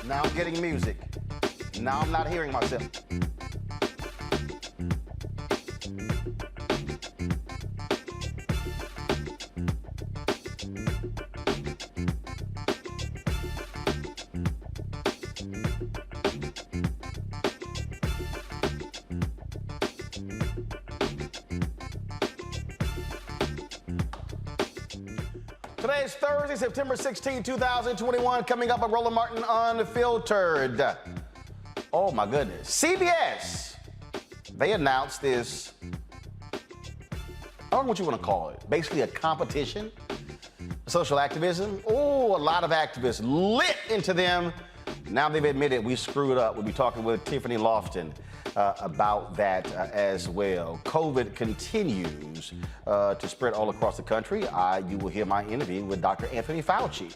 Now I'm getting music. Now I'm not hearing myself. Today is Thursday, September 16, 2021. Coming up on Roland Martin Unfiltered. Oh my goodness. CBS, they announced this, I don't know what you want to call it, basically a competition, social activism. Oh, a lot of activists lit into them. Now they've admitted we screwed up. We'll be talking with Tiffany Lofton about that as well. COVID continues to spread all across the country. You will hear my interview with Dr. Anthony Fauci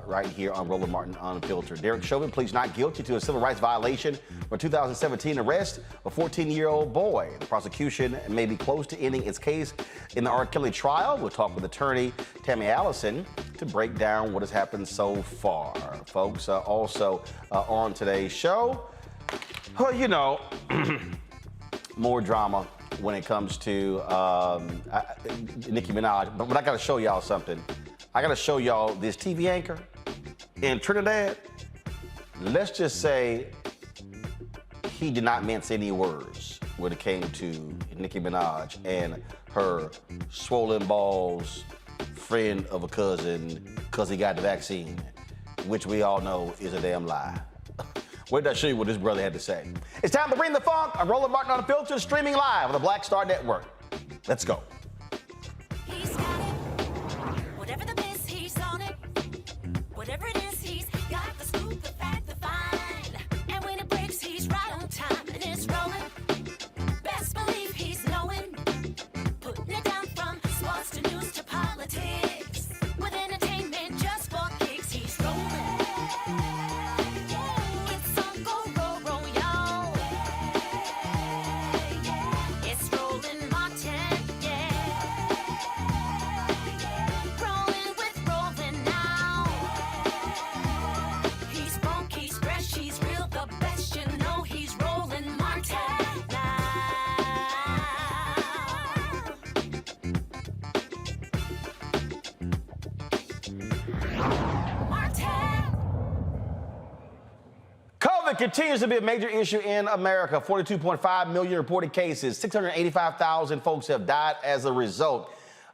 right here on Roland Martin Unfiltered. Derek Chauvin pleads not guilty to a civil rights violation for 2017 arrest of a 14-year-old boy. The prosecution may be close to ending its case in the R. Kelly trial. We'll talk with attorney Tammy Allison to break down what has happened so far. Folks, also on today's show, well, you know, more drama when it comes to Nicki Minaj. But I got to show y'all something. I got to show y'all this TV anchor in Trinidad. Let's just say he did not mince any words when it came to Nicki Minaj and her swollen balls friend of a cousin because he got the vaccine, which we all know is a damn lie. Wait till I show you what this brother had to say. It's time to bring the funk. I'm Roland Martin Unfiltered, streaming live on the Black Star Network. Let's go. He's got it. Whatever the biz, he's on it. Whatever it is, he's got the scoop, the fact, the find. And when it breaks, he's right on time and it's rolling. Best believe he's knowing. Putting it down from sports to news to politics. With entertainment just for kicks, he's rolling. COVID continues to be a major issue in America. 42.5 million reported cases. 685,000 folks have died as a result.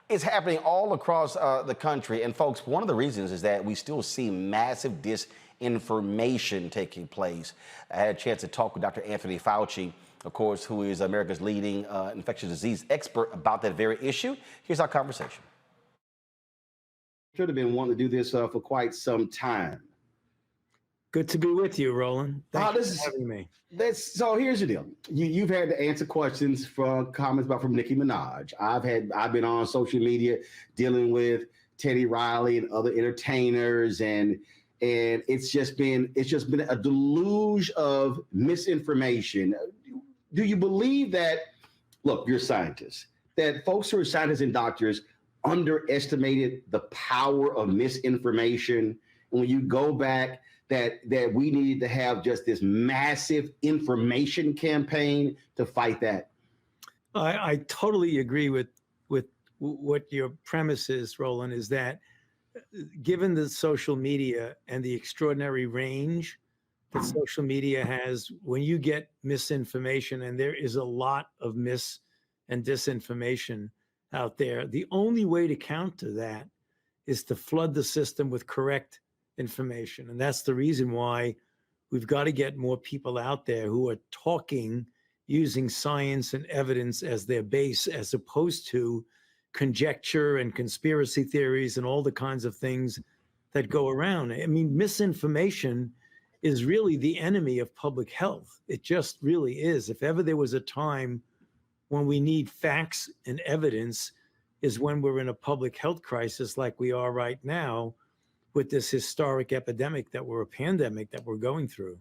It's happening all across the country. And folks, one of the reasons is that we still see massive disinformation taking place. I had a chance to talk with Dr. Anthony Fauci, of course, who is America's leading infectious disease expert about that very issue. Here's our conversation. Should have been wanting to do this for quite some time. Good to be with you, Roland. Thanks for having me. So here's the deal. You've had to answer questions from comments from Nicki Minaj. I've been on social media dealing with Teddy Riley and other entertainers, and it's just been a deluge of misinformation. Do you believe that? Look, you're scientists. That folks who are scientists and doctors underestimated the power of misinformation, and when you go back, that we needed to have just this massive information campaign to fight that. I totally agree with what your premise is, Roland, is that given the social media and the extraordinary range that social media has, when you get misinformation, and there is a lot of mis and disinformation out there, the only way to counter that is to flood the system with correct information. And that's the reason why we've got to get more people out there who are talking using science and evidence as their base, as opposed to conjecture and conspiracy theories and all the kinds of things that go around. I mean, misinformation is really the enemy of public health. It just really is. If ever there was a time when we need facts and evidence, is when we're in a public health crisis like we are right now, with this historic epidemic a pandemic that we're going through.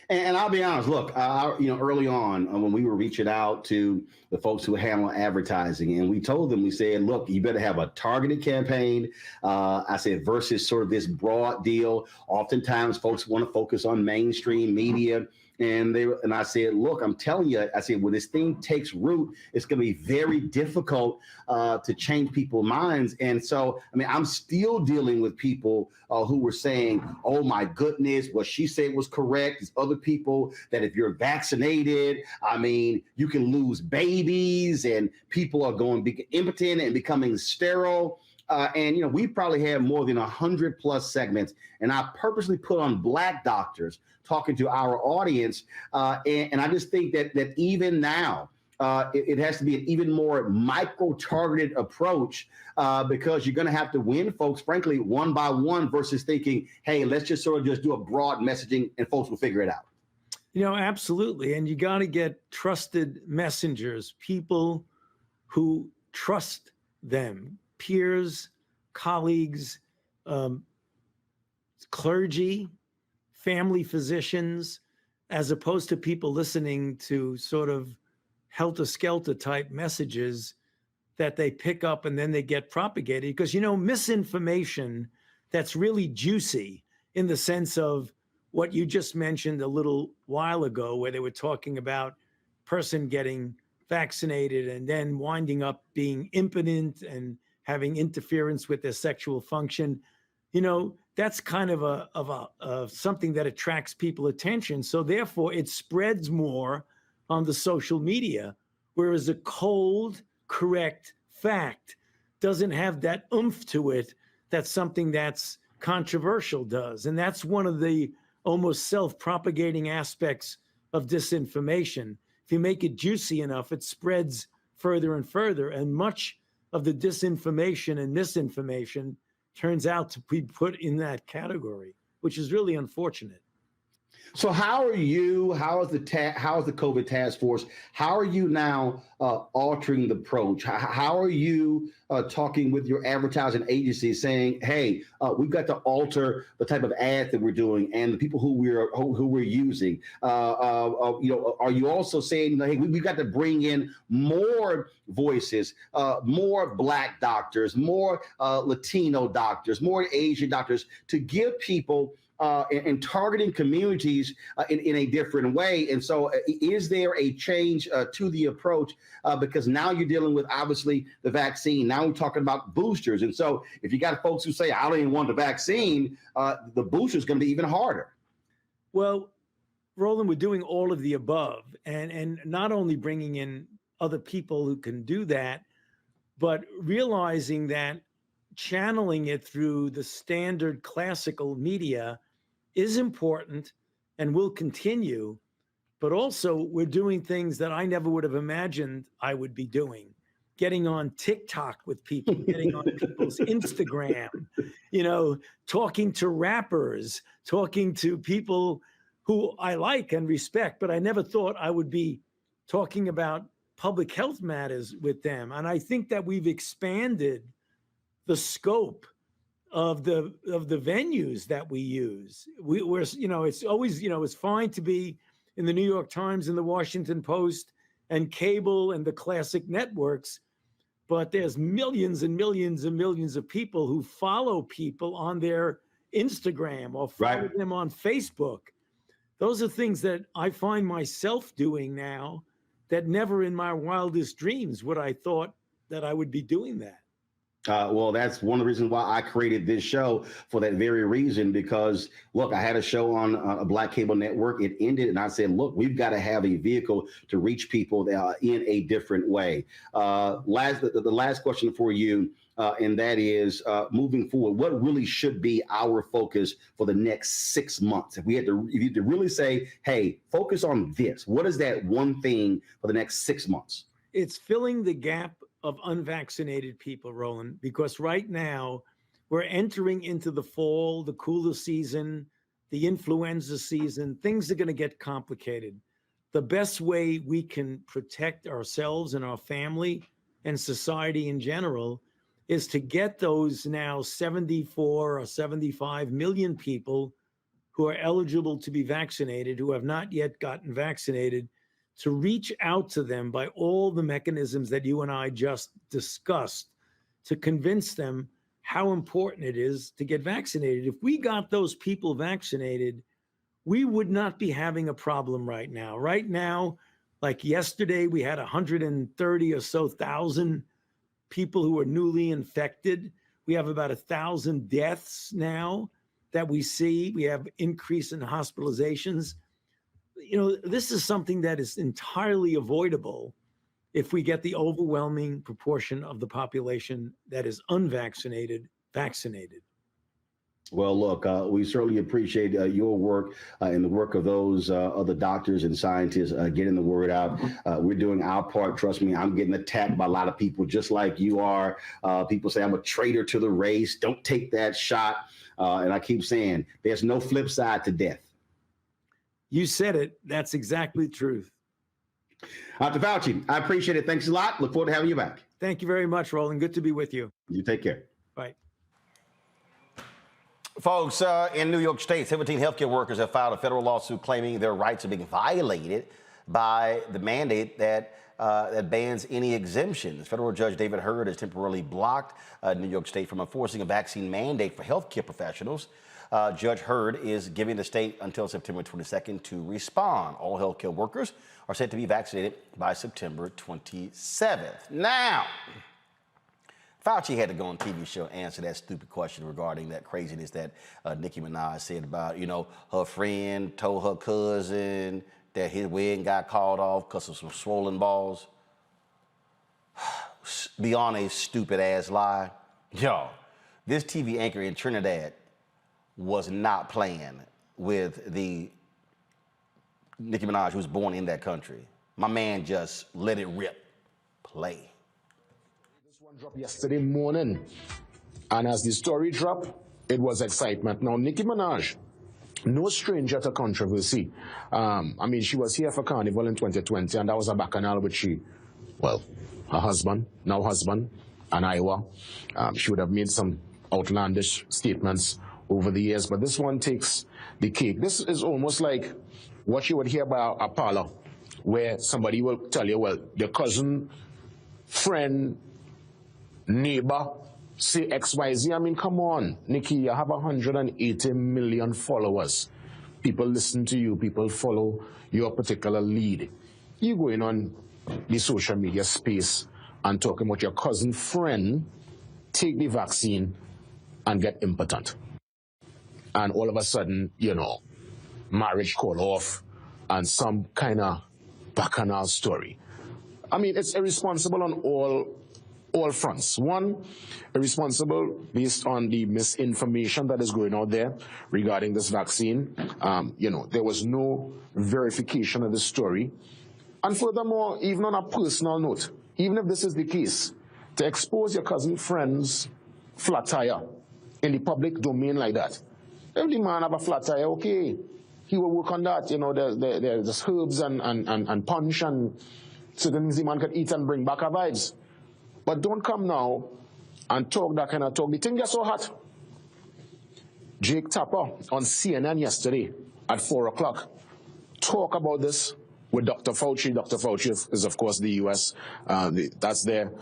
And I'll be honest, look, early on when we were reaching out to the folks who handle advertising, and we told them, we said, look, you better have a targeted campaign. I said, versus sort of this broad deal. Oftentimes, folks want to focus on mainstream media. And I said, look, I'm telling you, I said, when this thing takes root, it's going to be very difficult to change people's minds. And so, I mean, I'm still dealing with people who were saying, oh, my goodness, what she said was correct. There's other people that if you're vaccinated, I mean, you can lose babies, and people are going to be impotent and becoming sterile. And we probably had more than 100+ segments, and I purposely put on Black doctors talking to our audience. And I just think that even now, it has to be an even more micro-targeted approach because you're going to have to win folks, frankly, one by one versus thinking, hey, let's just sort of just do a broad messaging and folks will figure it out. Absolutely. And you got to get trusted messengers, people who trust them, peers, colleagues, clergy, family physicians, as opposed to people listening to sort of helter-skelter type messages that they pick up and then they get propagated. Because, misinformation that's really juicy in the sense of what you just mentioned a little while ago, where they were talking about person getting vaccinated and then winding up being impotent and having interference with their sexual function. That's kind of something that attracts people attention. So therefore it spreads more on the social media, whereas a cold, correct fact doesn't have that oomph to it that something that's controversial does. And that's one of the almost self-propagating aspects of disinformation. If you make it juicy enough, it spreads further and further. And much of the disinformation and misinformation turns out to be put in that category, which is really unfortunate. So how is the COVID task force, how are you now altering the approach? How are you talking with your advertising agencies saying, hey, we've got to alter the type of ad that we're doing and the people who we're using? Are you also saying, hey, we've got to bring in more voices, more Black doctors, more Latino doctors, more Asian doctors to give people and targeting communities in a different way. And so is there a change to the approach? Because now you're dealing with, obviously, the vaccine. Now we're talking about boosters. And so if you got folks who say, I don't even want the vaccine, the booster is going to be even harder. Well, Roland, we're doing all of the above and not only bringing in other people who can do that, but realizing that channeling it through the standard classical media is important and will continue, but also we're doing things that I never would have imagined I would be doing. Getting on TikTok with people, getting on people's Instagram, talking to rappers, talking to people who I like and respect, but I never thought I would be talking about public health matters with them. And I think that we've expanded the scope of the venues that we use. We're it's always, it's fine to be in the New York Times and the Washington Post and cable and the classic networks, but there's millions and millions and millions of people who follow people on their Instagram or follow them on Facebook. Those are things that I find myself doing now that never in my wildest dreams would I thought that I would be doing that. Well, that's one of the reasons why I created this show, for that very reason, because, look, I had a show on a Black cable network. It ended, and I said, look, we've got to have a vehicle to reach people in a different way. The last question for you, and that is, moving forward, what really should be our focus for the next 6 months? If you had to really say, hey, focus on this, what is that one thing for the next 6 months? It's filling the gap of unvaccinated people, Roland, because right now we're entering into the fall, the cooler season, the influenza season. Things are going to get complicated. The best way we can protect ourselves and our family and society in general is to get those now 74 or 75 million people who are eligible to be vaccinated, who have not yet gotten vaccinated, to reach out to them by all the mechanisms that you and I just discussed to convince them how important it is to get vaccinated. If we got those people vaccinated, we would not be having a problem right now. Right now, like yesterday, we had 130 or so thousand people who are newly infected. We have about 1,000 deaths now that we see. We have increase in hospitalizations. You know, this is something that is entirely avoidable if we get the overwhelming proportion of the population that is unvaccinated vaccinated. Well, look, we certainly appreciate your work and the work of those other doctors and scientists getting the word out. We're doing our part. Trust me, I'm getting attacked by a lot of people just like you are. People say I'm a traitor to the race. Don't take that shot. And I keep saying there's no flip side to death. You said it. That's exactly the truth. Dr. Fauci, I appreciate it. Thanks a lot. Look forward to having you back. Thank you very much, Roland. Good to be with you. You take care. Bye. Folks, in New York State, 17 healthcare workers have filed a federal lawsuit claiming their rights are being violated by the mandate that bans any exemptions. Federal Judge David Hurd has temporarily blocked New York State from enforcing a vaccine mandate for healthcare professionals. Judge Hurd is giving the state until September 22nd to respond. All healthcare workers are set to be vaccinated by September 27th. Now, Fauci had to go on TV show and answer that stupid question regarding that craziness that Nicki Minaj said about, you know, her friend told her cousin that his wedding got called off because of some swollen balls. Beyond a stupid ass lie. Yo, this TV anchor in Trinidad was not playing with the Nicki Minaj who was born in that country. My man just let it rip. Play. This one dropped yesterday morning, and as the story dropped, it was excitement. Now, Nicki Minaj, no stranger to controversy. I mean, she was here for Carnival in 2020, and that was a bacchanal with her husband, now husband, and Iowa. She would have made some outlandish statements over the years, but this one takes the cake. This is almost like what you would hear by a parlor, where somebody will tell you, well, your cousin, friend, neighbor, say XYZ. I mean, come on, Nicki, you have 180 million followers. People listen to you, people follow your particular lead. You going on the social media space and talking about your cousin, friend, take the vaccine and get impotent. And all of a sudden, you know, marriage call off and some kind of bacchanal story. I mean, it's irresponsible on all fronts. One, irresponsible based on the misinformation that is going out there regarding this vaccine. You know, there was no verification of the story. And furthermore, even on a personal note, even if this is the case, to expose your cousin friend's flat tire in the public domain like that. If the man have a flat tire, okay, he will work on that. You know, there's herbs and punch and certain things the man can eat and bring back our vibes. But don't come now and talk that kind of talk. The thing gets so hot. Jake Tapper on CNN yesterday at 4 o'clock talk about this with Dr. Fauci. Dr. Fauci is, of course, the U.S. That's their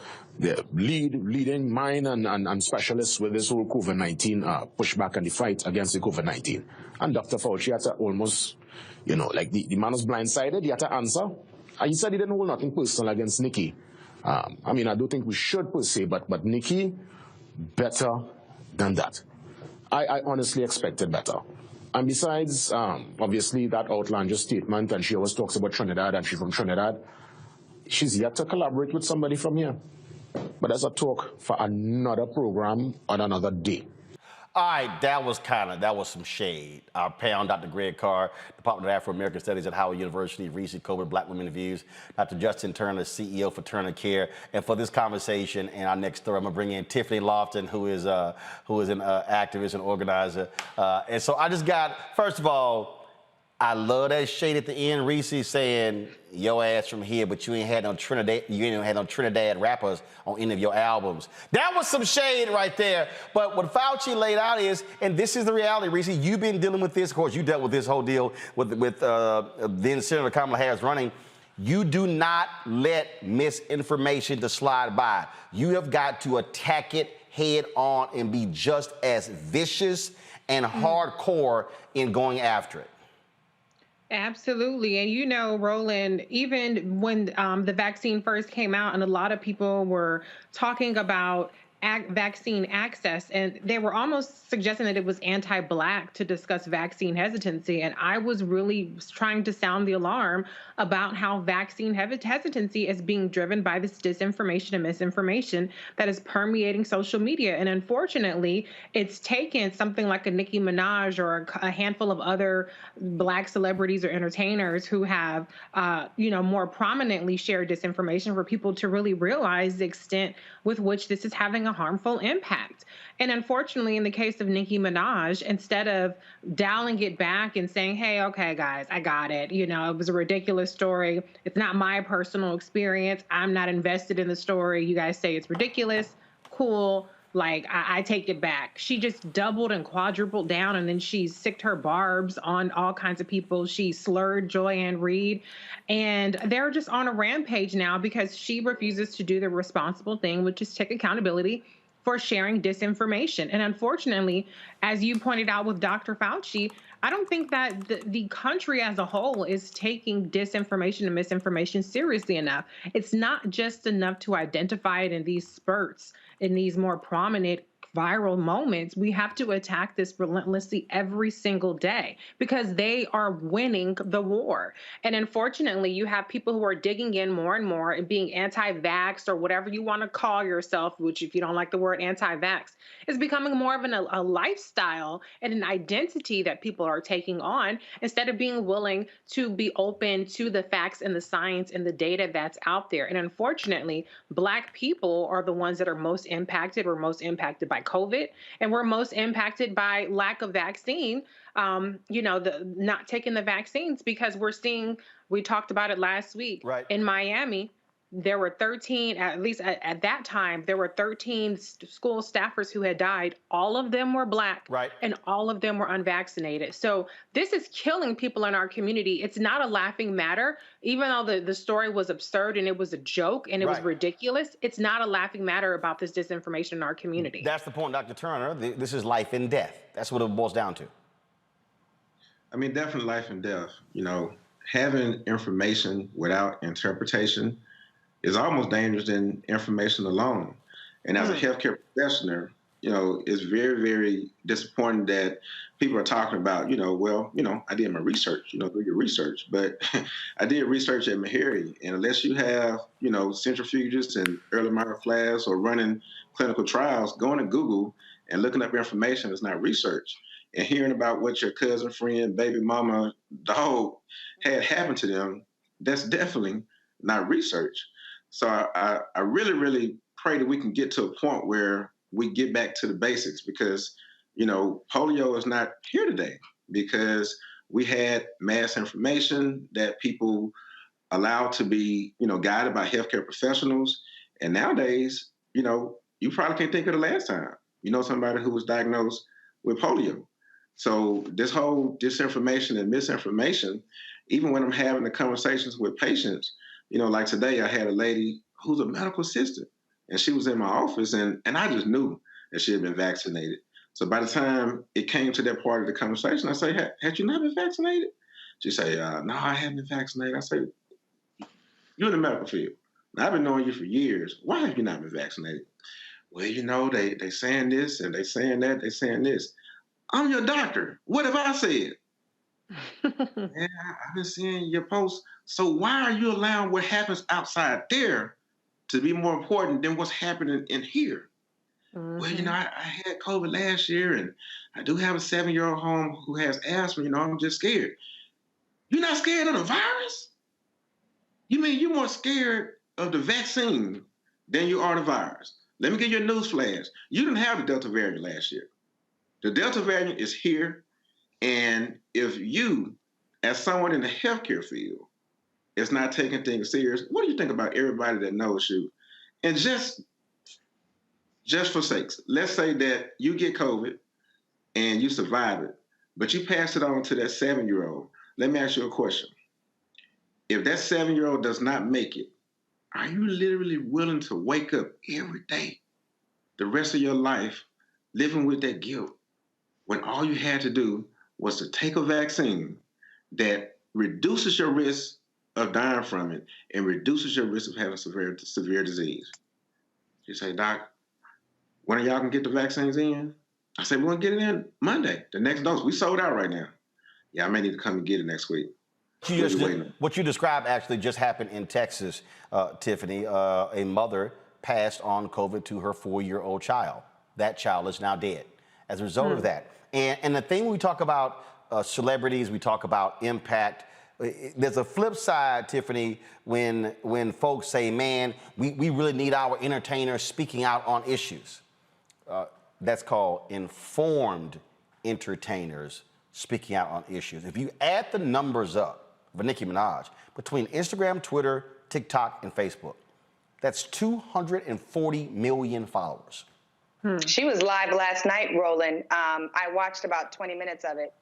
leading mind and specialist with this whole COVID-19 pushback and the fight against the COVID-19. And Dr. Fauci had to almost, you know, like the man was blindsided. He had to answer. And he said he didn't hold nothing personal against Nicki. I mean, I don't think we should per se, but Nicki, better than that. I honestly expected better. And besides, obviously, that outlandish statement, and she always talks about Trinidad, and she's from Trinidad, she's yet to collaborate with somebody from here. But that's a talk for another program on another day. All right, that was some shade. Our pal, Dr. Greg Carr, Department of Afro-American Studies at Howard University, recently covered Black Women Views. Dr. Justin Turner, CEO for Turner Care. And for this conversation and our next story, I'm gonna bring in Tiffany Lofton, who is an activist and organizer. And so I just got, first of all, I love that shade at the end, Reese saying your ass from here, but you ain't had no Trinidad rappers on any of your albums. That was some shade right there. But what Fauci laid out is, and this is the reality, Reese, you've been dealing with this. Of course, you dealt with this whole deal with then Senator Kamala Harris running. You do not let misinformation to slide by. You have got to attack it head on and be just as vicious and hardcore in going after it. Absolutely. And you know, Roland, even when the vaccine first came out and a lot of people were talking about vaccine access, and they were almost suggesting that it was anti-Black to discuss vaccine hesitancy. And I was really trying to sound the alarm about how vaccine hesitancy is being driven by this disinformation and misinformation that is permeating social media. And unfortunately, it's taken something like a Nicki Minaj or a handful of other Black celebrities or entertainers who have, more prominently shared disinformation for people to really realize the extent with which this is having a harmful impact. And unfortunately, in the case of Nicki Minaj, instead of dialing it back and saying, hey, okay, guys, I got it. You know, it was a ridiculous story. It's not my personal experience. I'm not invested in the story. You guys say it's ridiculous. Cool. Like, I take it back. She just doubled and quadrupled down, and then she sicked her barbs on all kinds of people. She slurred Joy-Ann Reid, and they're just on a rampage now because she refuses to do the responsible thing, which is take accountability for sharing disinformation. And unfortunately, as you pointed out with Dr. Fauci, I don't think that the country as a whole is taking disinformation and misinformation seriously enough. It's not just enough to identify it in these spurts, in these more prominent viral moments. We have to attack this relentlessly every single day because they are winning the war. And unfortunately, you have people who are digging in more and more and being anti-vax or whatever you want to call yourself, which if you don't like the word anti-vax, is becoming more of a lifestyle and an identity that people are taking on instead of being willing to be open to the facts and the science and the data that's out there. And unfortunately, Black people are the ones that are most impacted. We're most impacted by COVID, and we're most impacted by lack of vaccine, the not taking the vaccines, because we talked about it last week, right, in Miami. There were 13, at least at that time, there were 13 school staffers who had died. All of them were Black, right, and all of them were unvaccinated. So this is killing people in our community. It's not a laughing matter. Even though the story was absurd and it was a joke and it was ridiculous, it's not a laughing matter about this disinformation in our community. That's the point, Dr. Turner. This is life and death. That's what it boils down to. I mean, definitely life and death. You know, having information without interpretation is almost dangerous than information alone. And as a healthcare professional, it's very, very disappointing that people are talking about, I did my research, do your research. But I did research at Meharry, and unless you have, centrifuges and early minor flags or running clinical trials, going to Google and looking up information is not research. And hearing about what your cousin, friend, baby mama, dog had happened to them, that's definitely not research. So I really, really pray that we can get to a point where we get back to the basics, because, polio is not here today because we had mass information that people allowed to be, guided by healthcare professionals. And nowadays, you probably can't think of the last time, somebody who was diagnosed with polio. So this whole disinformation and misinformation, even when I'm having the conversations with patients, like today, I had a lady who's a medical assistant, and she was in my office, and I just knew that she had been vaccinated. So by the time it came to that part of the conversation, I say, had you not been vaccinated? She say, no, I haven't been vaccinated. I say, you're in the medical field. Now, I've been knowing you for years. Why have you not been vaccinated? Well, they saying this, and they saying that, they saying this. I'm your doctor. What have I said? Yeah, I've been seeing your posts. So why are you allowing what happens outside there to be more important than what's happening in here? Mm-hmm. Well, I had COVID last year, and I do have a 7-year-old home who has asthma. I'm just scared. You're not scared of the virus? You mean you're more scared of the vaccine than you are the virus? Let me give you a news flash. You didn't have the Delta variant last year. The Delta variant is here. And if you as someone in the healthcare field, is not taking things serious, what do you think about everybody that knows you? And just for sakes, let's say that you get COVID and you survive it, but you pass it on to that 7-year-old. Let me ask you a question. If that 7-year-old does not make it, are you literally willing to wake up every day, the rest of your life, living with that guilt, when all you had to do was to take a vaccine that reduces your risk of dying from it and reduces your risk of having severe disease? You say, Doc, when are y'all gonna get the vaccines in? I said, we're gonna get it in Monday, the next dose. We sold out right now. Yeah, I may need to come and get it next week. What you described actually just happened in Texas, Tiffany. A mother passed on COVID to her 4-year-old child. That child is now dead as a result of that. And the thing we talk about celebrities, we talk about impact. There's a flip side, Tiffany, when folks say, man, we really need our entertainers speaking out on issues. That's called informed entertainers speaking out on issues. If you add the numbers up for Nicki Minaj between Instagram, Twitter, TikTok, and Facebook, that's 240 million followers. She was live last night, Roland. I watched about 20 minutes of it.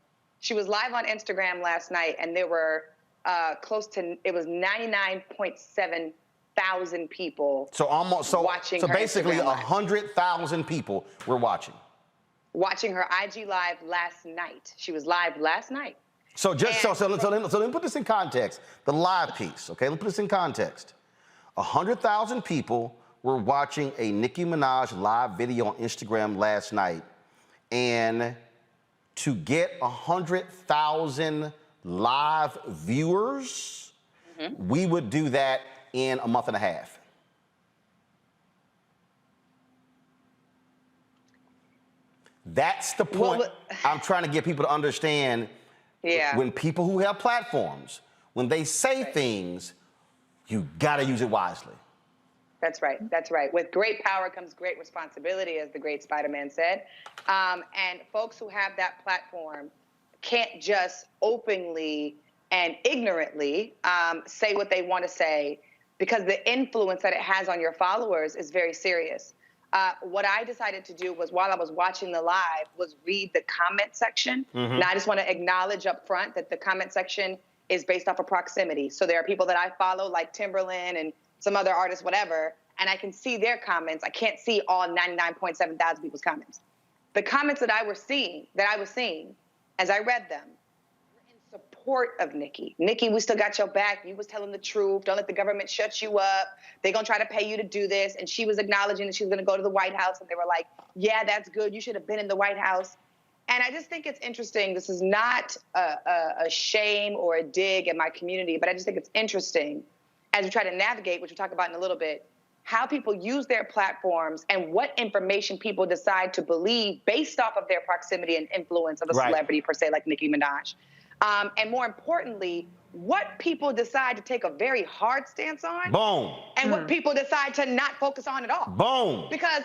She was live on Instagram last night, and there were it was 99.7 thousand people. Watching. So her basically, Instagram live. 100,000 people were watching. Watching her IG live last night. She was live last night. So let me put this in context. The live piece, okay? Let me put this in context. 100,000 people were watching a Nicki Minaj live video on Instagram last night, and to get 100,000 live viewers, we would do that in a month and a half. That's the point I'm trying to get people to understand. Yeah. When people who have platforms, when they say things, you gotta use it wisely. That's right. That's right. With great power comes great responsibility, as the great Spider-Man said. And folks who have that platform can't just openly and ignorantly say what they want to say, because the influence that it has on your followers is very serious. What I decided to do was, while I was watching the live, was read the comment section. And I just want to acknowledge up front that the comment section is based off of proximity. So there are people that I follow, like Timberland and some other artists, whatever, and I can see their comments. I can't see all 99.7 thousand people's comments. The comments that I was seeing, as I read them, were in support of Nicki. Nicki, we still got your back. You was telling the truth. Don't let the government shut you up. They're going to try to pay you to do this. And she was acknowledging that she was going to go to the White House. And they were like, yeah, that's good. You should have been in the White House. And I just think it's interesting. This is not a shame or a dig at my community, but I just think it's interesting as we try to navigate, which we'll talk about in a little bit, how people use their platforms and what information people decide to believe based off of their proximity and influence of a celebrity, per se, like Nicki Minaj. And more importantly, what people decide to take a very hard stance on. Boom. And what people decide to not focus on at all. Boom. Because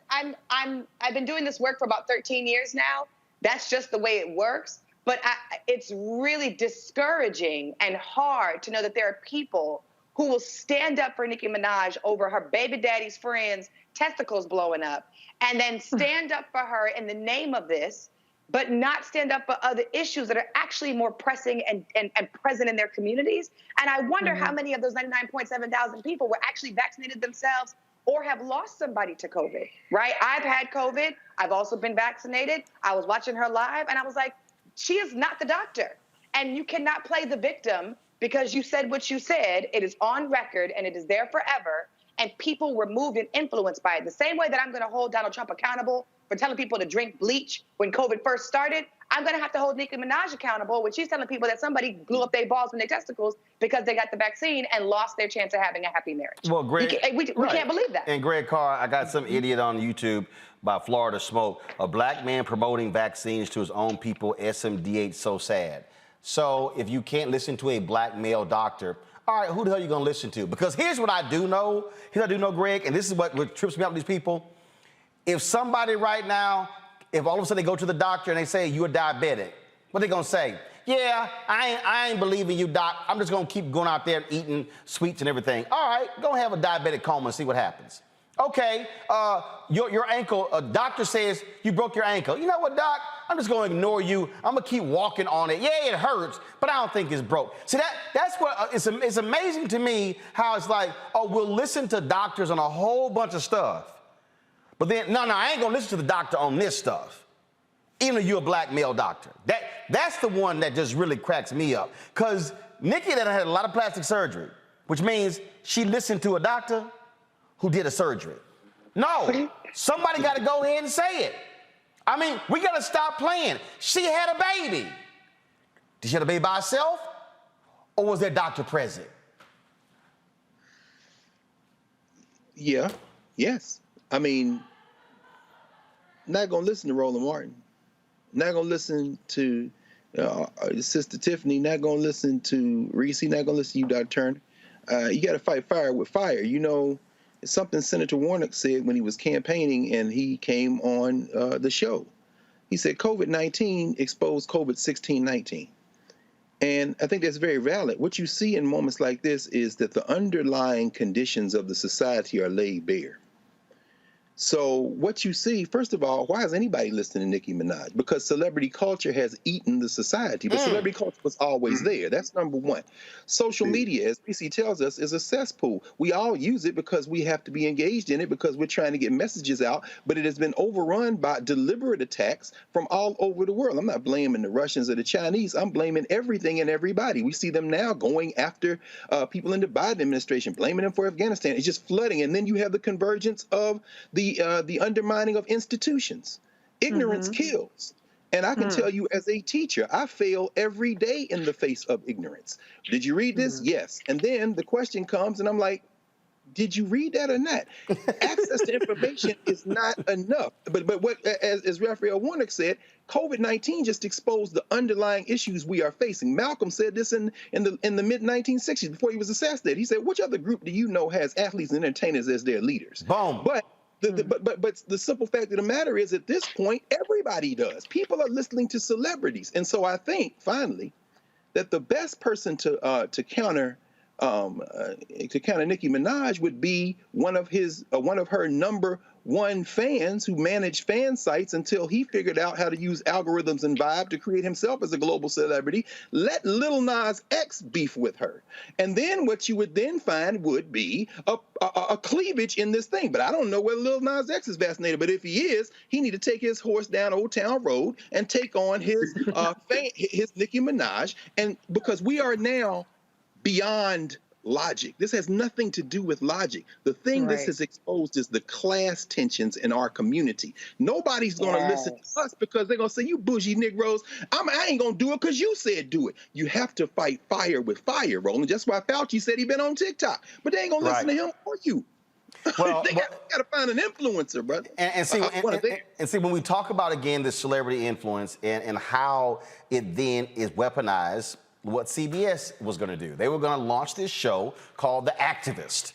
I've been doing this work for about 13 years now. That's just the way it works. But it's really discouraging and hard to know that there are people who will stand up for Nicki Minaj over her baby daddy's friends' testicles blowing up, and then stand up for her in the name of this, but not stand up for other issues that are actually more pressing and present in their communities. And I wonder how many of those 99.7 thousand people were actually vaccinated themselves or have lost somebody to COVID, right? I've had COVID. I've also been vaccinated. I was watching her live, and I was like, she is not the doctor. And you cannot play the victim because you said what you said. It is on record, and it is there forever. And people were moved and influenced by it. The same way that I'm going to hold Donald Trump accountable for telling people to drink bleach when COVID first started, I'm going to have to hold Nicki Minaj accountable when she's telling people that somebody blew up their balls and their testicles because they got the vaccine and lost their chance of having a happy marriage. Well, Greg, we can't believe that. And Greg Carr, I got some idiot on YouTube by Florida Smoke. A black man promoting vaccines to his own people, SMDH, so sad. So if you can't listen to a black male doctor, all right, who the hell are you going to listen to? Because here's what I do know. Greg, and this is what trips me up with these people. If somebody right now, if all of a sudden they go to the doctor and they say, you're diabetic, what are they going to say? Yeah, I ain't believing you, doc. I'm just gonna keep going out there eating sweets and everything. All right, go have a diabetic coma and see what happens. Okay, your ankle, a doctor says you broke your ankle. You know what, doc? I'm just gonna ignore you. I'm gonna keep walking on it. Yeah, it hurts, but I don't think it's broke. See, that's what, it's amazing to me how it's like, oh, we'll listen to doctors on a whole bunch of stuff. But then, no, I ain't gonna listen to the doctor on this stuff. Even if you're a black male doctor. That's the one that just really cracks me up. Because Nikki that had a lot of plastic surgery, which means she listened to a doctor who did a surgery. No, somebody got to go ahead and say it. I mean, we got to stop playing. She had a baby. Did she have a baby by herself? Or was there a doctor present? Yeah, yes. I mean, not going to listen to Roland Martin. Not going to listen to Sister Tiffany. Not going to listen to Reese. Not going to listen to you, Dr. Turner. You got to fight fire with fire. You know, it's something Senator Warnock said when he was campaigning and he came on the show. He said COVID-19 exposed COVID-16-19. And I think that's very valid. What you see in moments like this is that the underlying conditions of the society are laid bare. So what you see, first of all, why is anybody listening to Nicki Minaj? Because celebrity culture has eaten the society, but celebrity culture was always there. That's number one. Social media, as PC tells us, is a cesspool. We all use it because we have to be engaged in it because we're trying to get messages out, but it has been overrun by deliberate attacks from all over the world. I'm not blaming the Russians or the Chinese. I'm blaming everything and everybody. We see them now going after people in the Biden administration, blaming them for Afghanistan. It's just flooding. And then you have the convergence of the undermining of institutions. Ignorance kills. And I can tell you as a teacher, I fail every day in the face of ignorance. Did you read this? Yes. And then the question comes and I'm like, did you read that or not? Access to information is not enough. But what, as Raphael Warnock said, COVID-19 just exposed the underlying issues we are facing. Malcolm said this in the mid-1960s before he was assassinated. He said, which other group do you know has athletes and entertainers as their leaders? Boom. But the simple fact of the matter is, at this point, everybody does. People are listening to celebrities, and so I think finally that the best person to counter Nicki Minaj would be one of her number one fans who managed fan sites until he figured out how to use algorithms and Vibe to create himself as a global celebrity. Let Lil Nas X beef with her. And then what you would then find would be a cleavage in this thing. But I don't know whether Lil Nas X is vaccinated, but if he is, he need to take his horse down Old Town Road and take on his his Nicki Minaj. And because we are now beyond logic. This has nothing to do with logic. The thing this has exposed is the class tensions in our community. Nobody's going to listen to us because they're going to say, you bougie Negroes, I ain't going to do it because you said do it. You have to fight fire with fire, Roland. That's why Fauci said he been on TikTok. But they ain't going to listen to him or you. Well, they got to find an influencer, brother. And see, when we talk about, again, this celebrity influence and how it then is weaponized, what CBS was going to do. They were going to launch this show called The Activist,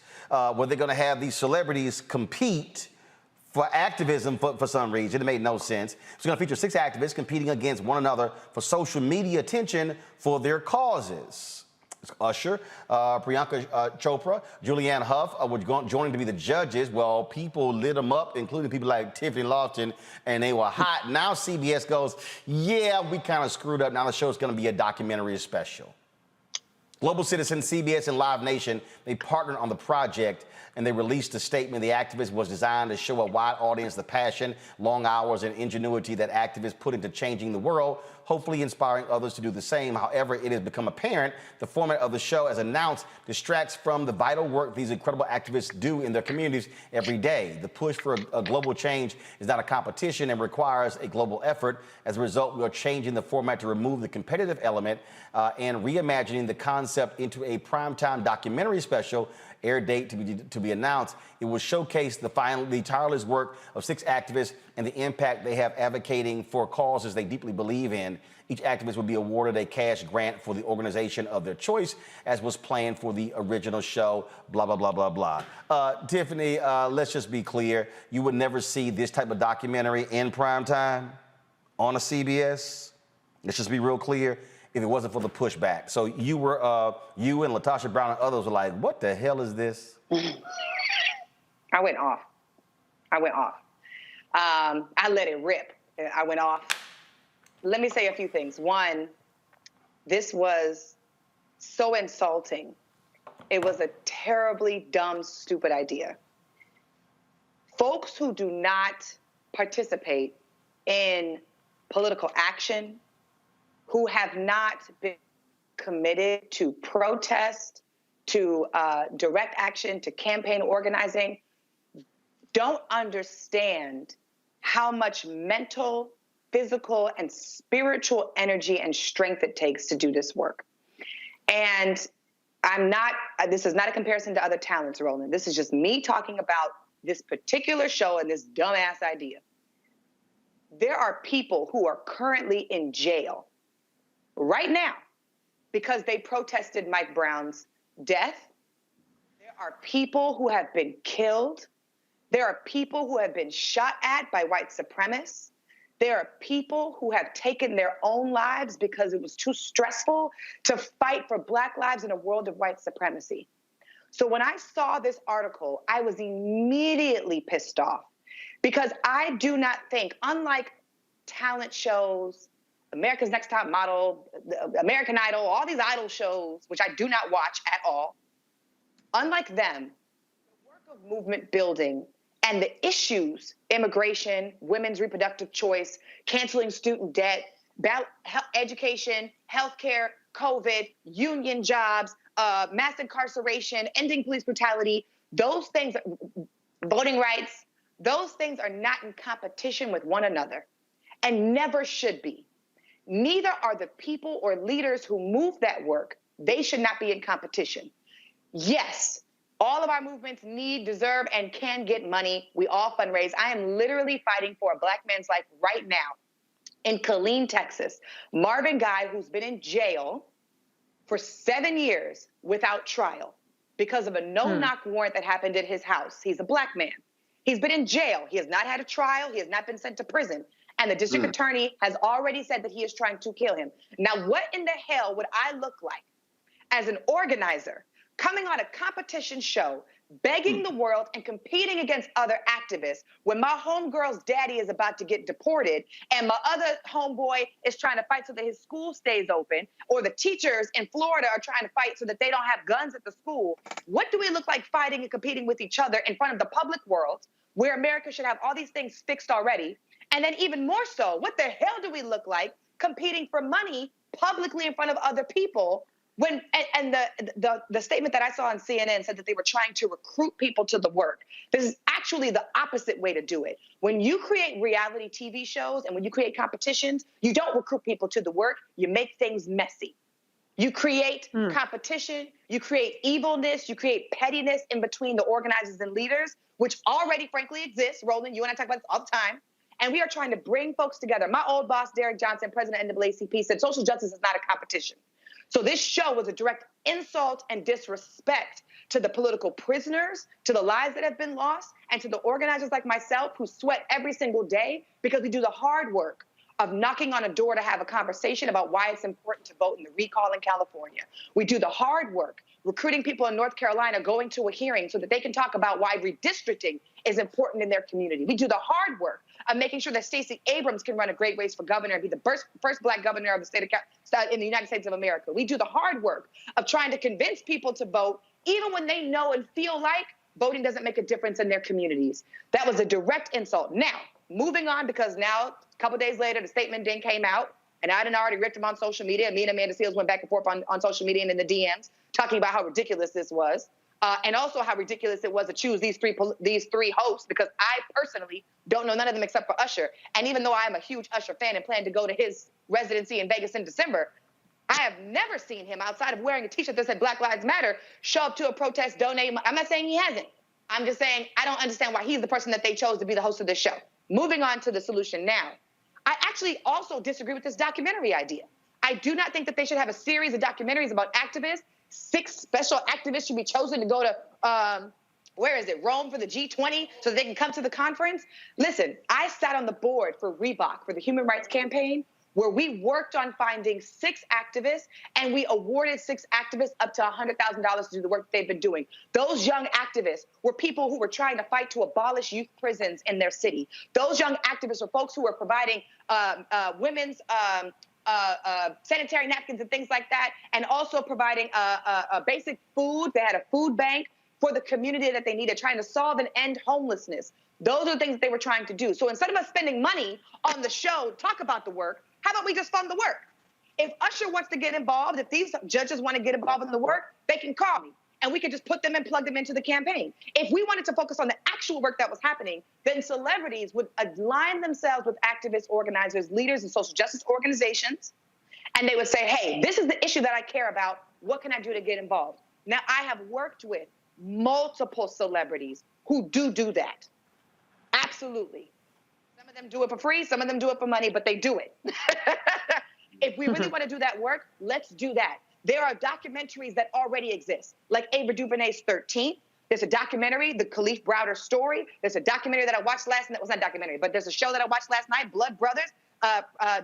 where they're going to have these celebrities compete for activism for some reason. It made no sense. It's going to feature 6 activists competing against one another for social media attention for their causes. Usher, Priyanka Chopra, Julianne Hough were joining to be the judges. Well, people lit them up, including people like Tiffany Lofton, and they were hot. Now CBS goes, yeah, we kind of screwed up. Now the show's going to be a documentary special. Global Citizen, CBS, and Live Nation, they partnered on the project, and they released a statement. The Activist was designed to show a wide audience the passion, long hours, and ingenuity that activists put into changing the world, hopefully inspiring others to do the same. However, it has become apparent the format of the show, as announced, distracts from the vital work these incredible activists do in their communities every day. The push for a global change is not a competition and requires a global effort. As a result, we are changing the format to remove the competitive element and reimagining the concept into a primetime documentary special. Air date to be announced. It will showcase the tireless work of 6 activists and the impact they have advocating for causes they deeply believe in. Each activist will be awarded a cash grant for the organization of their choice, as was planned for the original show, blah, blah, blah, blah, blah. Tiffany, let's just be clear. You would never see this type of documentary in prime time on a CBS? Let's just be real clear. If it wasn't for the pushback, so you were, you and Latasha Brown and others were like, "What the hell is this?" I went off. I let it rip. I went off. Let me say a few things. One, this was so insulting. It was a terribly dumb, stupid idea. Folks who do not participate in political action, who have not been committed to protest, to direct action, to campaign organizing, don't understand how much mental, physical, and spiritual energy and strength it takes to do this work. And this is not a comparison to other talents, Roland. This is just me talking about this particular show and this dumbass idea. There are people who are currently in jail right now because they protested Mike Brown's death. There are people who have been killed. There are people who have been shot at by white supremacists. There are people who have taken their own lives because it was too stressful to fight for Black lives in a world of white supremacy. So when I saw this article, I was immediately pissed off because I do not think, unlike talent shows, America's Next Top Model, American Idol, all these idol shows, which I do not watch at all, unlike them, the work of movement building and the issues, immigration, women's reproductive choice, canceling student debt, education, healthcare, COVID, union jobs, mass incarceration, ending police brutality, those things, voting rights, those things are not in competition with one another and never should be. Neither are the people or leaders who move that work. They should not be in competition. Yes, all of our movements need, deserve, and can get money. We all fundraise. I am literally fighting for a Black man's life right now in Killeen, Texas. Marvin Guy, who's been in jail for 7 years without trial because of a no-knock warrant that happened at his house. He's a Black man. He's been in jail. He has not had a trial. He has not been sent to prison. And the district attorney has already said that he is trying to kill him. Now, what in the hell would I look like as an organizer coming on a competition show, begging the world and competing against other activists when my homegirl's daddy is about to get deported and my other homeboy is trying to fight so that his school stays open, or the teachers in Florida are trying to fight so that they don't have guns at the school? What do we look like fighting and competing with each other in front of the public world where America should have all these things fixed already? And then even more so, what the hell do we look like competing for money publicly in front of other people? When the statement that I saw on CNN said that they were trying to recruit people to the work. This is actually the opposite way to do it. When you create reality TV shows and when you create competitions, you don't recruit people to the work. You make things messy. You create competition, you create evilness, you create pettiness in between the organizers and leaders, which already frankly exists. Roland, you and I talk about this all the time. And we are trying to bring folks together. My old boss, Derek Johnson, president of NAACP, said social justice is not a competition. So this show was a direct insult and disrespect to the political prisoners, to the lives that have been lost, and to the organizers like myself who sweat every single day because we do the hard work of knocking on a door to have a conversation about why it's important to vote in the recall in California. We do the hard work recruiting people in North Carolina, going to a hearing so that they can talk about why redistricting is important in their community. We do the hard work of making sure that Stacey Abrams can run a great race for governor and be the first Black governor of the state in the United States of America. We do the hard work of trying to convince people to vote, even when they know and feel like voting doesn't make a difference in their communities. That was a direct insult. Now, moving on, because now, a couple days later, the statement then came out, and I had already ripped him on social media. Me and Amanda Seals went back and forth on social media and in the DMs, talking about how ridiculous this was. And also how ridiculous it was to choose these three hosts, because I personally don't know none of them except for Usher. And even though I am a huge Usher fan and plan to go to his residency in Vegas in December, I have never seen him, outside of wearing a T-shirt that said Black Lives Matter, show up to a protest, donate. I'm not saying he hasn't. I'm just saying I don't understand why he's the person that they chose to be the host of this show. Moving on to the solution now. I actually also disagree with this documentary idea. I do not think that they should have a series of documentaries about activists. 6 special activists should be chosen to go to, Rome for the G20 so that they can come to the conference. Listen, I sat on the board for Reebok, for the Human Rights Campaign, where we worked on finding 6 activists, and we awarded 6 activists up to $100,000 to do the work that they've been doing. Those young activists were people who were trying to fight to abolish youth prisons in their city. Those young activists were folks who were providing women's sanitary napkins and things like that, and also providing basic food. They had a food bank for the community that they needed, trying to solve and end homelessness. Those are the things that they were trying to do. So instead of us spending money on the show to talk about the work, how about we just fund the work? If Usher wants to get involved, if these judges want to get involved in the work, they can call me, and we can just put them and plug them into the campaign. If we wanted to focus on the actual work that was happening, then celebrities would align themselves with activists, organizers, leaders, and social justice organizations, and they would say, hey, this is the issue that I care about. What can I do to get involved? Now, I have worked with multiple celebrities who do that. Absolutely. Some of them do it for free, some of them do it for money, but they do it. If we really want to do that work, let's do that. There are documentaries that already exist, like Ava DuVernay's 13th. There's a documentary, The Khalif Browder Story. There's a documentary that I watched last night. It was not a documentary, but there's a show that I watched last night, Blood Brothers.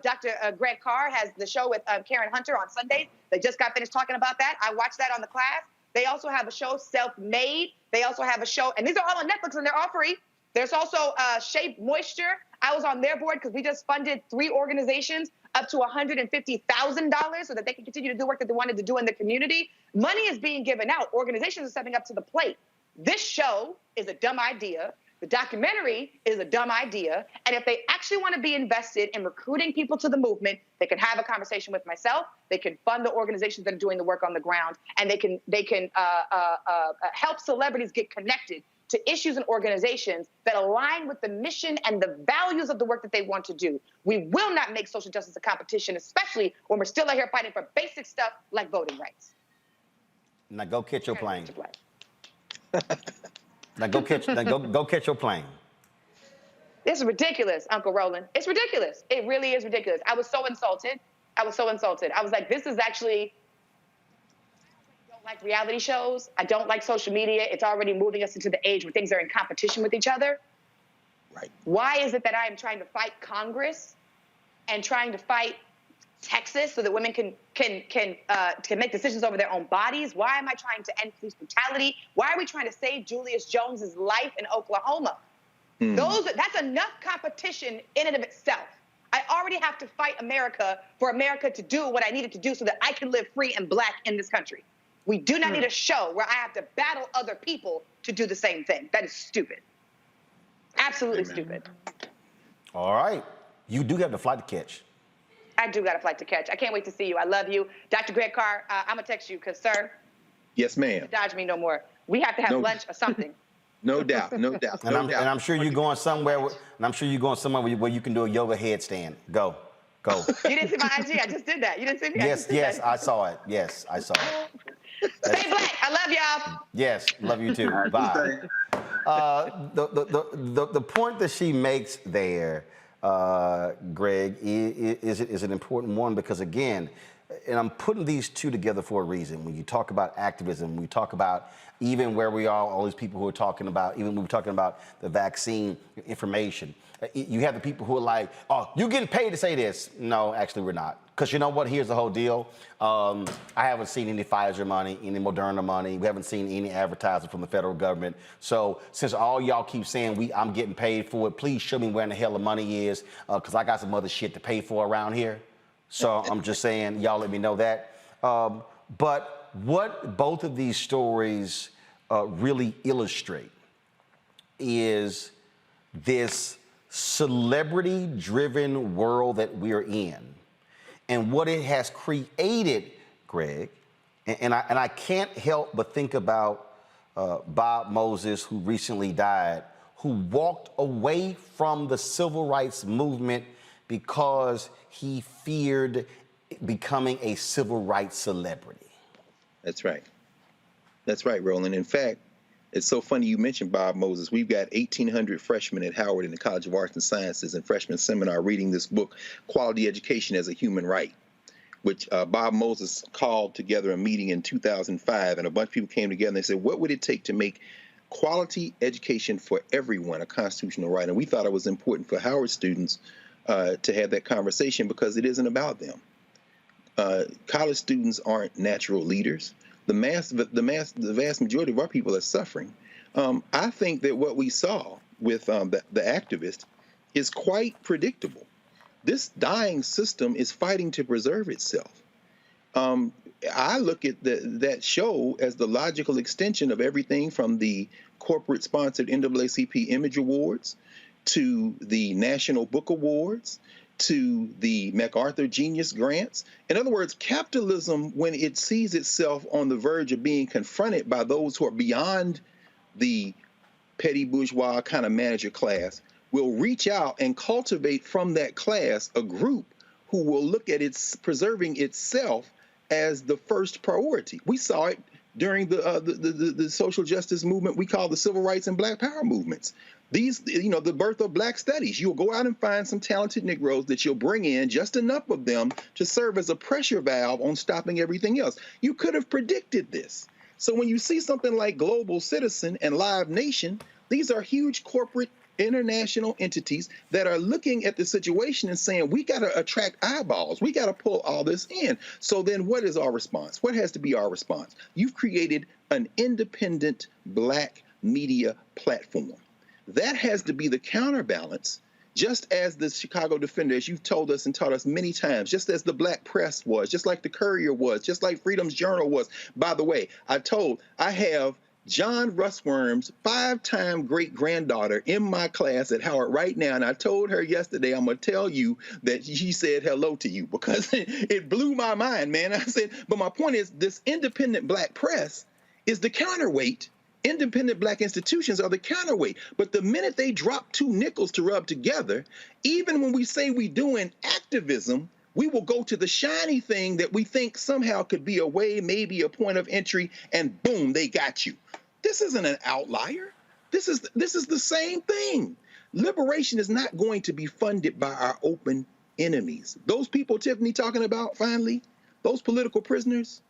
Dr. Greg Carr has the show with Karen Hunter on Sundays. They just got finished talking about that. I watched that on the class. They also have a show, Self-Made. They also have a show, and these are all on Netflix, and they're all free. There's also Shape Moisture. I was on their board because we just funded 3 organizations up to $150,000 so that they can continue to do work that they wanted to do in the community. Money is being given out. Organizations are stepping up to the plate. This show is a dumb idea. The documentary is a dumb idea. And if they actually want to be invested in recruiting people to the movement, they can have a conversation with myself. They can fund the organizations that are doing the work on the ground, and they can help celebrities get connected to issues and organizations that align with the mission and the values of the work that they want to do. We will not make social justice a competition, especially when we're still out here fighting for basic stuff like voting rights. Now go catch your plane. Now go catch your plane. It's ridiculous, Uncle Roland. It's ridiculous. It really is ridiculous. I was so insulted. I was like, this is actually, I don't like reality shows. I don't like social media. It's already moving us into the age where things are in competition with each other. Right. Why is it that I am trying to fight Congress and trying to fight Texas so that women can make decisions over their own bodies? Why am I trying to end police brutality? Why are we trying to save Julius Jones's life in Oklahoma? That's enough competition in and of itself. I already have to fight America for America to do what I needed to do so that I can live free and black in this country. We do not need a show where I have to battle other people to do the same thing. That is stupid. Absolutely stupid. All right. You do have the flight to catch. I do got a flight to catch. I can't wait to see you. I love you. Dr. Greg Carr, I'm going to text you because, sir. Yes, ma'am. Dodge me no more. We have to have lunch or something. No doubt. And I'm sure you're going somewhere. Where you can do a yoga headstand. Go. You didn't see my IG. I just did that. You didn't see me? Yes, I saw it. Yes, I saw it. Stay black. I love y'all. Yes, love you too. Bye. The point that she makes there, Greg, is an important one because, again, and I'm putting these two together for a reason. When you talk about activism, we talk about even where we are, all these people who are talking about, even when we're talking about the vaccine information, you have the people who are like, oh, you getting paid to say this. No, actually, we're not. Because you know what? Here's the whole deal. I haven't seen any Pfizer money, any Moderna money. We haven't seen any advertising from the federal government. So since all y'all keep saying I'm getting paid for it, please show me where in the hell the money is, because I got some other shit to pay for around here. So I'm just saying, y'all let me know that. But what both of these stories really illustrate is this celebrity-driven world that we're in, and what it has created, Greg. And I can't help but think about Bob Moses, who recently died, who walked away from the civil rights movement because he feared becoming a civil rights celebrity. That's right. That's right, Roland. In fact, it's so funny you mentioned Bob Moses. We've got 1,800 freshmen at Howard in the College of Arts and Sciences and freshman seminar reading this book, Quality Education as a Human Right, which Bob Moses called together a meeting in 2005, and a bunch of people came together and they said, what would it take to make quality education for everyone a constitutional right? And we thought it was important for Howard students to have that conversation because it isn't about them. College students aren't natural leaders. The vast majority of our people are suffering. I think that what we saw with the activist is quite predictable. This dying system is fighting to preserve itself. I look at that show as the logical extension of everything from the corporate-sponsored NAACP Image Awards to the National Book Awards to the MacArthur Genius Grants. In other words, capitalism, when it sees itself on the verge of being confronted by those who are beyond the petty bourgeois kind of manager class, will reach out and cultivate from that class a group who will look at its preserving itself as the first priority. We saw it during the social justice movement we call the civil rights and black power movements. These, the birth of black studies. You'll go out and find some talented Negroes that you'll bring in, just enough of them to serve as a pressure valve on stopping everything else. You could have predicted this. So when you see something like Global Citizen and Live Nation, these are huge corporate international entities that are looking at the situation and saying, we got to attract eyeballs. We got to pull all this in. So then what is our response? What has to be our response? You've created an independent black media platform. That has to be the counterbalance, just as the Chicago Defender, as you've told us and taught us many times, just as the Black Press was, just like the Courier was, just like Freedom's Journal was. By the way, I have John Russworm's 5-time great-granddaughter in my class at Howard right now, and I told her yesterday, I'm going to tell you that she said hello to you because it blew my mind, man. I said, but my point is this independent black press is the counterweight. Independent black institutions are the counterweight. But the minute they drop 2 nickels to rub together, even when we say we doing activism, we will go to the shiny thing that we think somehow could be a way, maybe a point of entry, and boom, they got you. This isn't an outlier. This is the same thing. Liberation is not going to be funded by our open enemies. Those people Tiffany talking about, finally, those political prisoners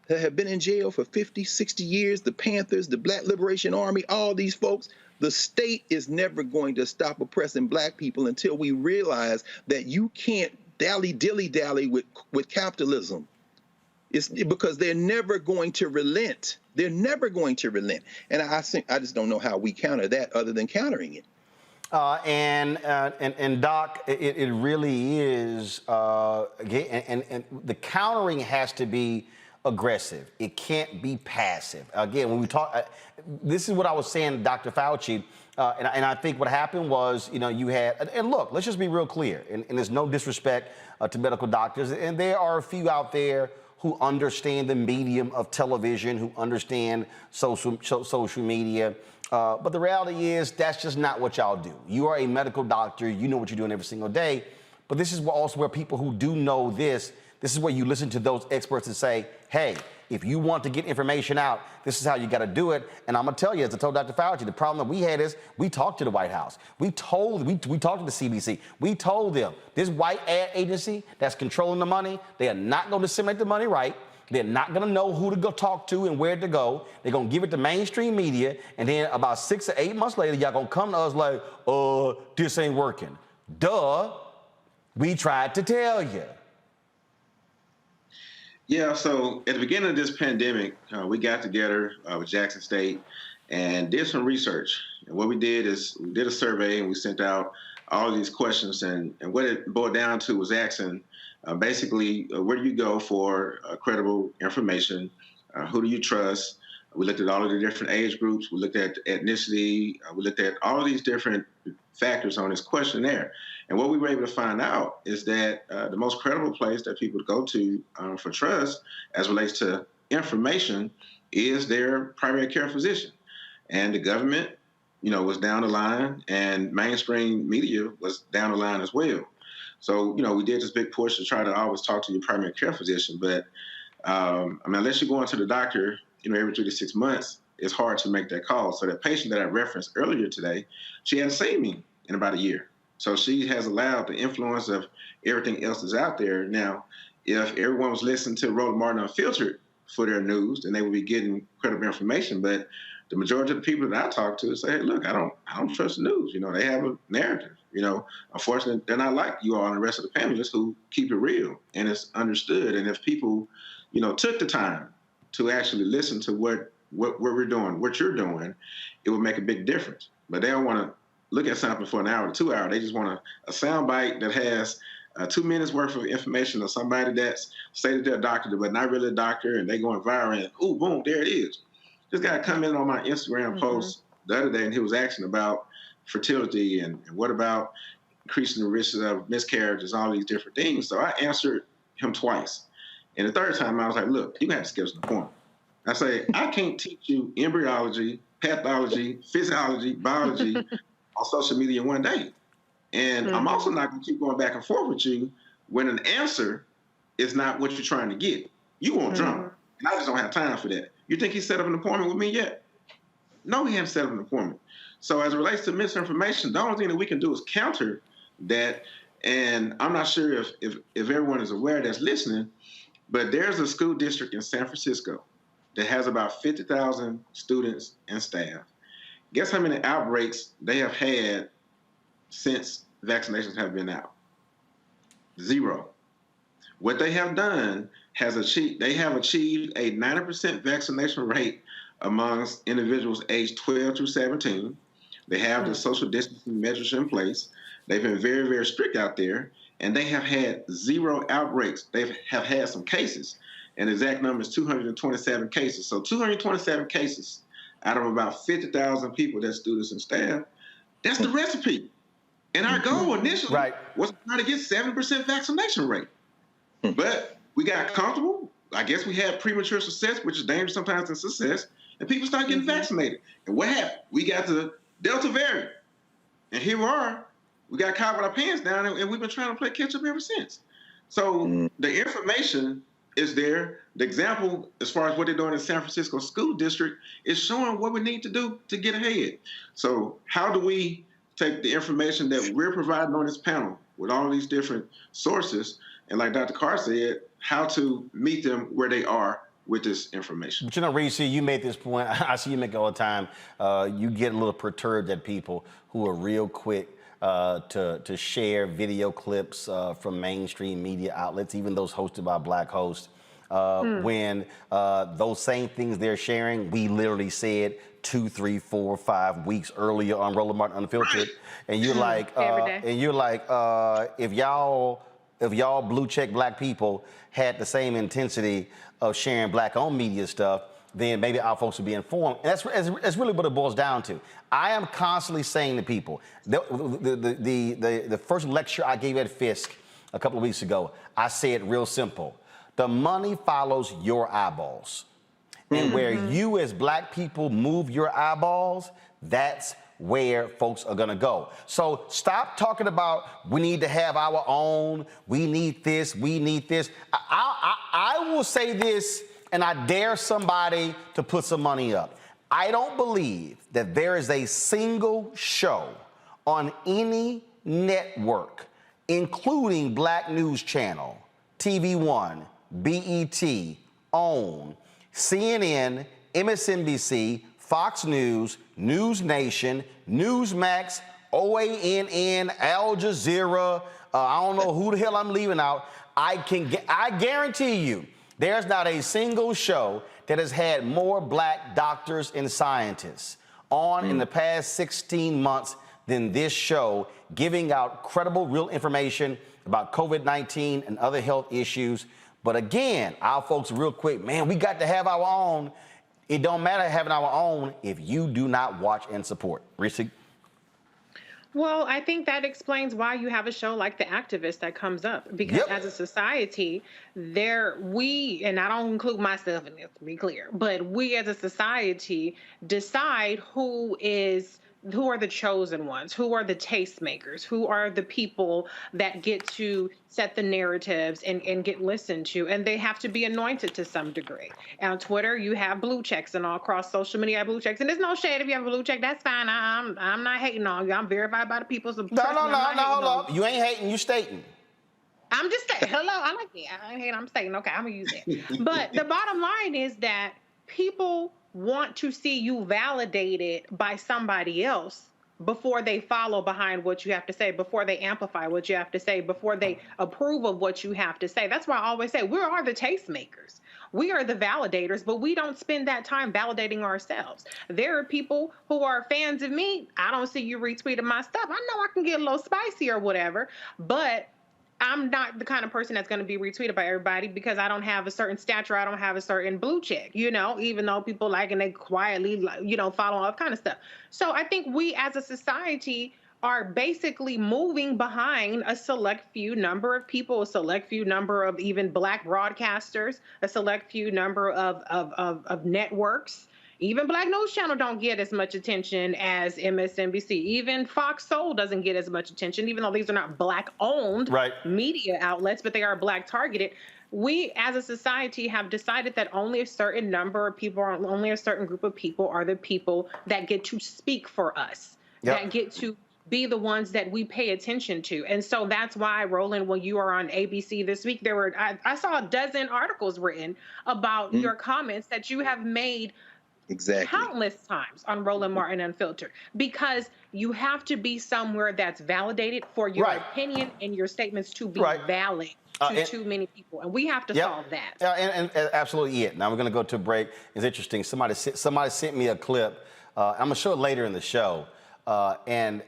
that have been in jail for 50, 60 years, the Panthers, the Black Liberation Army, all these folks, the state is never going to stop oppressing black people until we realize that you can't dilly-dally with capitalism. It's because they're never going to relent. They're never going to relent. And I just don't know how we counter that other than countering it. And Doc, it really is, and the countering has to be aggressive. It can't be passive. Again, when we talk, this is what I was saying to Dr. Fauci, and I think what happened was, you had, and look, let's just be real clear, and there's no disrespect to medical doctors, and there are a few out there who understand the medium of television, who understand social media, but the reality is that's just not what y'all do. You are a medical doctor, you know what you're doing every single day, but this is also where people who do know this is where you listen to those experts and say, hey, if you want to get information out, this is how you got to do it. And I'm going to tell you, as I told Dr. Fauci, the problem that we had is we talked to the White House. We talked to the CDC. We told them this white ad agency that's controlling the money, they are not going to disseminate the money right. They're not going to know who to go talk to and where to go. They're going to give it to mainstream media. And then about 6 or 8 months later, y'all going to come to us like, this ain't working. Duh, we tried to tell you. Yeah, so at the beginning of this pandemic, we got together with Jackson State and did some research. And what we did is we did a survey and we sent out all of these questions. And what it boiled down to was asking basically, where do you go for credible information? Who do you trust? We looked at all of the different age groups. We looked at ethnicity. We looked at all of these different factors on this questionnaire. And what we were able to find out is that the most credible place that people go to for trust as relates to information is their primary care physician. And the government, was down the line, and mainstream media was down the line as well. So, we did this big push to try to always talk to your primary care physician. But, unless you're going to the doctor, every 3 to 6 months, it's hard to make that call. So that patient that I referenced earlier today, she hadn't seen me in about a year. So she has allowed the influence of everything else that's out there. Now, if everyone was listening to Roland Martin Unfiltered for their news, then they would be getting credible information. But the majority of the people that I talk to say, hey, look, I don't trust the news. You know, they have a narrative. You know, unfortunately, they're not like you all and the rest of the panelists who keep it real and it's understood. And if people, you know, took the time to actually listen to what we're doing, what you're doing, it would make a big difference. But they don't want to look at something for an hour or 2 hours. They just want a sound bite that has 2 minutes worth of information of somebody that's stated they're a doctor, but not really a doctor, and they going viral, and ooh, boom, there it is. This guy commented on my Instagram post the other day, and he was asking about fertility and what about increasing the risk of miscarriages, all these different things. So I answered him twice. And the third time I was like, look, you have to schedule an appointment. I say, I can't teach you embryology, pathology, physiology, biology on social media in one day. And I'm also not going to keep going back and forth with you when an answer is not what you're trying to get. You want drama. And I just don't have time for that. You think he set up an appointment with me yet? No, he hasn't set up an appointment. So as it relates to misinformation, the only thing that we can do is counter that. And I'm not sure if everyone is aware that's listening, but there's a school district in San Francisco that has about 50,000 students and staff. Guess how many outbreaks they have had since vaccinations have been out? 0. What they have done they have achieved a 90% vaccination rate amongst individuals aged 12 through 17. They have the social distancing measures in place. They've been very, very strict out there, and they have had 0 outbreaks. They have had some cases, and the exact number is 227 cases. So 227 cases out of about 50,000 people, that's students and staff. That's the recipe. And our goal initially was to try to get 7% vaccination rate. But we got comfortable. I guess we had premature success, which is dangerous sometimes in success, and people started getting vaccinated. And what happened? We got the Delta variant. And here we are. We got caught with our pants down, and we've been trying to play catch up ever since. So the information is there. The example, as far as what they're doing in San Francisco School District, is showing what we need to do to get ahead. So how do we take the information that we're providing on this panel with all these different sources, and like Dr. Carr said, how to meet them where they are with this information? But you know, Reese, you made this point. I see you make it all the time. You get a little perturbed at people who are real quick to share video clips from mainstream media outlets, even those hosted by Black hosts. When those same things they're sharing, we literally said 2, 3, 4, 5 weeks earlier on Roland Martin Unfiltered, and you're like, if y'all blue check Black people had the same intensity of sharing Black-owned media stuff, then maybe our folks would be informed. And that's really what it boils down to. I am constantly saying to people, the first lecture I gave at Fisk a couple of weeks ago, I said real simple: the money follows your eyeballs. And where you as Black people move your eyeballs, that's where folks are gonna go. So stop talking about we need to have our own, we need this, we need this. I will say this, and I dare somebody to put some money up. I don't believe that there is a single show on any network, including Black News Channel, TV One, BET, OWN, CNN, MSNBC, Fox News, News Nation, Newsmax, OANN, Al Jazeera, I don't know who the hell I'm leaving out. I guarantee you, there's not a single show that has had more Black doctors and scientists on in the past 16 months than this show, giving out credible, real information about COVID-19 and other health issues. But again, our folks real quick, man, we got to have our own. It don't matter having our own if you do not watch and support. Reese? Well, I think that explains why you have a show like The Activist that comes up. Because as a society, we, and I don't include myself in this, to be clear, but we as a society decide who are the chosen ones, who are the tastemakers, who are the people that get to set the narratives and get listened to, and they have to be anointed to some degree. On Twitter, you have blue checks, and all across social media, blue checks. And there's no shade if you have a blue check, that's fine. I'm not hating on you. I'm verified by the people. So no, hold up. You ain't hating, you stating. I'm just saying, hello, I like it. I ain't hating, I'm stating. Okay, I'm gonna use it. But the bottom line is that people want to see you validated by somebody else before they follow behind what you have to say, before they amplify what you have to say, before they approve of what you have to say. That's why I always say we are the tastemakers. We are the validators, but we don't spend that time validating ourselves. There are people who are fans of me. I don't see you retweeting my stuff. I know I can get a little spicy or whatever, but I'm not the kind of person that's going to be retweeted by everybody because I don't have a certain stature. I don't have a certain blue check, you know, even though people like and they quietly, you know, follow all kind of stuff. So I think we as a society are basically moving behind a select few number of people, a select few number of even Black broadcasters, a select few number of networks. Even Black News Channel don't get as much attention as MSNBC. Even Fox Soul doesn't get as much attention, even though these are not Black-owned media outlets, but they are Black-targeted. We, as a society, have decided that only a certain number of people, or only a certain group of people are the people that get to speak for us, that get to be the ones that we pay attention to. And so that's why, Roland, when you are on ABC this week, there were, I saw a dozen articles written about your comments that you have made countless times on Roland Martin Unfiltered, because you have to be somewhere that's validated for your opinion and your statements to be valid to too many people. And we have to solve that. And absolutely it. Now we're going to go to a break. It's interesting. Somebody sent me a clip. I'm going to show it later in the show. And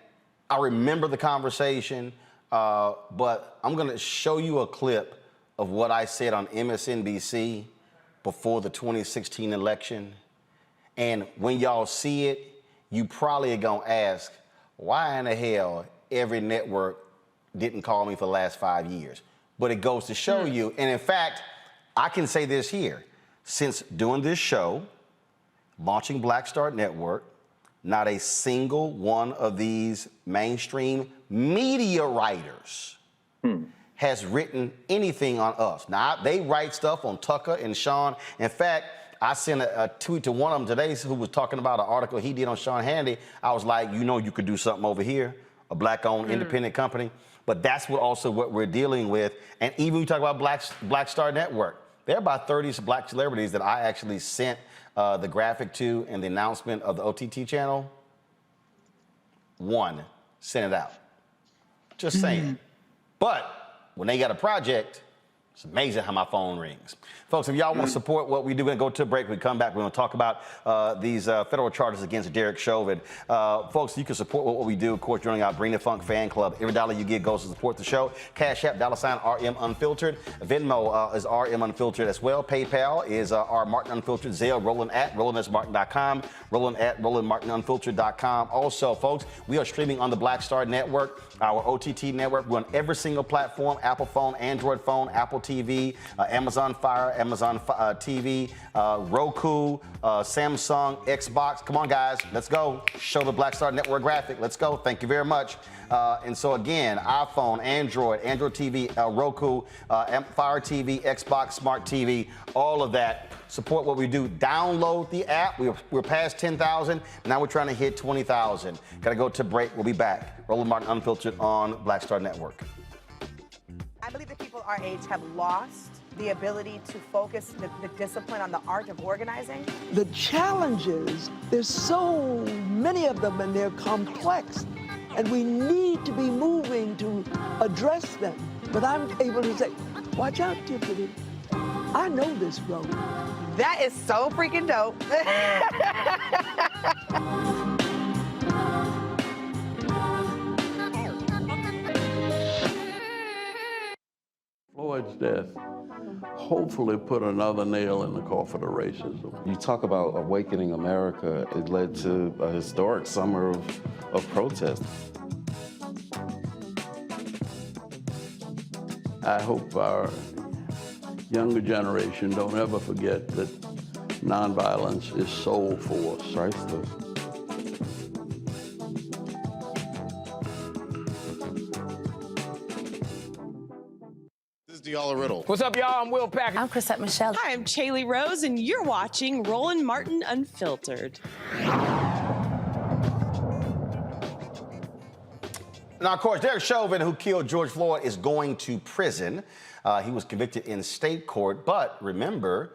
I remember the conversation, but I'm going to show you a clip of what I said on MSNBC before the 2016 election. And when y'all see it, you probably are going to ask, why in the hell every network didn't call me for the last 5 years? But it goes to show you, and in fact, I can say this here, since doing this show, launching Black Star Network, not a single one of these mainstream media writers has written anything on us. Now, they write stuff on Tucker and Sean. In fact, I sent a tweet to one of them today who was talking about an article he did on Sean Hannity. I was like, you know, you could do something over here, a Black-owned independent company. But that's what we're dealing with. And even when you talk about Black Star Network, there are about 30 Black celebrities that I actually sent the graphic to and the announcement of the OTT channel. One, sent it out. Just saying. But when they got a project, it's amazing how my phone rings. Folks, if y'all want to support what we do, we're going to go to a break. We come back, we're going to talk about these federal charges against Derek Chauvin. Folks, you can support what we do. Of course, joining our Bring the Funk fan club. Every dollar you get goes to support the show. Cash App, $RM Unfiltered. Venmo is RM Unfiltered as well. PayPal is R Martin Unfiltered. Zelle, Roland at RolandSMartin.com. Roland at RolandMartinUnfiltered.com. Also, folks, we are streaming on the Black Star Network, our OTT network. We're on every single platform: Apple phone, Android phone, Apple TV, Amazon Fire, Amazon TV, Roku, Samsung, Xbox. Come on, guys, let's go. Show the Black Star Network graphic. Let's go. Thank you very much. And so again, iPhone, Android TV, Roku, Fire TV, Xbox, Smart TV, all of that. Support what we do. Download the app. We're past 10,000. Now we're trying to hit 20,000. Got to go to break. We'll be back. Roland Martin Unfiltered on Black Star Network. I believe that people our age have lost the ability to focus the discipline on the art of organizing. The challenges, there's so many of them and they're complex, and we need to be moving to address them. But I'm able to say, watch out, Tiffany. I know this road. That is so freaking dope. Floyd's death hopefully put another nail in the coffin of racism. You talk about awakening America. It led to a historic summer of protest. I hope our younger generation don't ever forget that nonviolence is soul force. Priceless. Riddle. What's up, y'all? I'm Will Packer. I'm Chrisette Michelle. Hi, I'm Chaley Rose, and you're watching Roland Martin Unfiltered. Now, of course, Derek Chauvin, who killed George Floyd, is going to prison. He was convicted in state court, but remember,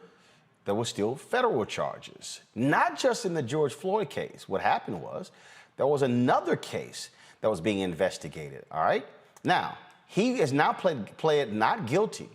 there were still federal charges, not just in the George Floyd case. What happened was there was another case that was being investigated, all right? Now, he has now pled not guilty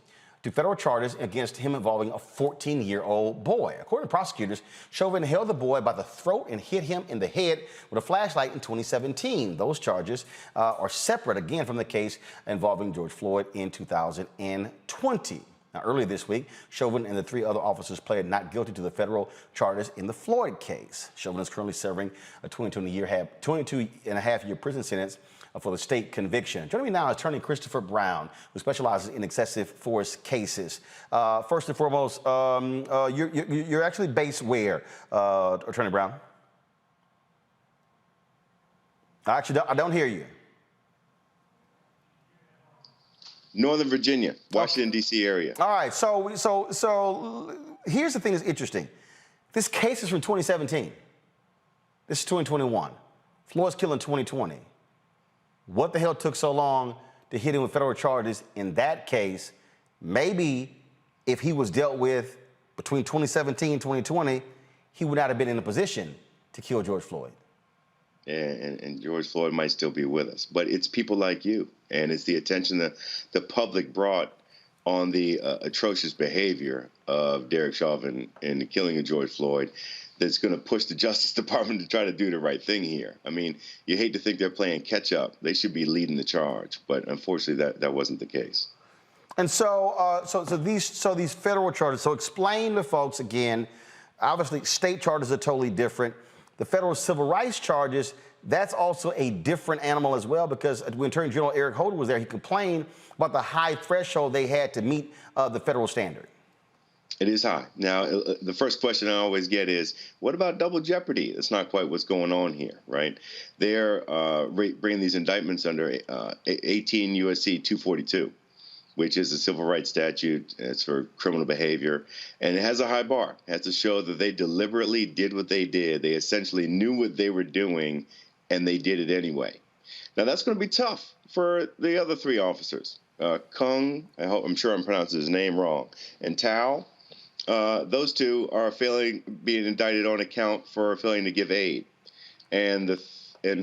to federal charges against him involving a 14-year-old boy. According to prosecutors, Chauvin held the boy by the throat and hit him in the head with a flashlight in 2017. Those charges are separate, again, from the case involving George Floyd in 2020. Now, earlier this week, Chauvin and the 3 other officers pled not guilty to the federal charges in the Floyd case. Chauvin is currently serving a 22-and-a-half-year prison sentence for the state conviction. Joining me now is Attorney Christopher Brown, who specializes in excessive force cases. First and foremost, you're actually based where, Attorney Brown? Actually, I don't hear you. Northern Virginia, Washington, D.C. area. All right, so here's the thing that's interesting. This case is from 2017. This is 2021. Floyd's killed in 2020. What the hell took so long to hit him with federal charges in that case? Maybe if he was dealt with between 2017 and 2020, he would not have been in a position to kill George Floyd. And George Floyd might still be with us. But it's people like you, and it's the attention that the public brought on the atrocious behavior of Derek Chauvin in the killing of George Floyd that's going to push the Justice Department to try to do the right thing here. I mean, you hate to think they're playing catch up. They should be leading the charge, but unfortunately that wasn't the case. And so these federal charges, so explain to folks again, obviously state charges are totally different. The federal civil rights charges, that's also a different animal as well, because when Attorney General Eric Holder was there, he complained about the high threshold they had to meet the federal standard. It is high. Now, the first question I always get is, what about double jeopardy? That's not quite what's going on here, right? They're bringing these indictments under 18 U.S.C. 242, which is a civil rights statute. It's for criminal behavior, and it has a high bar. It has to show that they deliberately did what they did. They essentially knew what they were doing, and they did it anyway. Now, that's going to be tough for the other 3 officers. Kung, I'm sure I'm pronouncing his name wrong, and Tao. Those 2 are being indicted on account for failing to give aid, and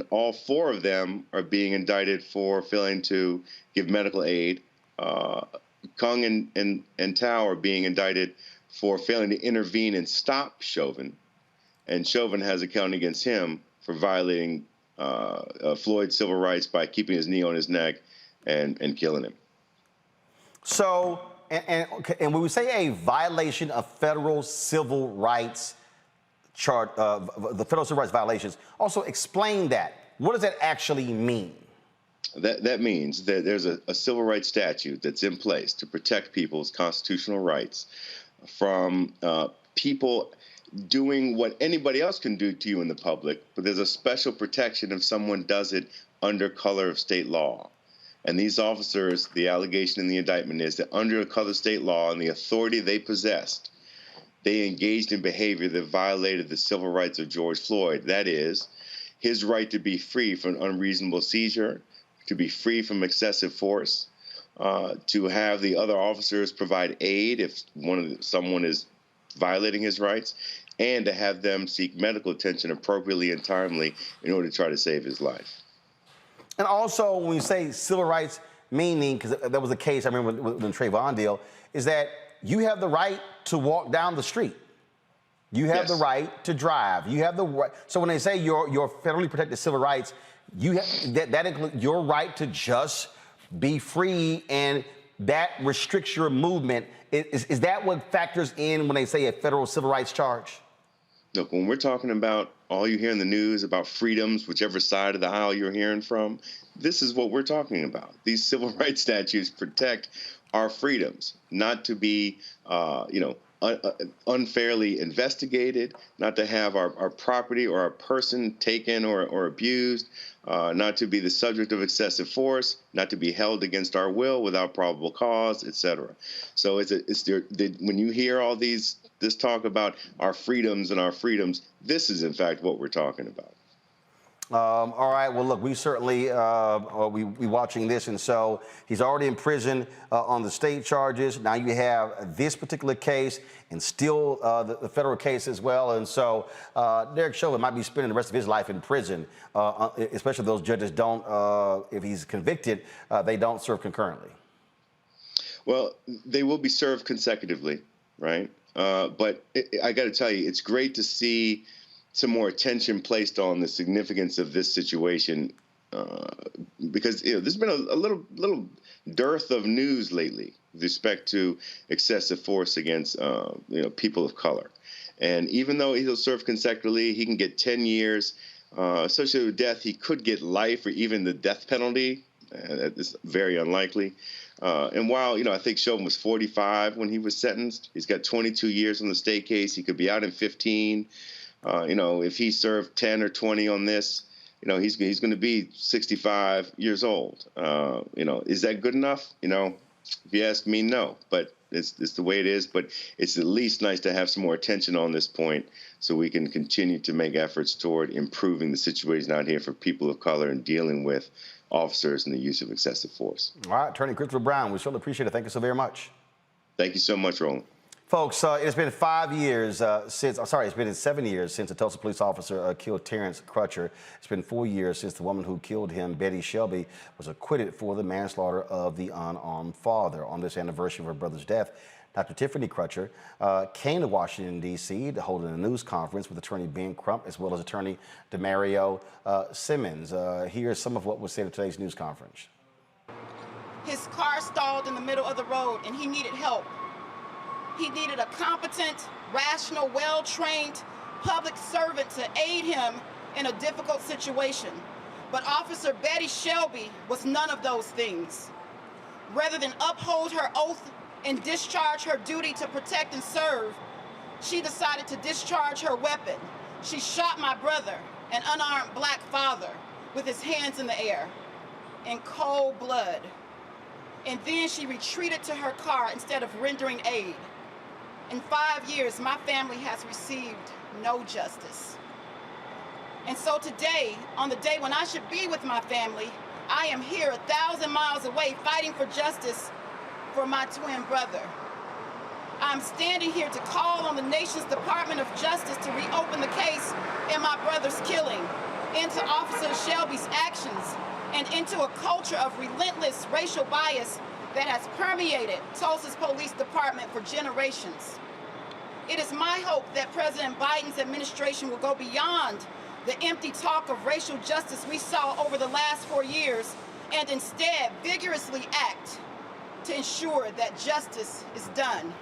all 4 of them are being indicted for failing to give medical aid. Kung and Tao are being indicted for failing to intervene and stop Chauvin, and Chauvin has a count against him for violating Floyd's civil rights by keeping his knee on his neck and killing him. So. And when we say a violation of federal civil rights the federal civil rights violations, also explain that. What does that actually mean? That means that there's a civil rights statute that's in place to protect people's constitutional rights from people doing what anybody else can do to you in the public, but there's a special protection if someone does it under color of state law. And these officers, the allegation in the indictment is that under the color of state law and the authority they possessed, they engaged in behavior that violated the civil rights of George Floyd. That is, his right to be free from unreasonable seizure, to be free from excessive force, to have the other officers provide aid if someone is violating his rights, and to have them seek medical attention appropriately and timely in order to try to save his life. And also, when you say civil rights, meaning, because that was the case, I remember with the Chauvin deal, is that you have the right to walk down the street. You have the right to drive. You have the right. So when they say your federally protected civil rights, you have, that includes your right to just be free, and that restricts your movement. Is that what factors in when they say a federal civil rights charge? Look, when we're talking about all you hear in the news about freedoms, whichever side of the aisle you're hearing from, this is what we're talking about. These civil rights statutes protect our freedoms, not to be, unfairly investigated, not to have our property or our person taken or abused, not to be the subject of excessive force, not to be held against our will without probable cause, etc. So when you hear all this talk about our freedoms, this is in fact what we're talking about. All right. Well, look, we certainly we watching this, and so he's already in prison on the state charges. Now you have this particular case, and still the federal case as well. And so Derek Chauvin might be spending the rest of his life in prison, especially if those judges don't. If he's convicted, they don't serve concurrently. Well, they will be served consecutively, right? But I got to tell you, it's great to see some more attention placed on the significance of this situation, because there's been a little dearth of news lately with respect to excessive force against people of color. And even though he'll serve consecutively, he can get 10 years associated with death. He could get life or even the death penalty. It's very unlikely. And while, I think Chauvin was 45 when he was sentenced, he's got 22 years on the state case. He could be out in 15. If he served 10 or 20 on this, he's going to be 65 years old. Is that good enough? If you ask me, no. But it's the way it is. But it's at least nice to have some more attention on this point so we can continue to make efforts toward improving the situation out here for people of color and dealing with officers and the use of excessive force. All right, Attorney Christopher Brown, we certainly appreciate it. Thank you so very much. Thank you so much, Roland. Folks, it's been 5 years it's been 7 years since a Tulsa police officer killed Terrence Crutcher. It's been 4 years since the woman who killed him, Betty Shelby, was acquitted for the manslaughter of the unarmed father. On this anniversary of her brother's death, Dr. Tiffany Crutcher came to Washington, D.C. to hold a news conference with attorney Ben Crump as well as attorney Demario Simmons. Here's some of what was said at today's news conference. His car stalled in the middle of the road and he needed help. He needed a competent, rational, well-trained public servant to aid him in a difficult situation. But Officer Betty Shelby was none of those things. Rather than uphold her oath and discharge her duty to protect and serve, she decided to discharge her weapon. She shot my brother, an unarmed black father, with his hands in the air, in cold blood. And then she retreated to her car instead of rendering aid. In 5 years, my family has received no justice. And so today, on the day when I should be with my family, I am here 1,000 miles away fighting for justice for my twin brother. I'm standing here to call on the nation's Department of Justice to reopen the case in my brother's killing, into Officer Shelby's actions, and into a culture of relentless racial bias that has permeated Tulsa's police department for generations. It is my hope that President Biden's administration will go beyond the empty talk of racial justice we saw over the last 4 years and instead vigorously act to ensure that justice is done.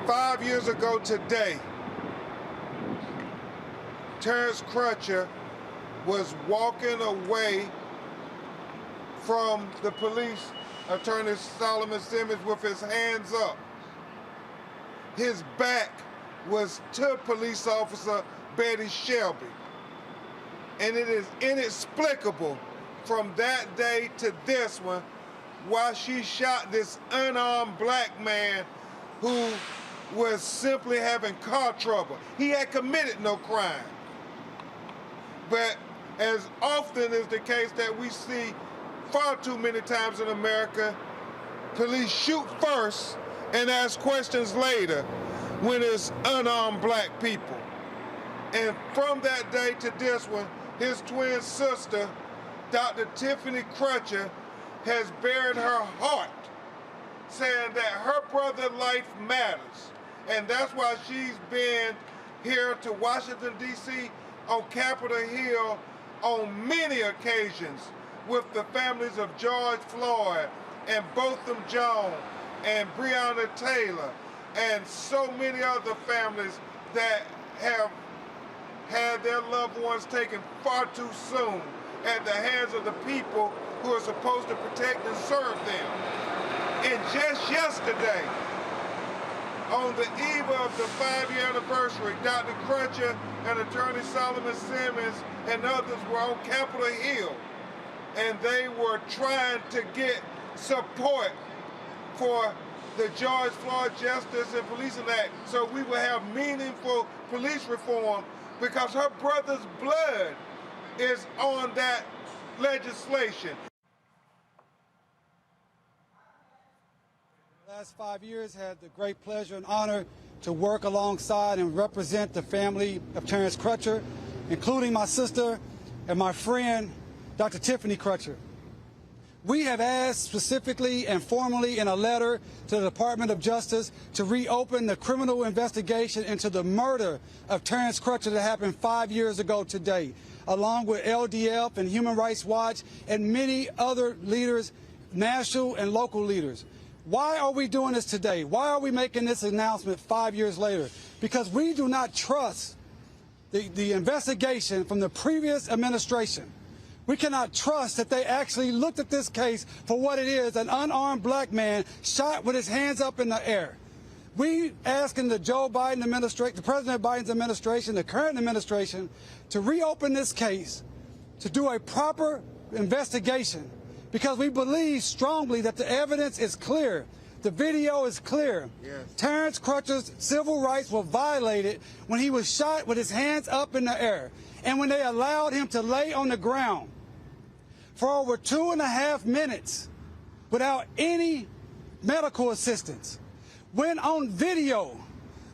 5 years ago today, Terrence Crutcher was walking away from the police, Attorney Solomon Simmons, with his hands up. His back was to police officer Betty Shelby. And it is inexplicable from that day to this one why she shot this unarmed black man who was simply having car trouble. He had committed no crime. But as often is the case that we see far too many times in America, police shoot first and ask questions later when it's unarmed black people. And from that day to this one, his twin sister, Dr. Tiffany Crutcher, has bared her heart, saying that her brother's life matters. And that's why she's been here to Washington, D.C. on Capitol Hill on many occasions with the families of George Floyd and Botham Jean and Breonna Taylor and so many other families that have had their loved ones taken far too soon at the hands of the people who are supposed to protect and serve them. And just yesterday, on the eve of the 5-year anniversary, Dr. Crutcher and Attorney Solomon Simmons and others were on Capitol Hill, and they were trying to get support for the George Floyd Justice and Policing Act so we will have meaningful police reform because her brother's blood is on that legislation. The last 5 years, had the great pleasure and honor to work alongside and represent the family of Terrence Crutcher, including my sister and my friend, Dr. Tiffany Crutcher. We have asked specifically and formally in a letter to the Department of Justice to reopen the criminal investigation into the murder of Terrence Crutcher that happened 5 years ago today, along with LDF and Human Rights Watch and many other leaders, national and local leaders. Why are we doing this today? Why are we making this announcement 5 years later? Because we do not trust the investigation from the previous administration. We cannot trust that they actually looked at this case for what it is, an unarmed black man shot with his hands up in the air. We asking the Joe Biden administration, the President Biden's administration, the current administration, to reopen this case, to do a proper investigation, because we believe strongly that the evidence is clear. The video is clear. Yes. Terrence Crutcher's civil rights were violated when he was shot with his hands up in the air, and when they allowed him to lay on the ground for over 2.5 minutes without any medical assistance. When on video,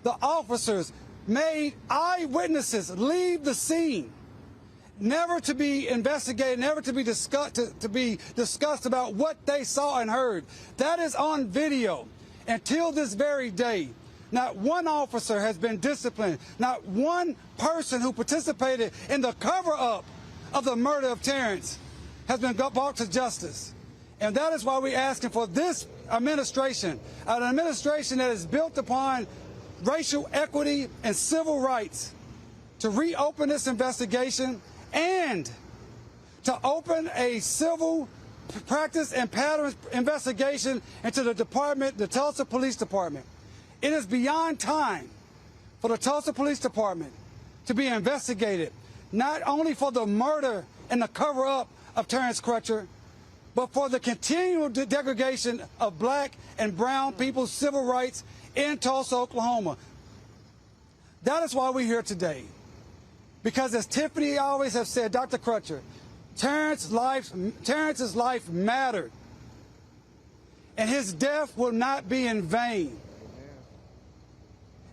the officers made eyewitnesses leave the scene, never to be investigated, never to be discussed about what they saw and heard. That is on video. Until this very day, not one officer has been disciplined. Not one person who participated in the cover-up of the murder of Terrence has been brought to justice. And that is why we're asking for this administration, an administration that is built upon racial equity and civil rights, to reopen this investigation and to open a civil practice and patterns investigation into the Tulsa Police Department. It is beyond time for the Tulsa Police Department to be investigated, not only for the murder and the cover-up of Terrence Crutcher, but for the continual degradation of black and brown people's civil rights in Tulsa, Oklahoma. That is why we're here today. Because as Tiffany always has said, Dr. Crutcher, Terrence's life mattered. And his death will not be in vain.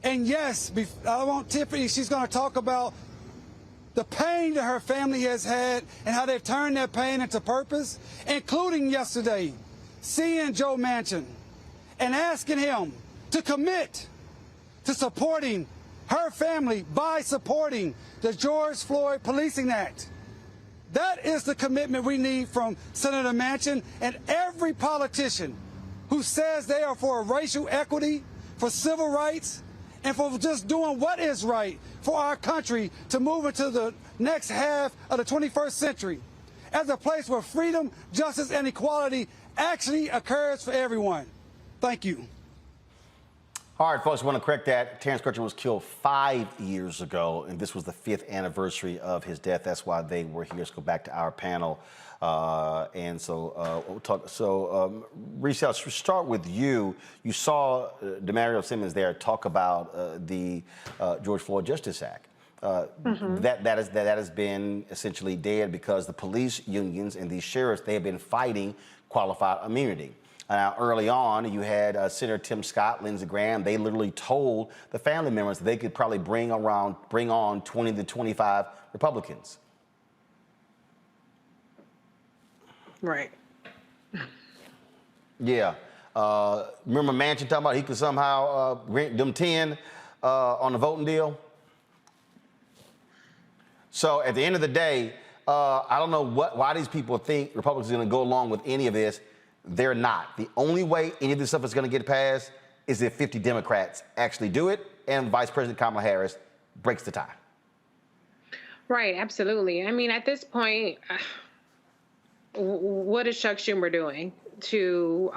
And yes, I want Tiffany, she's going to talk about the pain that her family has had and how they've turned their pain into purpose, including yesterday, seeing Joe Manchin and asking him to commit to supporting her family by supporting the George Floyd Policing Act. That is the commitment we need from Senator Manchin and every politician who says they are for racial equity, for civil rights, and for just doing what is right for our country to move into the next half of the 21st century as a place where freedom, justice, and equality actually occurs for everyone. Thank you. All right, folks, I want to correct that. Terrence Crutcher was killed 5 years ago, and this was the 5th anniversary of his death. That's why they were here. Let's go back to our panel. We'll talk. So, Reese, I'll start with you. You saw Demario Simmons there talk about the George Floyd Justice Act. That has been essentially dead because the police unions and these sheriffs, they have been fighting qualified immunity. Now, early on, you had Senator Tim Scott, Lindsey Graham. They literally told the family members that they could probably bring on 20 to 25 Republicans. Right. Yeah. Remember Manchin talking about he could somehow rent them 10 on the voting deal? So at the end of the day, I don't know why these people think Republicans are going to go along with any of this. They're not. The only way any of this stuff is going to get passed is if 50 Democrats actually do it and Vice President Kamala Harris breaks the tie. Right, absolutely. I mean, at this point, what is Chuck Schumer doing? to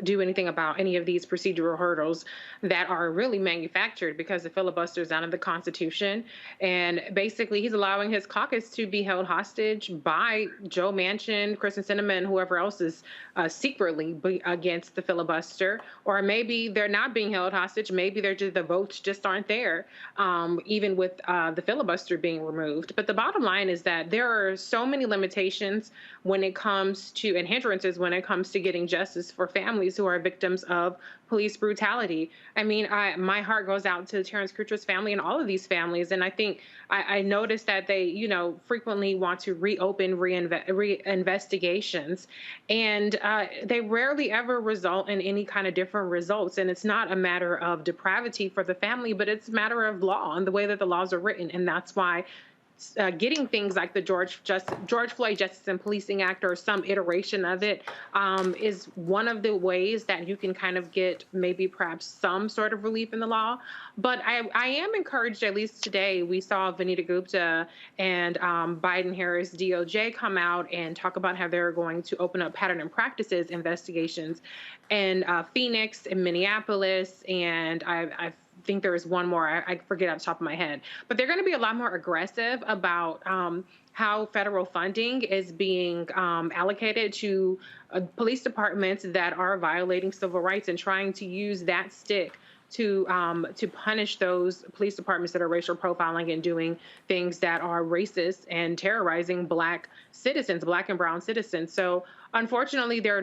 do anything about any of these procedural hurdles that are really manufactured because the filibuster is out of the Constitution. And basically, he's allowing his caucus to be held hostage by Joe Manchin, Kristen Sinema, and whoever else is secretly against the filibuster. Or maybe they're not being held hostage. Maybe they're just, the votes just aren't there, even with the filibuster being removed. But the bottom line is that there are so many limitations when it comes to, and hindrances when it comes to getting justice for families who are victims of police brutality. I mean, my heart goes out to Terrence Crutcher's family and all of these families. And I think I noticed that they, you know, frequently want to reopen investigations, and they rarely ever result in any kind of different results. And it's not a matter of depravity for the family, but it's a matter of law and the way that the laws are written. And that's why getting things like the George Floyd Justice and Policing Act or some iteration of it is one of the ways that you can kind of get maybe perhaps some sort of relief in the law. But I am encouraged, at least today, we saw Vanita Gupta and Biden-Harris DOJ come out and talk about how they're going to open up pattern and practices investigations in Phoenix and Minneapolis, and I think there is one more, I forget off the top of my head, but they're going to be a lot more aggressive about how federal funding is being allocated to police departments that are violating civil rights, and trying to use that stick to punish those police departments that are racial profiling and doing things that are racist and terrorizing Black citizens, Black and brown citizens. So unfortunately, there are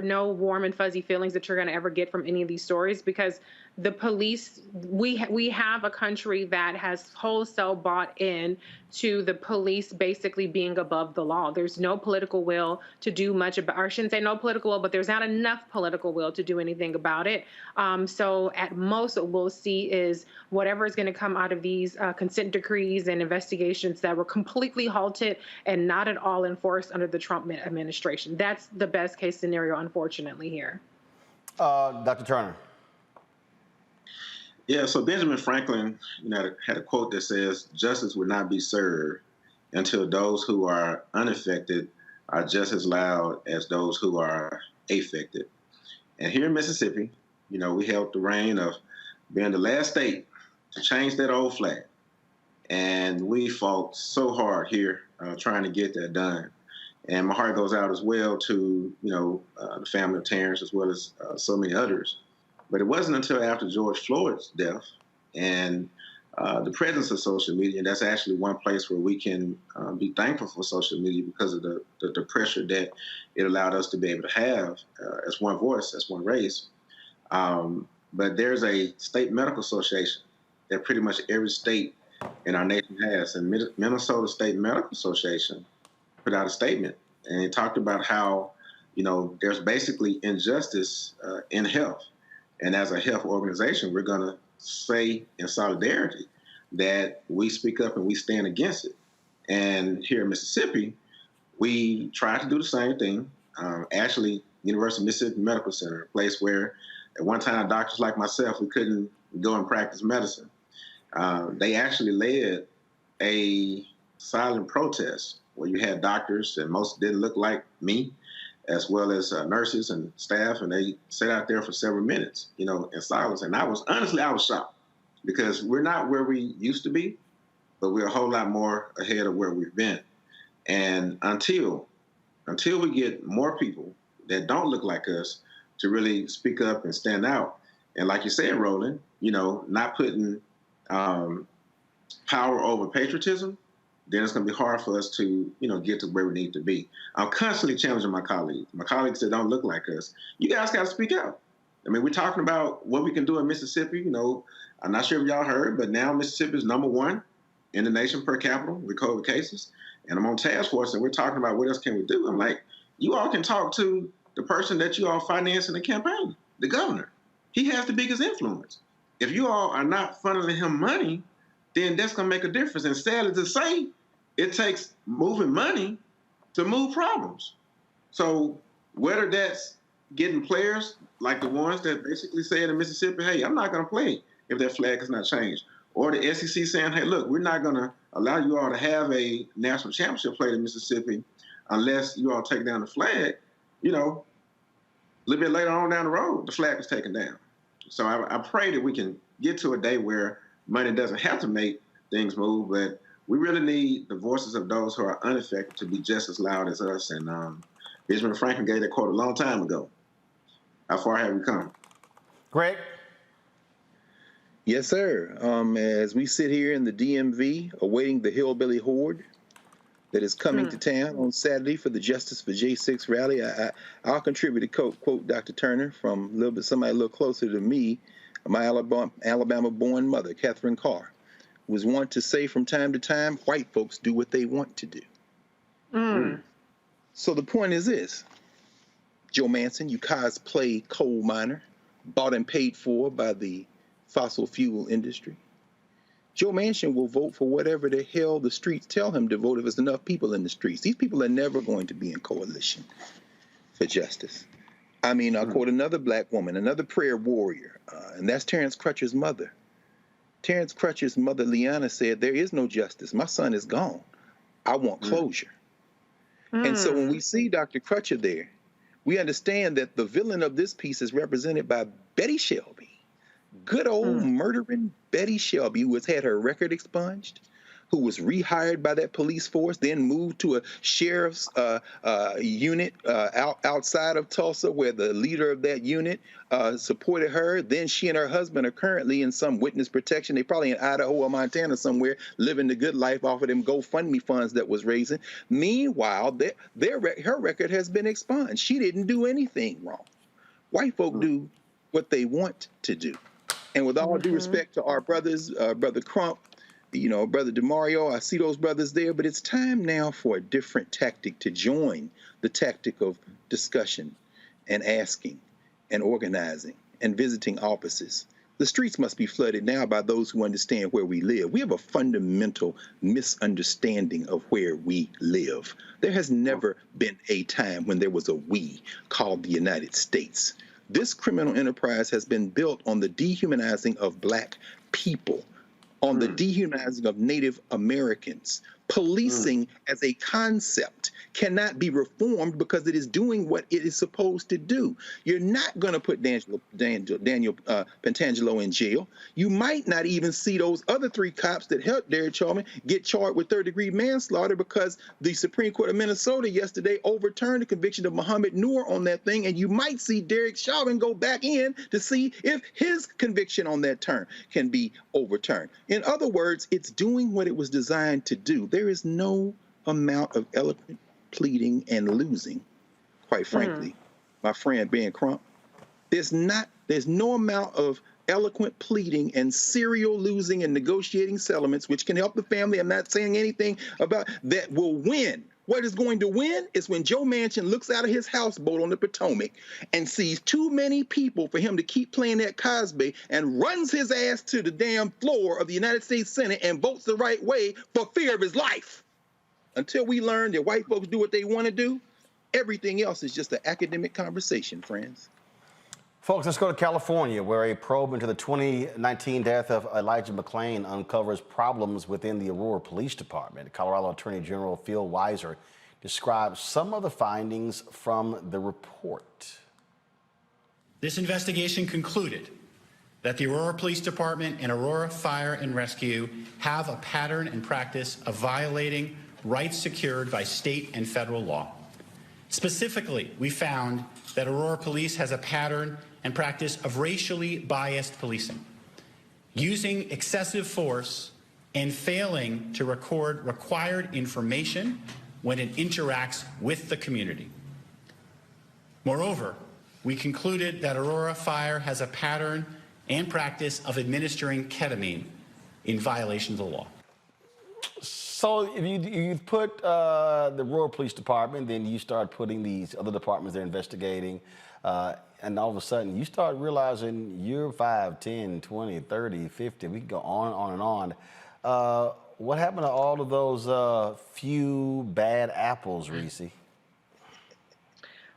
no warm and fuzzy feelings that you're going to ever get from any of these stories, because the police, we have a country that has wholesale bought in to the police basically being above the law. There's no political will to do much about, or I shouldn't say no political will, but there's not enough political will to do anything about it. So at most what we'll see is whatever is going to come out of these consent decrees and investigations that were completely halted and not at all enforced under the Trump administration. That's the best case scenario, unfortunately, here. Dr. Turner. Yeah, so Benjamin Franklin, had a quote that says, "Justice will not be served until those who are unaffected are just as loud as those who are affected." And here in Mississippi, we held the reign of being the last state to change that old flag. And we fought so hard here trying to get that done. And my heart goes out as well to, the family of Terrence, as well as so many others. But it wasn't until after George Floyd's death and the presence of social media, and that's actually one place where we can be thankful for social media because of the pressure that it allowed us to be able to have as one voice, as one race. But there's a state medical association that pretty much every state in our nation has. And Minnesota State Medical Association put out a statement, and it talked about how, there's basically injustice in health. And as a health organization, we're going to say in solidarity that we speak up and we stand against it. And here in Mississippi, we tried to do the same thing. Actually, University of Mississippi Medical Center, a place where at one time doctors like myself, we couldn't go and practice medicine. They actually led a silent protest where you had doctors, and most didn't look like me, as well as nurses and staff, and they sat out there for several minutes, in silence. And I was shocked, because we're not where we used to be, but we're a whole lot more ahead of where we've been. And until we get more people that don't look like us to really speak up and stand out, and like you said, Roland, not putting power over patriotism, then it's going to be hard for us to, get to where we need to be. I'm constantly challenging my colleagues that don't look like us. You guys got to speak out. I mean, we're talking about what we can do in Mississippi. I'm not sure if y'all heard, but now Mississippi is #1 in the nation per capita with COVID cases. And I'm on task force, and we're talking about what else can we do. I'm like, you all can talk to the person that you all financing the campaign, the governor. He has the biggest influence. If you all are not funneling him money, then that's going to make a difference. And sadly to say, it takes moving money to move problems. So whether that's getting players like the ones that basically said in Mississippi, hey, I'm not going to play if that flag is not changed, or the SEC saying, hey, look, we're not going to allow you all to have a national championship played in Mississippi unless you all take down the flag, you know, a little bit later on down the road, the flag was taken down. So I pray that we can get to a day where money doesn't have to make things move, but we really need the voices of those who are unaffected to be just as loud as us. And Benjamin Franklin gave that quote a long time ago. How far have we come? Greg? Yes, sir. As we sit here in the DMV awaiting the hillbilly horde that is coming to town on Saturday for the Justice for J6 rally, I'll contribute a quote Dr. Turner from somebody a little closer to me, my Alabama-born mother, Catherine Carr, was wont to say from time to time, white folks do what they want to do. So the point is this: Joe Manchin, you cosplay coal miner, bought and paid for by the fossil fuel industry. Joe Manchin will vote for whatever the hell the streets tell him to vote if there's enough people in the streets. These people are never going to be in coalition for justice. I mean, I'll quote another black woman, another prayer warrior, and that's Terrence Crutcher's mother. Terrence Crutcher's mother, Leanna, said, "There is no justice. My son is gone. I want closure." And so when we see Dr. Crutcher there, we understand that the villain of this piece is represented by Betty Shelby. Good old murdering Betty Shelby, who has had her record expunged, who was rehired by that police force, then moved to a sheriff's unit outside of Tulsa, where the leader of that unit supported her. Then she and her husband are currently in some witness protection. They're probably in Idaho or Montana somewhere, living the good life off of them GoFundMe funds that was raising. Meanwhile, her record has been expunged. She didn't do anything wrong. White folk do what they want to do. And with all due respect to our brothers, Brother Crump, Brother DeMario, I see those brothers there, but it's time now for a different tactic to join the tactic of discussion and asking and organizing and visiting offices. The streets must be flooded now by those who understand where we live. We have a fundamental misunderstanding of where we live. There has never been a time when there was a we called the United States. This criminal enterprise has been built on the dehumanizing of black people, on the dehumanizing of Native Americans. Policing as a concept cannot be reformed because it is doing what it is supposed to do. You're not going to put Daniel Pentangelo in jail. You might not even see those other 3 cops that helped Derek Chauvin get charged with third-degree manslaughter because the Supreme Court of Minnesota yesterday overturned the conviction of Muhammad Noor on that thing, and you might see Derek Chauvin go back in to see if his conviction on that term can be overturned. In other words, it's doing what it was designed to do. There is no amount of eloquent pleading and losing, quite frankly, my friend Ben Crump. There's no amount of eloquent pleading and serial losing and negotiating settlements, which can help the family. I'm not saying anything about that will win. What is going to win is when Joe Manchin looks out of his houseboat on the Potomac and sees too many people for him to keep playing that Cosby and runs his ass to the damn floor of the United States Senate and votes the right way for fear of his life. Until we learn that white folks do what they want to do, everything else is just an academic conversation, friends. Folks, let's go to California, where a probe into the 2019 death of Elijah McClain uncovers problems within the Aurora Police Department. Colorado Attorney General Phil Weiser describes some of the findings from the report. This investigation concluded that the Aurora Police Department and Aurora Fire and Rescue have a pattern and practice of violating rights secured by state and federal law. Specifically, we found that Aurora Police has a pattern and practice of racially biased policing, using excessive force and failing to record required information when it interacts with the community. Moreover, we concluded that Aurora Fire has a pattern and practice of administering ketamine in violation of the law. So if you put the Aurora Police Department, then you start putting these other departments they're investigating, and all of a sudden you start realizing you're 5, 10, 20, 30, 50, we can go on and on. What happened to all of those few bad apples, Reese?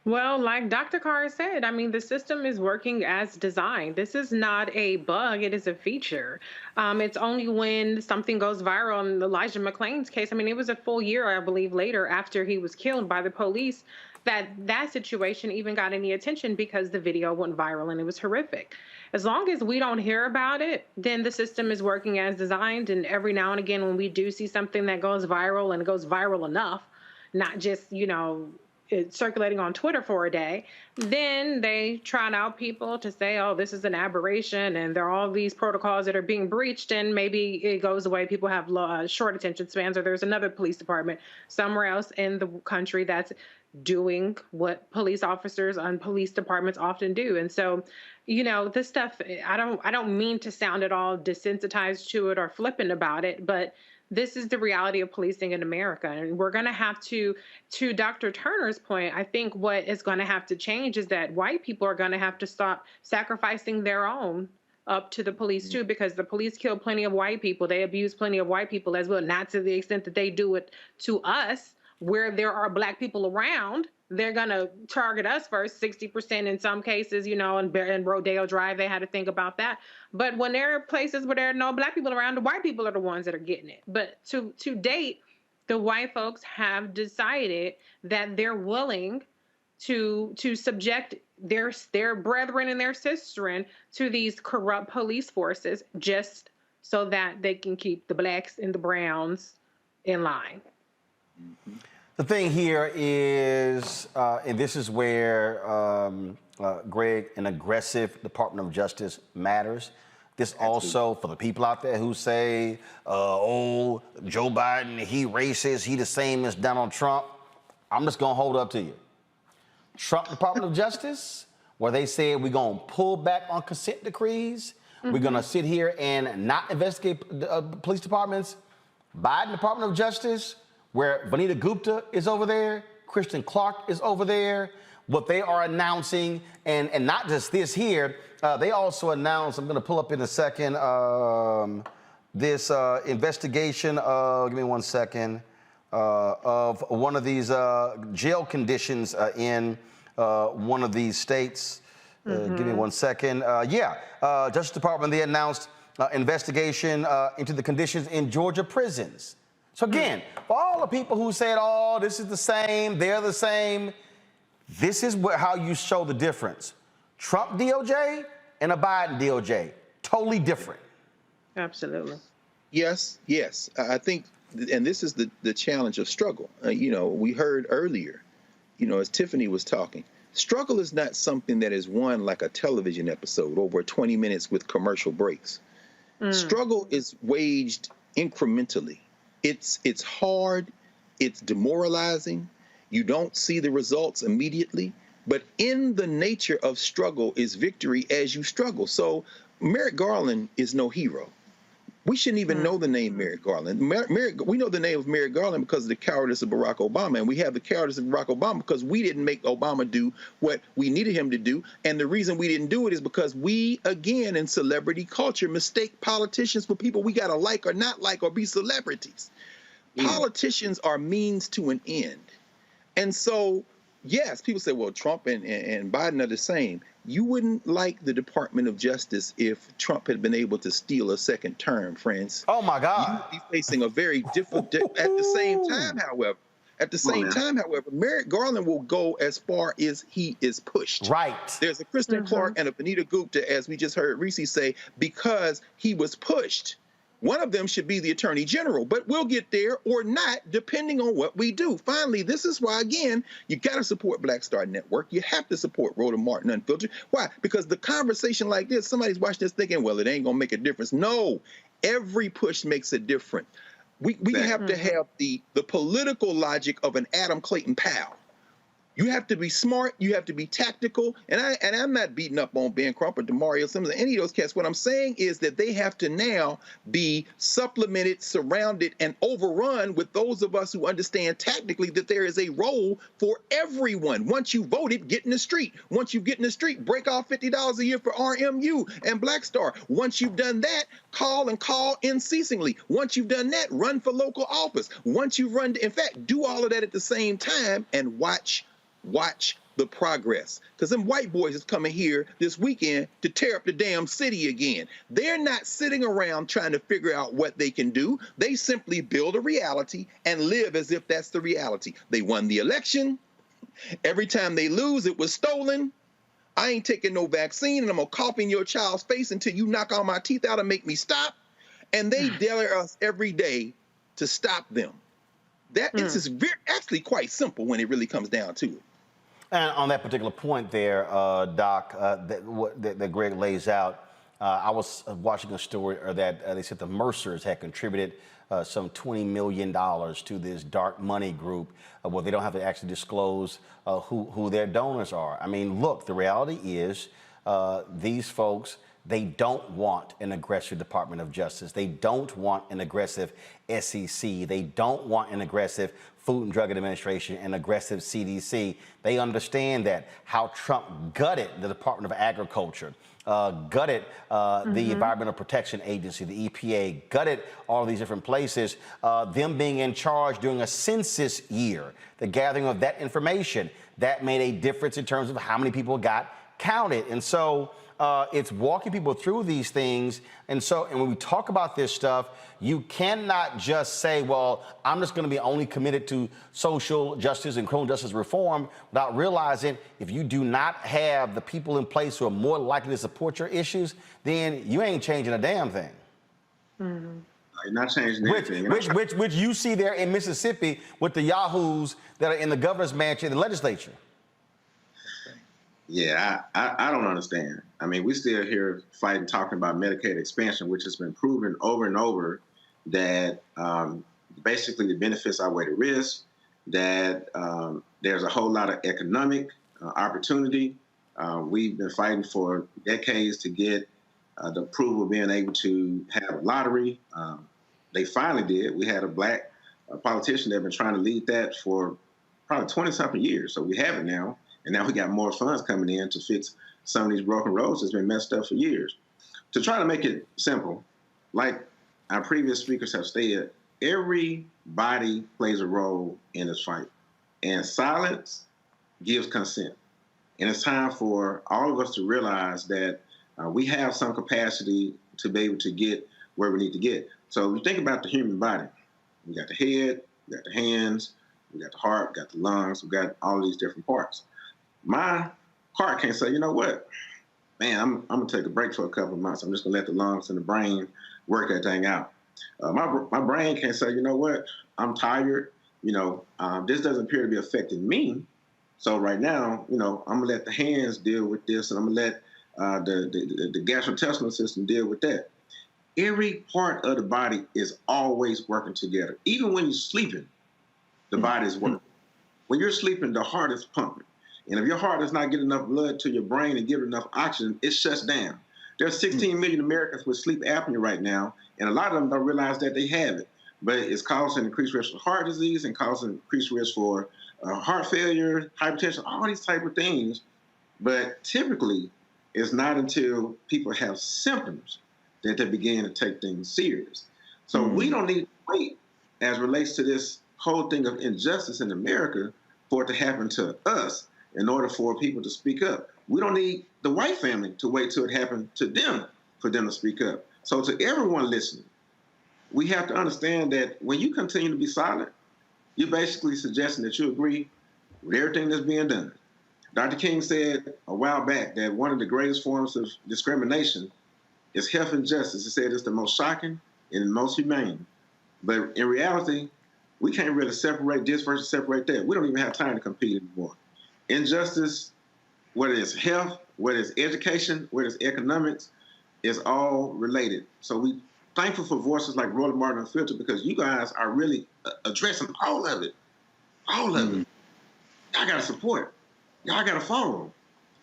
Well, like Dr. Carr said, I mean, the system is working as designed. This is not a bug, it is a feature. It's only when something goes viral in Elijah McClain's case. I mean, it was a full year, I believe, later after he was killed by the police that situation even got any attention because the video went viral and it was horrific. As long as we don't hear about it, then the system is working as designed. And every now and again, when we do see something that goes viral and it goes viral enough, not just, it's circulating on Twitter for a day, then they trot out people to say, oh, this is an aberration and there are all these protocols that are being breached, and maybe it goes away. People have short attention spans, or there's another police department somewhere else in the country that's doing what police officers and police departments often do. And so, this stuff, I don't mean to sound at all desensitized to it or flippant about it, but this is the reality of policing in America. And we're going to have to Dr. Turner's point, I think what is going to have to change is that white people are going to have to stop sacrificing their own up to the police too, because the police kill plenty of white people. They abuse plenty of white people as well, not to the extent that they do it to us. Where there are black people around, they're going to target us first, 60% in some cases, and Rodeo Drive, they had to think about that. But when there are places where there are no black people around, the white people are the ones that are getting it. But to date, the white folks have decided that they're willing to subject their brethren and their sisterin to these corrupt police forces just so that they can keep the blacks and the browns in line. The thing here is, and this is where, Greg, an aggressive Department of Justice matters. This also, for the people out there who say, oh, Joe Biden, he racist, he the same as Donald Trump. I'm just going to hold up to you. Trump Department of Justice, where they said we're going to pull back on consent decrees. We're going to sit here and not investigate police departments. Biden Department of Justice, where Vanita Gupta is over there, Kristen Clark is over there. What they are announcing, and not just this here, they also announced, I'm going to pull up in a second, this investigation, give me 1 second, of one of these jail conditions in one of these states. Give me 1 second. Justice Department, they announced investigation into the conditions in Georgia prisons. So again, for all the people who said, oh, this is the same, they're the same, this is how you show the difference. Trump DOJ and a Biden DOJ, totally different. Absolutely. Yes. I think, and this is the challenge of struggle. We heard earlier, as Tiffany was talking, struggle is not something that is won like a television episode over 20 minutes with commercial breaks. Struggle is waged incrementally. It's hard, it's demoralizing, you don't see the results immediately, but in the nature of struggle is victory as you struggle. So Merrick Garland is no hero. We shouldn't even know the name Merrick Garland. We know the name of Merrick Garland because of the cowardice of Barack Obama, and we have the cowardice of Barack Obama because we didn't make Obama do what we needed him to do, and the reason we didn't do it is because we, again, in celebrity culture, mistake politicians for people we gotta like or not like or be celebrities. Politicians are means to an end. And so, yes, people say, well, Trump and Biden are the same. You wouldn't like the Department of Justice if Trump had been able to steal a second term, friends. Oh, my God. You would be facing a very different, at the same time, however, Merrick Garland will go as far as he is pushed. Right. There's a Kristen Clark and a Vanita Gupta, as we just heard Reese say, because he was pushed. One of them should be the Attorney General, but we'll get there or not, depending on what we do. Finally, this is why, again, you got to support Black Star Network. You have to support Rhoda Martin Unfiltered. Why? Because the conversation like this, somebody's watching this thinking, well, it ain't going to make a difference. No, every push makes a difference. We have to have the political logic of an Adam Clayton Powell. You have to be smart. You have to be tactical. And I'm not beating up on Ben Crump or DeMario Simmons or any of those cats. What I'm saying is that they have to now be supplemented, surrounded, and overrun with those of us who understand tactically that there is a role for everyone. Once you voted, get in the street. Once you get in the street, break off $50 a year for RMU and Black Star. Once you've done that, call unceasingly. Once you've done that, run for local office. Once you've run, in fact, do all of that at the same time and watch the progress. Because them white boys is coming here this weekend to tear up the damn city again. They're not sitting around trying to figure out what they can do. They simply build a reality and live as if that's the reality. They won the election. Every time they lose, it was stolen. I ain't taking no vaccine, and I'm gonna cough in your child's face until you knock all my teeth out and make me stop. And they dare us every day to stop them. It's just actually quite simple when it really comes down to it. And on that particular point there, Doc, that Greg lays out, I was watching a story that they said the Mercers had contributed some $20 million to this dark money group. Well, they don't have to actually disclose who their donors are. I mean, look, the reality is these folks, they don't want an aggressive Department of Justice. They don't want an aggressive SEC. They don't want an aggressive Food and Drug Administration and aggressive CDC. They understand that how Trump gutted the Department of Agriculture, gutted the Environmental Protection Agency, the EPA, gutted all of these different places, them being in charge during a census year, the gathering of that information, that made a difference in terms of how many people got counted. And so it's walking people through these things. And when we talk about this stuff, you cannot just say, well, I'm just going to be only committed to social justice and criminal justice reform without realizing if you do not have the people in place who are more likely to support your issues, then you ain't changing a damn thing. You're not changing anything. Which you see there in Mississippi with the yahoos that are in the governor's mansion and the legislature. Yeah, I don't understand. I mean, we still here fighting, talking about Medicaid expansion, which has been proven over and over that basically the benefits outweigh the risk, that there's a whole lot of economic opportunity. We've been fighting for decades to get the approval of being able to have a lottery. They finally did. We had a black politician that had been trying to lead that for probably 20-something years. So we have it now. And now we got more funds coming in to fix some of these broken roads that's been messed up for years. To try to make it simple, like our previous speakers have stated, everybody plays a role in this fight. And silence gives consent. And it's time for all of us to realize that we have some capacity to be able to get where we need to get. So if you think about the human body, we got the head, we got the hands, we got the heart, we got the lungs, we got all of these different parts. My heart can't say, you know what, man, I'm going to take a break for a couple of months. I'm just going to let the lungs and the brain work that thing out. My brain can't say, you know what, I'm tired. This doesn't appear to be affecting me. So right now, I'm going to let the hands deal with this, and I'm going to let the gastrointestinal system deal with that. Every part of the body is always working together. Even when you're sleeping, the body is working. When you're sleeping, the heart is pumping. And if your heart does not get enough blood to your brain and give it enough oxygen, it shuts down. There's 16 million Americans with sleep apnea right now, and a lot of them don't realize that they have it. But it's causing increased risk for heart disease and causing increased risk for heart failure, hypertension, all these type of things. But typically, it's not until people have symptoms that they begin to take things serious. So we don't need to wait as relates to this whole thing of injustice in America for it to happen to us in order for people to speak up. We don't need the white family to wait till it happened to them for them to speak up. So to everyone listening, we have to understand that when you continue to be silent, you're basically suggesting that you agree with everything that's being done. Dr. King said a while back that one of the greatest forms of discrimination is health injustice. He said it's the most shocking and the most humane. But in reality, we can't really separate this versus separate that. We don't even have time to compete anymore. Injustice, whether it's health, whether it's education, whether it's economics, is all related. So we thankful for voices like Roland Martin Unfiltered, because you guys are really addressing all of it. All of it. Y'all got to support. Y'all got to follow.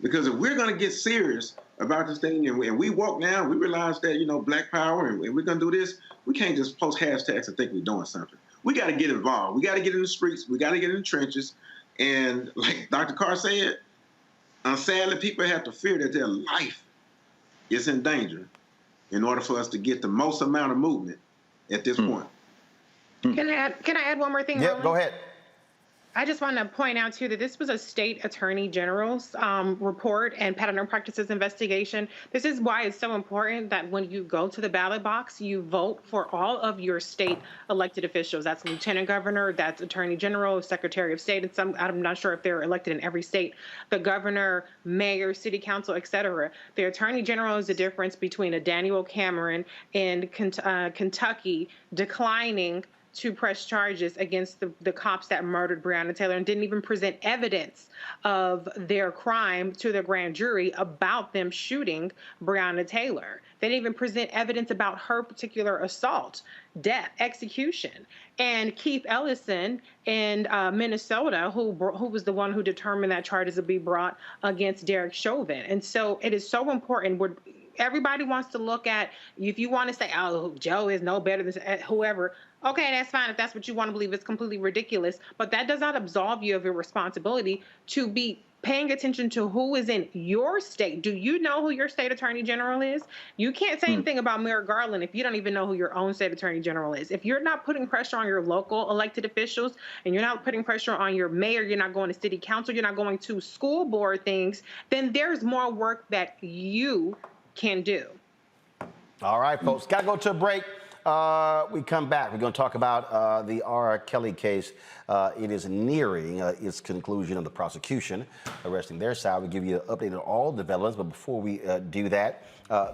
Because if we're going to get serious about this thing and we walk now, we realize that, Black Power and we're going to do this, we can't just post hashtags and think we're doing something. We got to get involved. We got to get in the streets. We got to get in the trenches. And like Dr. Carr said, sadly, people have to fear that their life is in danger in order for us to get the most amount of movement at this point. Can I add one more thing? Yep, go ahead. I just want to point out, too, that this was a state attorney general's report and pattern and practices investigation. This is why it's so important that when you go to the ballot box, you vote for all of your state elected officials. That's lieutenant governor, that's attorney general, secretary of state, and some, I'm not sure if they're elected in every state, the governor, mayor, city council, et cetera. The attorney general is the difference between a Daniel Cameron in Kentucky declining to press charges against the cops that murdered Breonna Taylor and didn't even present evidence of their crime to the grand jury about them shooting Breonna Taylor. They didn't even present evidence about her particular assault, death, execution. And Keith Ellison in Minnesota, who was the one who determined that charges would be brought against Derek Chauvin. And so it is so important. Everybody wants to look at, if you want to say, oh, Joe is no better than whoever, okay, that's fine. If that's what you want to believe, it's completely ridiculous. But that does not absolve you of your responsibility to be paying attention to who is in your state. Do you know who your state attorney general is? You can't say anything about Merrick Garland if you don't even know who your own state attorney general is. If you're not putting pressure on your local elected officials and you're not putting pressure on your mayor, you're not going to city council, you're not going to school board things, then there's more work that you can do. All right, folks, got to go to a break. We come back. We're going to talk about the R. Kelly case. It is nearing its conclusion of the prosecution, arresting their side. We'll give you an update on all developments. But before we do that,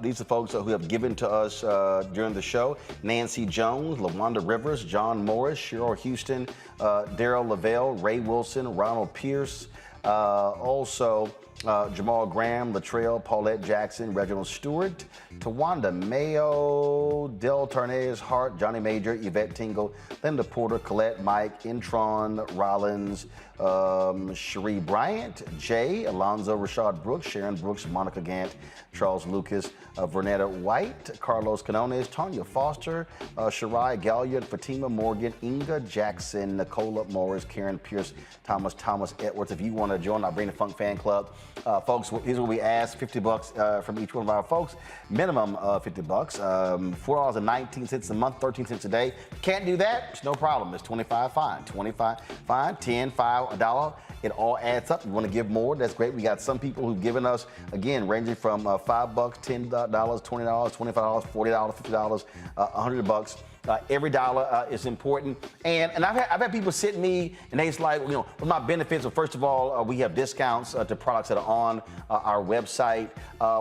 these are folks who have given to us during the show: Nancy Jones, LaWanda Rivers, John Morris, Cheryl Houston, Daryl Lavelle, Ray Wilson, Ronald Pierce, also Jamal Graham, Latrell, Paulette Jackson, Reginald Stewart, Tawanda Mayo, Del Tarnez Hart, Johnny Major, Yvette Tingle, Linda Porter, Colette, Mike, Intron Rollins, Cherie Bryant, Jay, Alonzo Rashad Brooks, Sharon Brooks, Monica Gant, Charles Lucas, Vernetta White, Carlos Canones, Tanya Foster, Shirai Galliard, Fatima Morgan, Inga Jackson, Nicola Morris, Karen Pierce, Thomas Edwards. If you want to join our Bring the Funk fan club, folks, here's what we ask: $50 from each one of our folks, minimum $50, $4.19 a month, 13 cents a day. Can't do that? It's no problem. It's $25 fine, $25 fine, $10, $5, $1. It all adds up. You want to give more? That's great. We got some people who've given us, again, ranging from $5, $10, $20, $25, $40, $50, $100. Every dollar is important. And I've had people sit me and they's like, you know, what my benefits? Well, first of all, we have discounts to products that are on our website.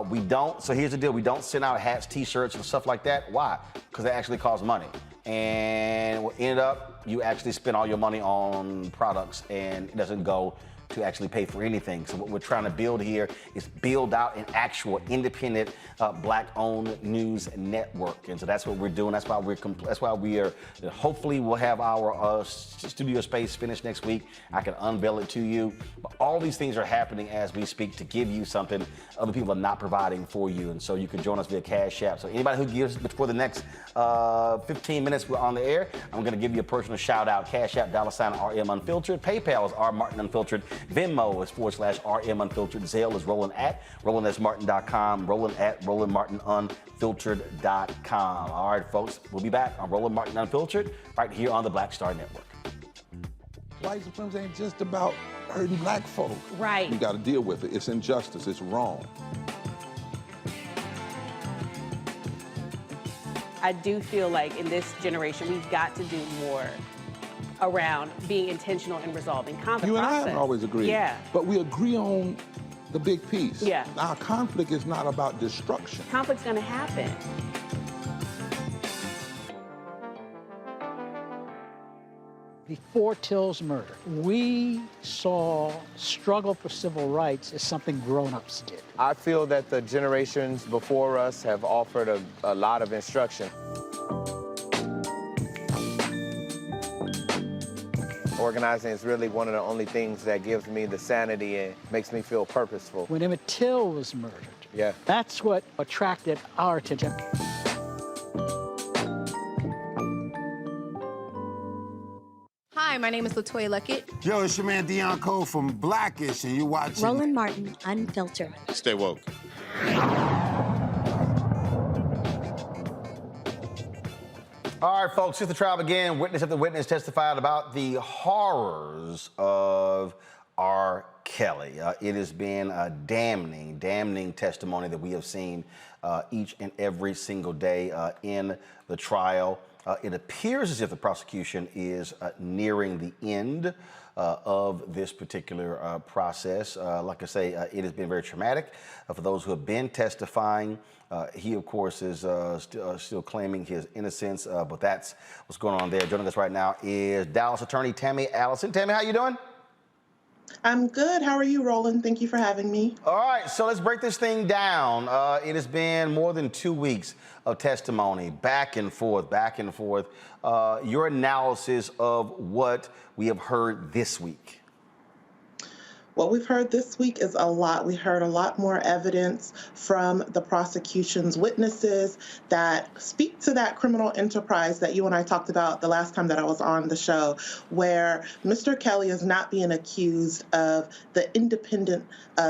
We don't. So here's the deal. We don't send out hats, T-shirts, and stuff like that. Why? Because they actually cost money. And what ended up, you actually spend all your money on products and it doesn't go to actually pay for anything. So what we're trying to build here is build out an actual independent black-owned news network. And so that's what we're doing. That's why we are, hopefully we'll have our studio space finished next week. I can unveil it to you. But all these things are happening as we speak to give you something other people are not providing for you. And so you can join us via Cash App. So anybody who gives before the next 15 minutes we're on the air, I'm going to give you a personal shout out. Cash App, $RM Unfiltered. PayPal is R Martin Unfiltered. Venmo is /RM Unfiltered. Zelle is Roland@RolandSMartin.com. Roland@RolandMartinUnfiltered.com. All right, folks, we'll be back on Roland Martin Unfiltered right here on the Black Star Network. White supremacy ain't just about hurting black folk. Right. We got to deal with it. It's injustice. It's wrong. I do feel like in this generation, we've got to do more around being intentional in resolving conflict. You and I haven't always agreed. Yeah. But we agree on the big piece. Yeah. Our conflict is not about destruction. Conflict's going to happen. Before Till's murder, we saw struggle for civil rights as something grown-ups did. I feel that the generations before us have offered a lot of instruction. Organizing is really one of the only things that gives me the sanity and makes me feel purposeful. When Emmett Till was murdered, yeah, that's what attracted our attention. Hi, my name is LaToya Luckett. Yo, it's your man Deion Cole from Blackish, and you're watching Roland Martin Unfiltered. Stay woke. All right, folks, here's the trial again. Witness after witness testified about the horrors of R. Kelly. It has been a damning testimony that we have seen each and every single day in the trial. It appears as if the prosecution is nearing the end of this particular process. Like I say, it has been very traumatic for those who have been testifying. He, of course, is still claiming his innocence, but that's what's going on there. Joining us right now is Dallas attorney Tammy Allison. Tammy, how you doing? I'm good. How are you, Roland? Thank you for having me. All right, so let's break this thing down. It has been more than 2 weeks of testimony, back and forth, back and forth. Your analysis of what we have heard this week. What we've heard this week is a lot. We heard a lot more evidence from the prosecution's witnesses that speak to that criminal enterprise that you and I talked about the last time that I was on the show, where Mr. Kelly is not being accused of the independent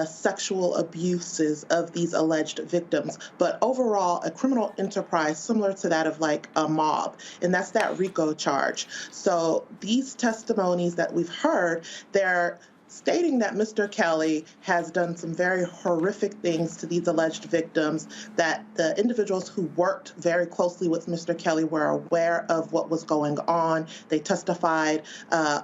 sexual abuses of these alleged victims, but overall a criminal enterprise similar to that of like a mob, and that's that RICO charge. So these testimonies that we've heard, they're stating that Mr. Kelly has done some very horrific things to these alleged victims, that the individuals who worked very closely with Mr. Kelly were aware of what was going on. They testified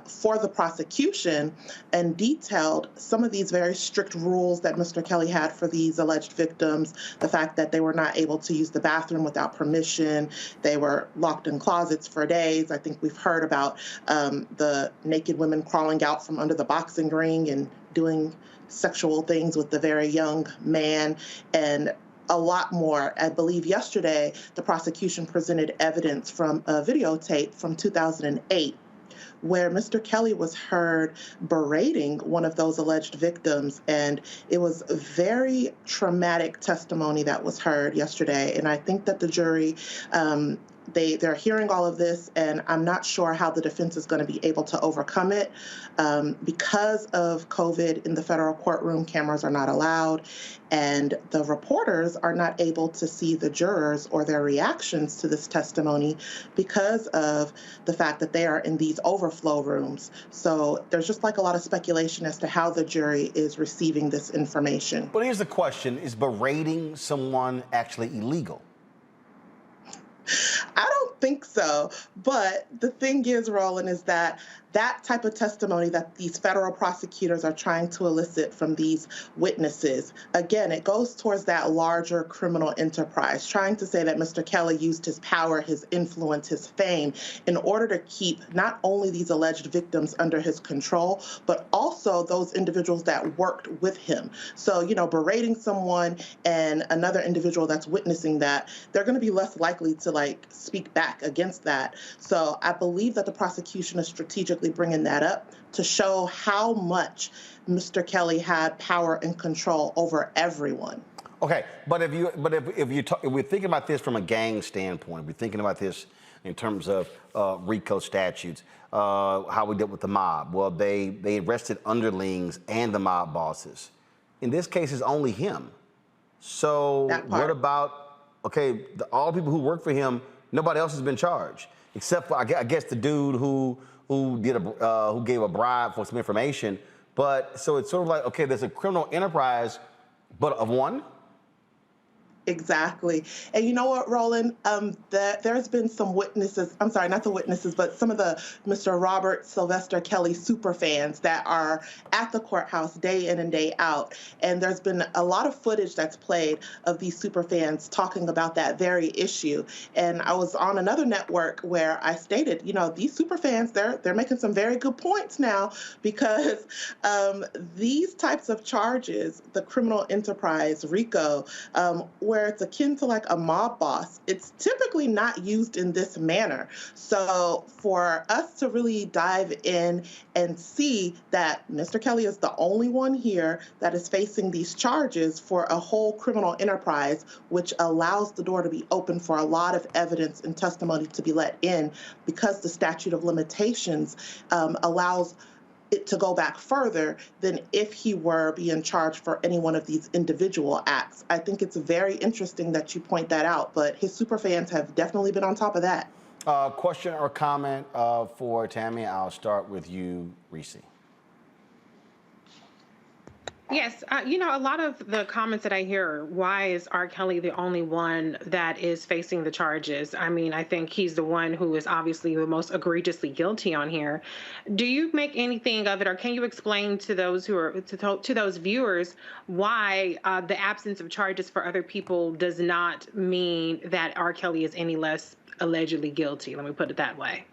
for the prosecution and detailed some of these very strict rules that Mr. Kelly had for these alleged victims, the fact that they were not able to use the bathroom without permission. They were locked in closets for days. I think we've heard about the naked women crawling out from under the boxing ring and doing sexual things with the very young man, and a lot more. I believe yesterday the prosecution presented evidence from a videotape from 2008 where Mr. Kelly was heard berating one of those alleged victims, and it was a very traumatic testimony that was heard yesterday. And I think that the jury, they're hearing all of this, and I'm not sure how the defense is going to be able to overcome it. Because of COVID in the federal courtroom, cameras are not allowed, and the reporters are not able to see the jurors or their reactions to this testimony because of the fact that they are in these overflow rooms. So there's just like a lot of speculation as to how the jury is receiving this information. But here's the question, is berating someone actually illegal? I don't think so. But the thing is, Roland, is that that type of testimony that these federal prosecutors are trying to elicit from these witnesses, again, it goes towards that larger criminal enterprise, trying to say that Mr. Kelly used his power, his influence, his fame in order to keep not only these alleged victims under his control, but also those individuals that worked with him. So, you know, berating someone and another individual that's witnessing that, they're going to be less likely to like speak back against that. So I believe that the prosecution is strategically bringing that up to show how much Mr. Kelly had power and control over everyone. Okay, but if we're thinking about this from a gang standpoint, we're thinking about this in terms of RICO statutes, how we dealt with the mob. Well, they arrested underlings and the mob bosses. In this case, it's only him. So what about, okay, all the people who work for him, nobody else has been charged, except for, I guess, the dude who gave a bribe for some information. But so it's sort of like, okay, there's a criminal enterprise, but of one? Exactly. And you know what, Roland? There's been some witnesses, I'm sorry, not the witnesses, but some of the Mr. Robert Sylvester Kelly super fans that are at the courthouse day in and day out. And there's been a lot of footage that's played of these super fans talking about that very issue. And I was on another network where I stated, you know, these super fans, they're making some very good points now, because these types of charges, the criminal enterprise, RICO, where it's akin to like a mob boss, it's typically not used in this manner. So for us to really dive in and see that Mr. Kelly is the only one here that is facing these charges for a whole criminal enterprise, which allows the door to be open for a lot of evidence and testimony to be let in, because the statute of limitations allows it to go back further than if he were being charged for any one of these individual acts. I think it's very interesting that you point that out, but his super fans have definitely been on top of that. Question or comment for Tammy? I'll start with you, Reese. Yes, a lot of the comments that I hear, why is R. Kelly the only one that is facing the charges? I mean, I think he's the one who is obviously the most egregiously guilty on here. Do you make anything of it, or can you explain to those who are to those viewers why the absence of charges for other people does not mean that R. Kelly is any less allegedly guilty? Let me put it that way.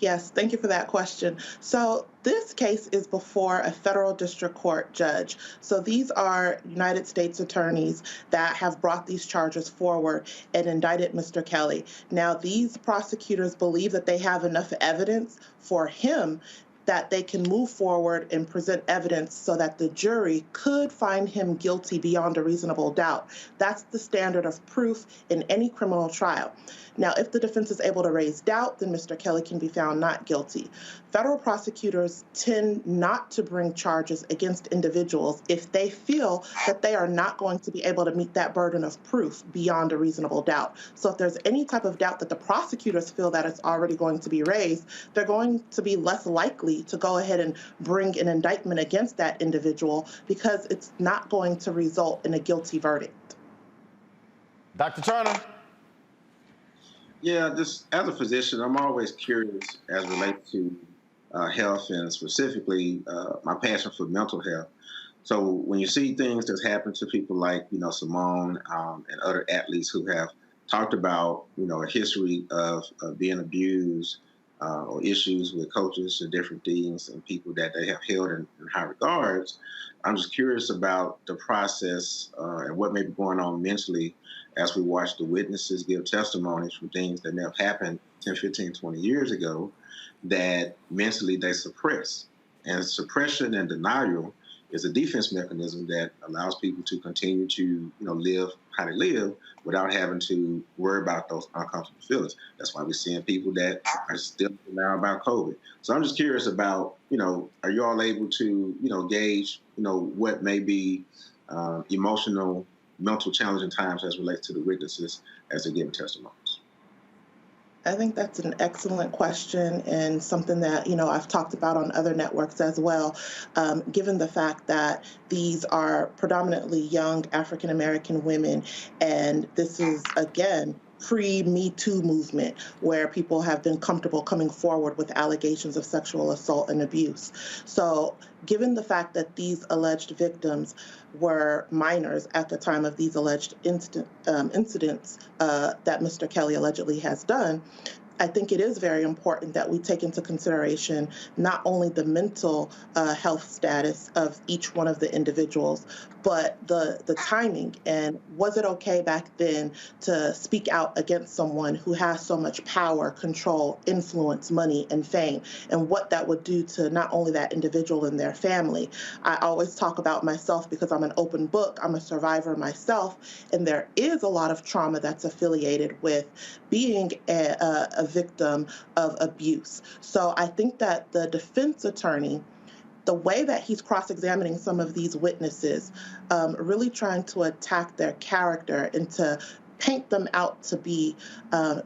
Yes, thank you for that question. So this case is before a federal district court judge. So these are United States attorneys that have brought these charges forward and indicted Mr. Kelly. Now, these prosecutors believe that they have enough evidence for him that they can move forward and present evidence so that the jury could find him guilty beyond a reasonable doubt. That's the standard of proof in any criminal trial. Now, if the defense is able to raise doubt, then Mr. Kelly can be found not guilty. Federal prosecutors tend not to bring charges against individuals if they feel that they are not going to be able to meet that burden of proof beyond a reasonable doubt. So if there's any type of doubt that the prosecutors feel that it's already going to be raised, they're going to be less likely to go ahead and bring an indictment against that individual because it's not going to result in a guilty verdict. Dr. Turner? Yeah, just as a physician, I'm always curious as it relates to health and specifically my passion for mental health. So when you see things that's happened to people like, Simone and other athletes who have talked about, a history of being abused or issues with coaches and different things and people that they have held in high regards, I'm just curious about the process and what may be going on mentally as we watch the witnesses give testimonies from things that may have happened 10, 15, 20 years ago that mentally they suppress. And suppression and denial is a defense mechanism that allows people to continue to, live how they live without having to worry about those uncomfortable feelings. That's why we're seeing people that are still now about COVID. So I'm just curious about, are you all able to, gauge, what may be emotional, mental challenging times as relates to the witnesses as they're giving testimonies? I think that's an excellent question and something that, I've talked about on other networks as well, given the fact that these are predominantly young African-American women. And this is, again, pre-Me Too movement, where people have been comfortable coming forward with allegations of sexual assault and abuse. So given the fact that these alleged victims were minors at the time of these alleged incidents that Mr. Kelly allegedly has done, I think it is very important that we take into consideration not only the mental health status of each one of the individuals, but the timing. And was it okay back then to speak out against someone who has so much power, control, influence, money, and fame, and what that would do to not only that individual and their family? I always talk about myself because I'm an open book. I'm a survivor myself, and there is a lot of trauma that's affiliated with being a victim of abuse. So I think that the defense attorney, the way that he's cross-examining some of these witnesses, really trying to attack their character and to paint them out to be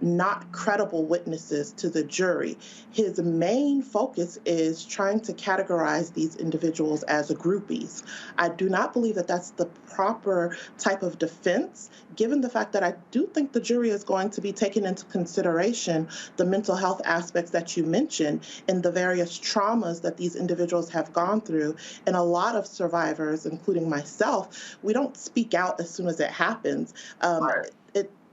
not credible witnesses to the jury. His main focus is trying to categorize these individuals as groupies. I do not believe that that's the proper type of defense, given the fact that I do think the jury is going to be taking into consideration the mental health aspects that you mentioned and the various traumas that these individuals have gone through. And a lot of survivors, including myself, we don't speak out as soon as it happens.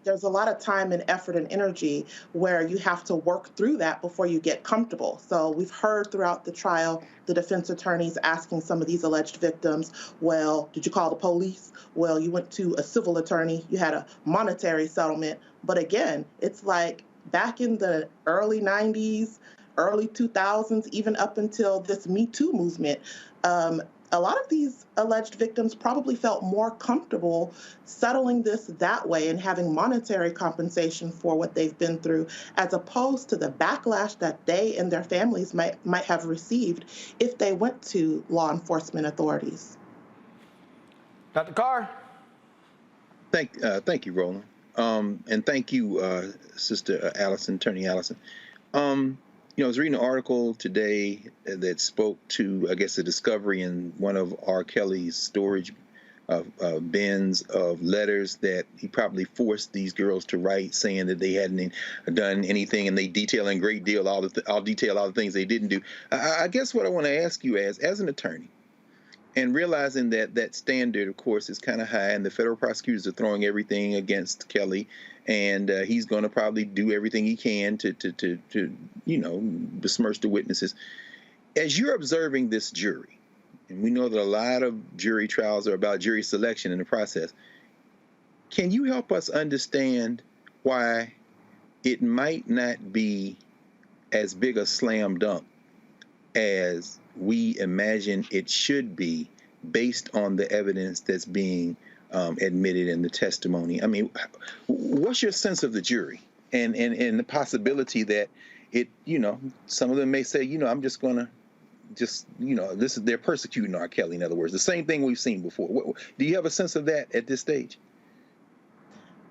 There's a lot of time and effort and energy where you have to work through that before you get comfortable. So we've heard throughout the trial, the defense attorneys asking some of these alleged victims, well, did you call the police? Well, you went to a civil attorney, you had a monetary settlement. But again, it's like back in the early 90s, early 2000s, even up until this Me Too movement, a lot of these alleged victims probably felt more comfortable settling this that way and having monetary compensation for what they've been through, as opposed to the backlash that they and their families might have received if they went to law enforcement authorities. Dr. Carr? Thank you, Roland. And thank you, Sister Allison, Attorney Allison. I was reading an article today that spoke to, I guess, a discovery in one of R. Kelly's storage bins of letters that he probably forced these girls to write, saying that they hadn't done anything, and they detail in great deal all the things they didn't do. I guess what I want to ask you as an attorney, and realizing that that standard, of course, is kind of high, and the federal prosecutors are throwing everything against Kelly, and he's going to probably do everything he can to besmirch the witnesses. As you're observing this jury, and we know that a lot of jury trials are about jury selection in the process, can you help us understand why it might not be as big a slam dunk as we imagine it should be based on the evidence that's being admitted in the testimony? I mean, what's your sense of the jury and the possibility that it, some of them may say, I'm just going to they're persecuting R. Kelly, in other words, the same thing we've seen before. Do you have a sense of that at this stage?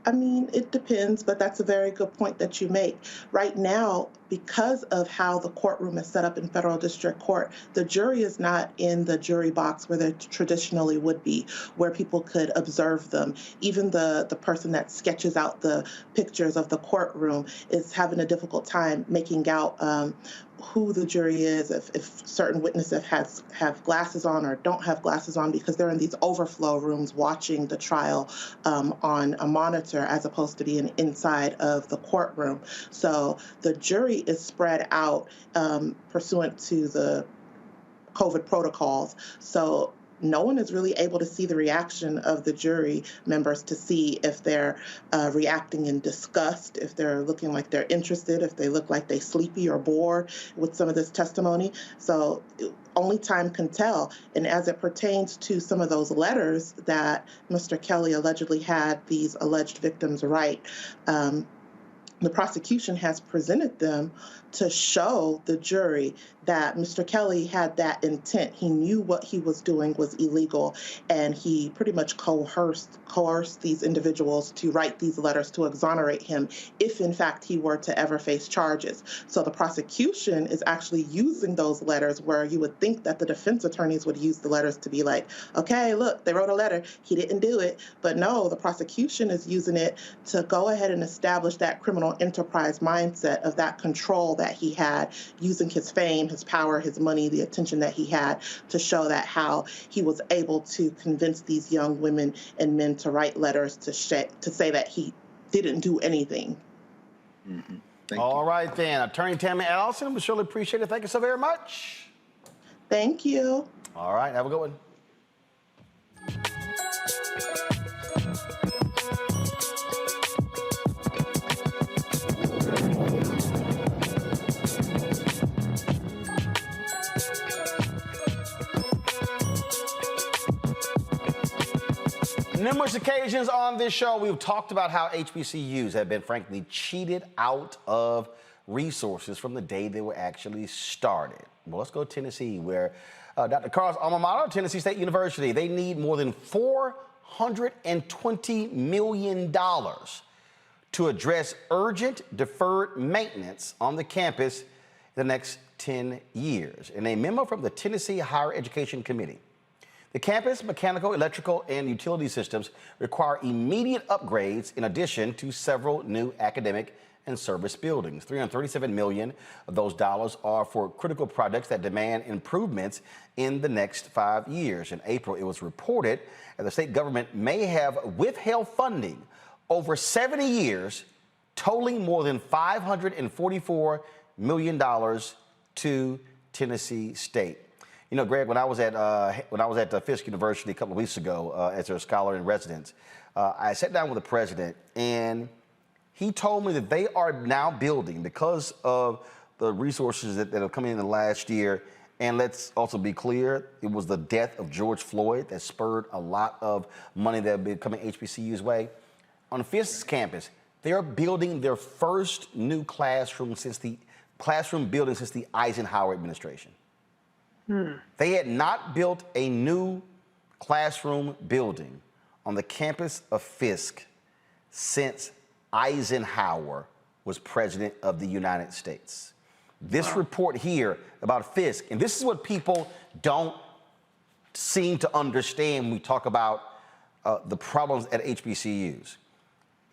I mean, it depends, but that's a very good point that you make. Right now, because of how the courtroom is set up in federal district court, the jury is not in the jury box where they traditionally would be, where people could observe them. Even the person that sketches out the pictures of the courtroom is having a difficult time making out who the jury is, if certain witnesses have glasses on or don't have glasses on, because they're in these overflow rooms watching the trial on a monitor as opposed to being inside of the courtroom. So the jury is spread out pursuant to the COVID protocols. So no one is really able to see the reaction of the jury members to see if they're reacting in disgust, if they're looking like they're interested, if they look like they're sleepy or bored with some of this testimony. So only time can tell. And as it pertains to some of those letters that Mr. Kelly allegedly had these alleged victims write, the prosecution has presented them to show the jury that Mr. Kelly had that intent. He knew what he was doing was illegal, and he pretty much coerced these individuals to write these letters to exonerate him if, in fact, he were to ever face charges. So the prosecution is actually using those letters, where you would think that the defense attorneys would use the letters to be like, okay, look, they wrote a letter, he didn't do it. But no, the prosecution is using it to go ahead and establish that criminal enterprise mindset of that control that he had, using his fame, his power, his money, the attention that he had, to show that how he was able to convince these young women and men to write letters to say that he didn't do anything. Mm-hmm. All right, then. Attorney Tammy Allison, we surely appreciate it. Thank you so very much. Thank you. All right, have a good one. Numerous occasions on this show, we've talked about how HBCUs have been, frankly, cheated out of resources from the day they were actually started. Well, let's go to Tennessee, where Dr. Carr's alma mater, Tennessee State University, they need more than $420 million to address urgent deferred maintenance on the campus in the next 10 years. In a memo from the Tennessee Higher Education Committee, the campus mechanical, electrical, and utility systems require immediate upgrades in addition to several new academic and service buildings. $337 million of those dollars are for critical projects that demand improvements in the next 5 years. In April, it was reported that the state government may have withheld funding over 70 years, totaling more than $544 million to Tennessee State. You know, Greg, when I was at Fisk University a couple of weeks ago as a scholar in residence, I sat down with the president, and he told me that they are now building, because of the resources that have come in the last year. And let's also be clear, it was the death of George Floyd that spurred a lot of money that would be coming HBCU's way. On Fisk's campus, they're building their first new classroom building since the Eisenhower administration. They had not built a new classroom building on the campus of Fisk since Eisenhower was president of the United States. This report here about Fisk, and this is what people don't seem to understand when we talk about the problems at HBCUs.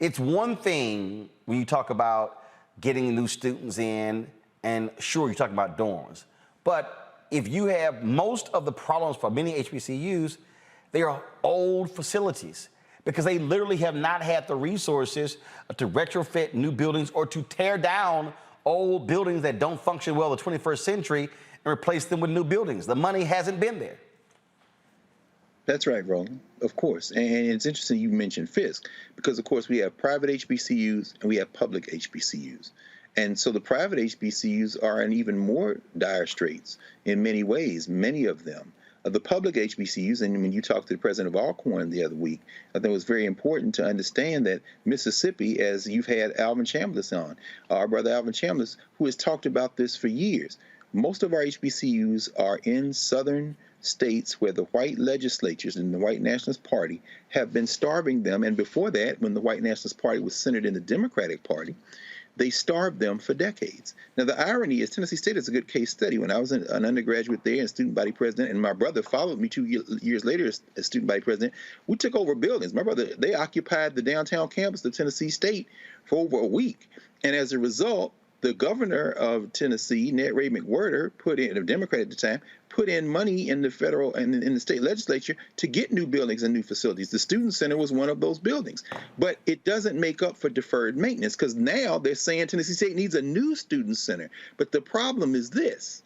It's one thing when you talk about getting new students in, and sure, you're talking about dorms. But if you have most of the problems for many HBCUs, they are old facilities because they literally have not had the resources to retrofit new buildings or to tear down old buildings that don't function well in the 21st century and replace them with new buildings. The money hasn't been there. That's right, Roland. Of course. And it's interesting you mentioned Fisk because, of course, we have private HBCUs and we have public HBCUs. And so the private HBCUs are in even more dire straits in many ways, many of them. The public HBCUs, and when you talked to the president of Alcorn the other week, I think it was very important to understand that Mississippi, as you've had Alvin Chambliss on, our brother Alvin Chambliss, who has talked about this for years. Most of our HBCUs are in southern states where the white legislatures and the white nationalist party have been starving them. And before that, when the white nationalist party was centered in the Democratic Party, they starved them for decades. Now, the irony is Tennessee State is a good case study. When I was an undergraduate there and student body president, and my brother followed me 2 years later as student body president, we took over buildings. My brother, they occupied the downtown campus of Tennessee State for over a week. And as a result, the governor of Tennessee, Ned Ray McWhirter, put in, a Democrat at the time, put in money in the federal and in the state legislature to get new buildings and new facilities. The Student Center was one of those buildings. But it doesn't make up for deferred maintenance because now they're saying Tennessee State needs a new Student Center. But the problem is this.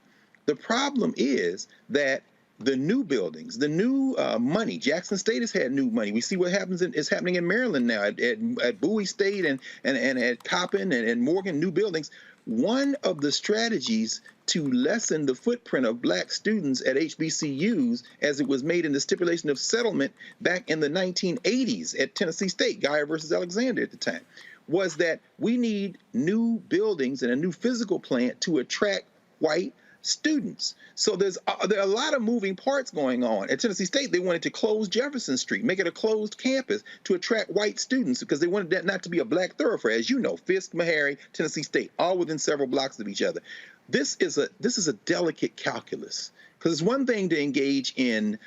The problem is that the new buildings, the new money, Jackson State has had new money. We see what is happening in Maryland now at Bowie State and at Coppin and Morgan, new buildings. One of the strategies to lessen the footprint of black students at HBCUs, as it was made in the stipulation of settlement back in the 1980s at Tennessee State, Geyer versus Alexander at the time, was that we need new buildings and a new physical plant to attract white students. So there are a lot of moving parts going on. At Tennessee State, they wanted to close Jefferson Street, make it a closed campus to attract white students because they wanted that not to be a black thoroughfare. As you know, Fisk, Meharry, Tennessee State, all within several blocks of each other. This is a delicate calculus because it's one thing to engage in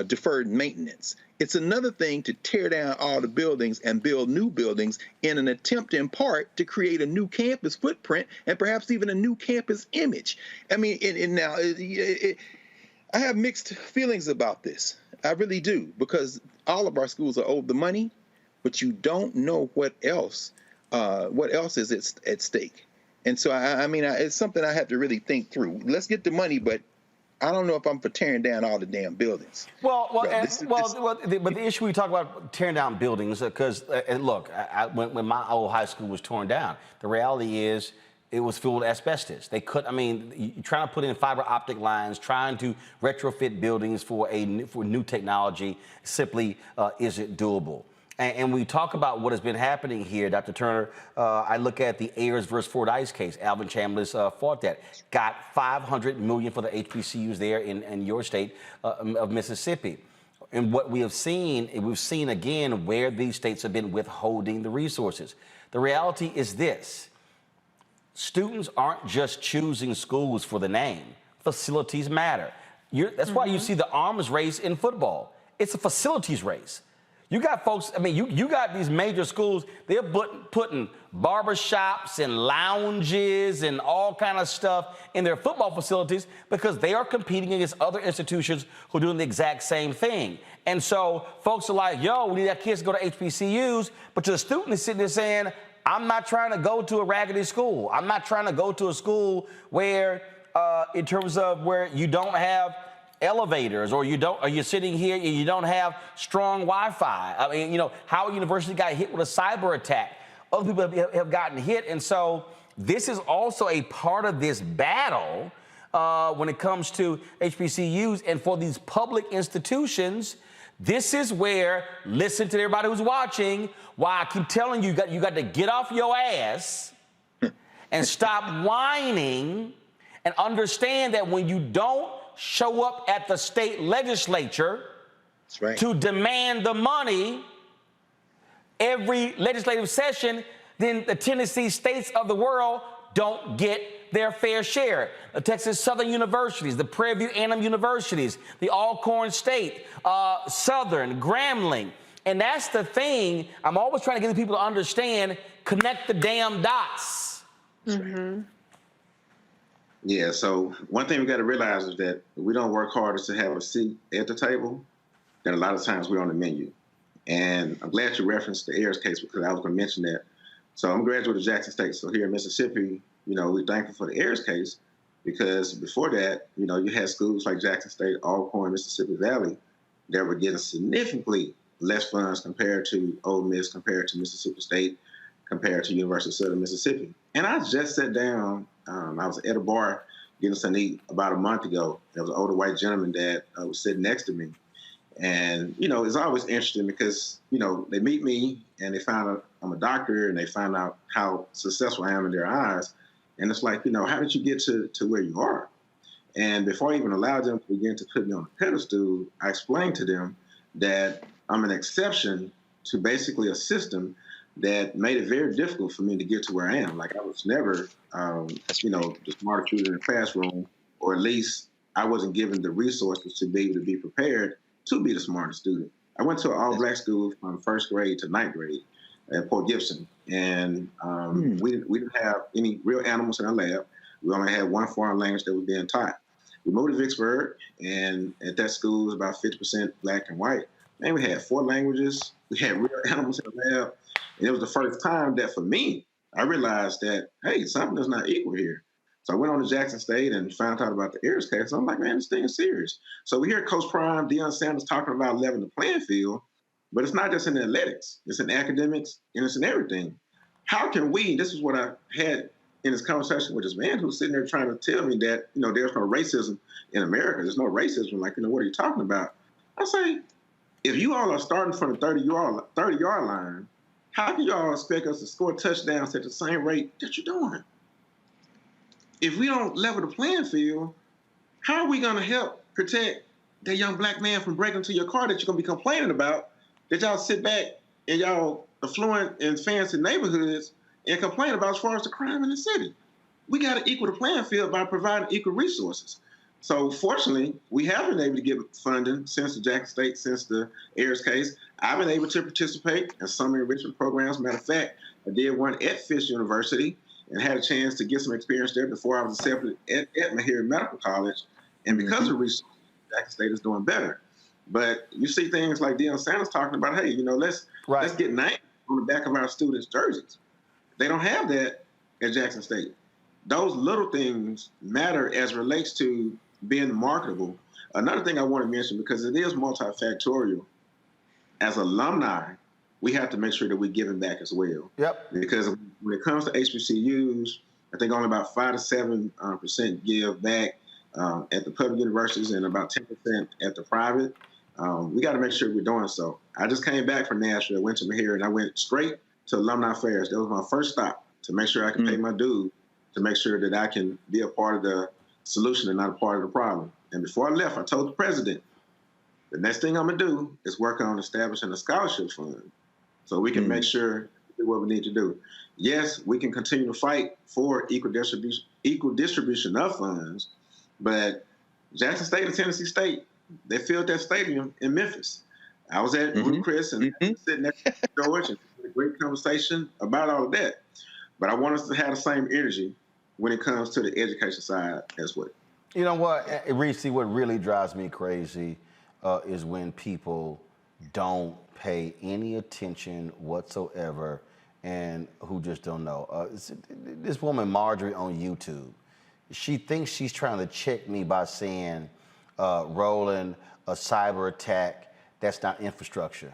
deferred maintenance. It's another thing to tear down all the buildings and build new buildings in an attempt, in part, to create a new campus footprint and perhaps even a new campus image. I mean, I have mixed feelings about this. I really do, because all of our schools are owed the money, but you don't know what else is at stake. And so, it's something I have to really think through. Let's get the money, but I don't know if I'm for tearing down all the damn buildings. But the issue we talk about tearing down buildings, because look, when my old high school was torn down, the reality is it was filled with asbestos. They trying to put in fiber optic lines, trying to retrofit buildings for new technology simply isn't doable. And we talk about what has been happening here, Dr. Turner. I look at the Ayers versus Fordyce case. Alvin Chambliss fought that. Got $500 million for the HBCUs there in your state of Mississippi. And what we've seen again where these states have been withholding the resources. The reality is this. Students aren't just choosing schools for the name. Facilities matter. That's why you see the arms race in football. It's a facilities race. You got folks, you got these major schools, they're putting barbershops and lounges and all kind of stuff in their football facilities because they are competing against other institutions who are doing the exact same thing. And so folks are like, yo, we need our kids to go to HBCUs, but the student is sitting there saying, I'm not trying to go to a raggedy school. I'm not trying to go to a school where, in terms of where you don't have elevators, or you're sitting here and you don't have strong Wi-Fi. Howard University got hit with a cyber attack. Other people have gotten hit. And so this is also a part of this battle when it comes to HBCUs and for these public institutions. This is where, listen to everybody who's watching, why I keep telling you, you got to get off your ass and stop whining and understand that when you don't show up at the state legislature to demand the money, every legislative session, then the Tennessee states of the world don't get their fair share. The Texas Southern Universities, the Prairie View A&M Universities, the Alcorn State, Southern, Grambling. And that's the thing I'm always trying to get people to understand, connect the damn dots. Mm-hmm. Yeah, so one thing we got to realize is that if we don't work harder to have a seat at the table, then a lot of times we're on the menu. And I'm glad you referenced the Ayers case because I was going to mention that. So I'm a graduate of Jackson State. So here in Mississippi, we're thankful for the Ayers case because before that, you had schools like Jackson State, Alcorn, Mississippi Valley that were getting significantly less funds compared to Ole Miss, compared to Mississippi State, compared to University of Southern Mississippi. And I just sat down. I was at a bar getting something to eat about a month ago. There was an older white gentleman that was sitting next to me. And, it's always interesting because, they meet me and they find out I'm a doctor and they find out how successful I am in their eyes. And it's like, how did you get to where you are? And before I even allowed them to begin to put me on a pedestal, I explained to them that I'm an exception to basically a system that made it very difficult for me to get to where I am. Like I was never, the smartest student in the classroom, or at least I wasn't given the resources to be able to be prepared to be the smartest student. I went to an all-black school from first grade to ninth grade at Port Gibson, and we didn't have any real animals in our lab. We only had one foreign language that was being taught. We moved to Vicksburg, and at that school it was about 50% black and white. And we had 4 languages. We had real animals in the lab. And it was the first time that for me, I realized that, hey, something is not equal here. So I went on to Jackson State and found out about the Ayers case. I'm like, man, this thing is serious. So we hear Coach Prime, Deion Sanders talking about leveling the playing field, but it's not just in athletics. It's in academics and it's in everything. How can we, this is what I had in this conversation with this man who's sitting there trying to tell me that, there's no racism in America. There's no racism. Like, what are you talking about? I say, if you all are starting from the 30-yard line, how can you all expect us to score touchdowns at the same rate that you're doing? If we don't level the playing field, how are we going to help protect that young black man from breaking into your car that you're going to be complaining about, that y'all sit back in y'all affluent and fancy neighborhoods and complain about as far as the crime in the city? We got to equal the playing field by providing equal resources. So fortunately, we have been able to get funding since the Jackson State, since the Ayers case. I've been able to participate in summer enrichment programs. Matter of fact, I did one at Fisk University and had a chance to get some experience there before I was accepted at Meharry Medical College. And because of research, Jackson State is doing better. But you see things like Deion Sanders talking about, hey, let's get names on the back of our students' jerseys. They don't have that at Jackson State. Those little things matter as it relates to being marketable. Another thing I want to mention, because it is multifactorial, as alumni, we have to make sure that we're giving back as well. Yep. Because when it comes to HBCUs, I think only about 5 to 7% give back at the public universities and about 10% at the private. We got to make sure we're doing so. I just came back from Nashville, went to Meharry, and I went straight to alumni fairs. That was my first stop to make sure I can pay my dues, to make sure that I can be a part of the solution and not a part of the problem. And before I left, I told the president, the next thing I'm going to do is work on establishing a scholarship fund so we can make sure we do what we need to do. Yes, we can continue to fight for equal distribution of funds, but Jackson State and Tennessee State, they filled that stadium in Memphis. I was at Ruth Chris and sitting next to George and had a great conversation about all of that. But I want us to have the same energy when it comes to the education side as well. You know what, Reese, what really drives me crazy is when people don't pay any attention whatsoever and who just don't know. This woman, Marjorie, on YouTube, she thinks she's trying to check me by saying, Roland, a cyber attack, that's not infrastructure.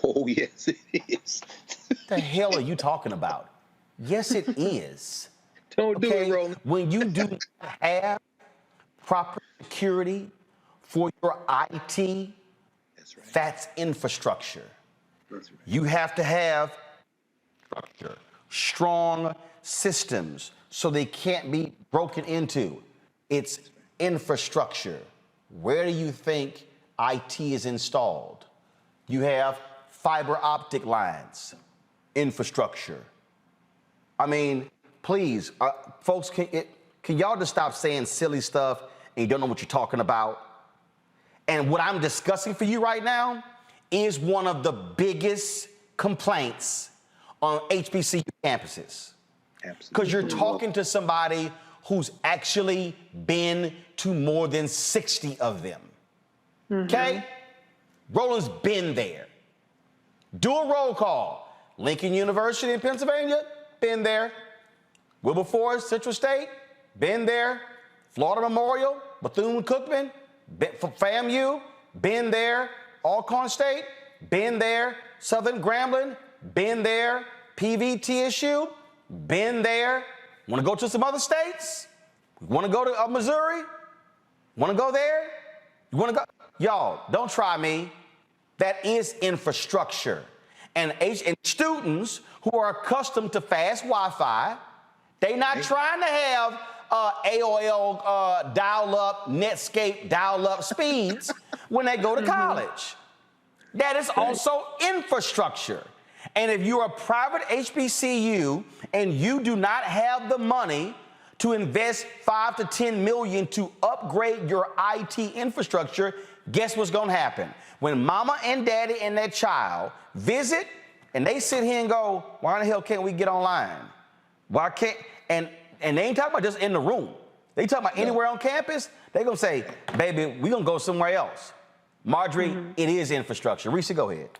Oh, yes, it is. What the hell are you talking about? Yes, it is. Don't do it, Roland. When you do not have proper security for your IT, that's infrastructure. That's right. You have to have structure, strong systems so they can't be broken into. It's infrastructure. Where do you think IT is installed? You have fiber optic lines, infrastructure. I mean, please, folks, can y'all just stop saying silly stuff and you don't know what you're talking about? And what I'm discussing for you right now is one of the biggest complaints on HBCU campuses. Because you're talking to somebody who's actually been to more than 60 of them. Okay? Roland's been there. Do a roll call. Lincoln University in Pennsylvania, been there. Wilberforce, Central State, been there. Florida Memorial, Bethune-Cookman, FAMU, been there. Alcorn State, been there. Southern Grambling, been there. PVTSU, been there. Want to go to some other states? Want to go to Missouri? Want to go there? You want to go? Y'all, don't try me. That is infrastructure. And students who are accustomed to fast Wi-Fi, they not trying to have AOL dial-up, Netscape dial-up speeds when they go to college. That is also infrastructure. And if you're a private HBCU and you do not have the money to invest $5 to $10 million to upgrade your IT infrastructure, guess what's going to happen? When mama and daddy and their child visit and they sit here and go, why in the hell can't we get online? Why can't, and they ain't talking about just in the room. They talking about anywhere on campus. They going to say, baby, we going to go somewhere else. Marjorie, it is infrastructure. Risa, go ahead.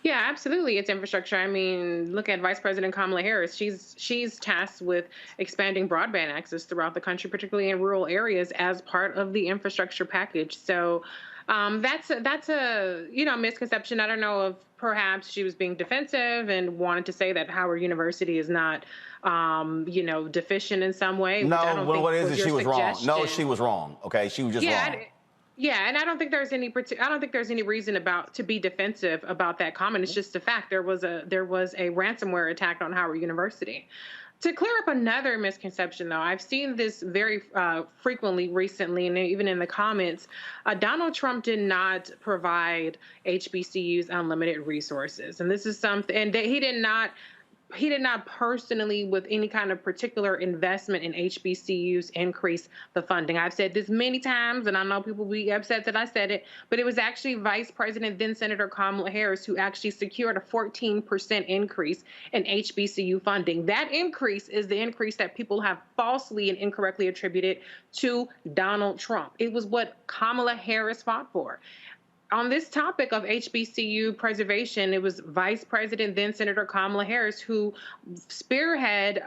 Yeah, absolutely. It's infrastructure. I mean, look at Vice President Kamala Harris. She's tasked with expanding broadband access throughout the country, particularly in rural areas, as part of the infrastructure package. So that's a misconception. I don't know if perhaps she was being defensive and wanted to say that Howard University is not deficient in some way. No, what is it? She was wrong. No, she was wrong. Okay, she was just wrong. Yeah, and I don't think there's any reason to be defensive about that comment. It's just a fact. There was a ransomware attack on Howard University. To clear up another misconception, though, I've seen this very frequently recently, and even in the comments. Donald Trump did not provide HBCUs unlimited resources, and this is something. And he did not personally, with any kind of particular investment in HBCUs, increase the funding. I've said this many times, and I know people will be upset that I said it, but it was actually Vice President, then Senator Kamala Harris, who actually secured a 14% increase in HBCU funding. That increase is the increase that people have falsely and incorrectly attributed to Donald Trump. It was what Kamala Harris fought for. On this topic of HBCU preservation, it was Vice President, then Senator Kamala Harris, who led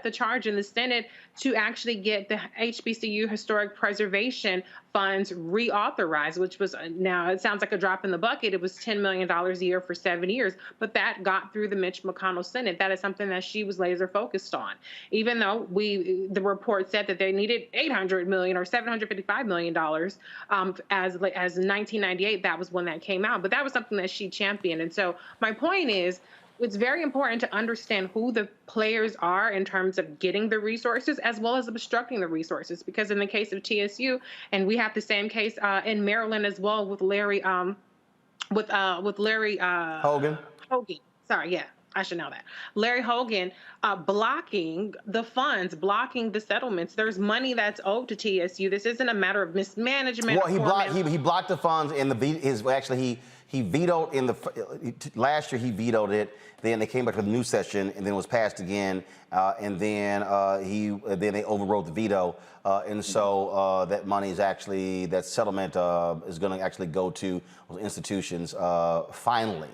the charge in the Senate to actually get the HBCU historic preservation funds reauthorized, which was, now it sounds like a drop in the bucket. It was $10 million a year for 7 years, but that got through the Mitch McConnell Senate. That is something that she was laser focused on. Even though the report said that they needed $800 million or $755 million as 1998, that was when that came out. But that was something that she championed. And so my point is, it's very important to understand who the players are in terms of getting the resources as well as obstructing the resources. Because in the case of TSU, and we have the same case in Maryland as well with Larry Hogan. Sorry, yeah. I should know that. Larry Hogan blocking the funds, blocking the settlements. There's money that's owed to TSU. This isn't a matter of mismanagement. Well, he blocked the funds in he vetoed last year. He vetoed it. Then they came back to the new session, and then it was passed again. And then they overrode the veto. And so that money is actually, that settlement is going to actually go to those institutions finally.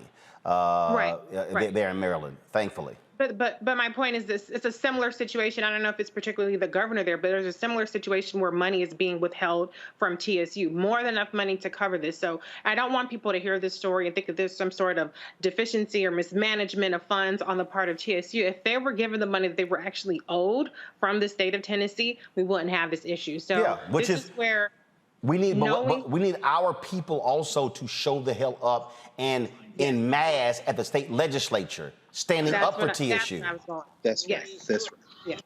Right. There in Maryland, thankfully. But my point is this: it's a similar situation. I don't know if it's particularly the governor there, but there's a similar situation where money is being withheld from TSU, more than enough money to cover this. So I don't want people to hear this story and think that there's some sort of deficiency or mismanagement of funds on the part of TSU. If they were given the money that they were actually owed from the state of Tennessee, we wouldn't have this issue. So yeah, this is where we need we need our people also to show the hell up and in mass at the state legislature, standing up for TSU. That's right. That's right. Yeah.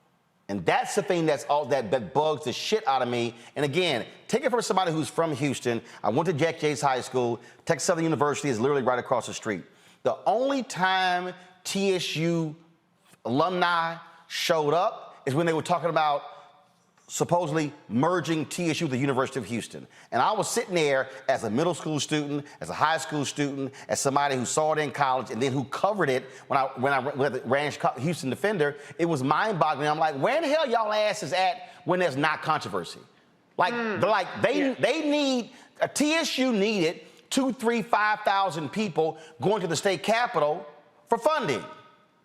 And that's the thing that bugs the shit out of me. And again, take it from somebody who's from Houston. I went to Jack Yates High School. Texas Southern University is literally right across the street. The only time TSU alumni showed up is when they were talking about supposedly merging TSU with the University of Houston. And I was sitting there as a middle school student, as a high school student, as somebody who saw it in college and then who covered it when I ran Houston Defender. It was mind-boggling. I'm like, where the hell y'all asses at when there's not controversy? Like, they need, TSU needed 2,000, 3,000, 5,000 people going to the state capitol for funding.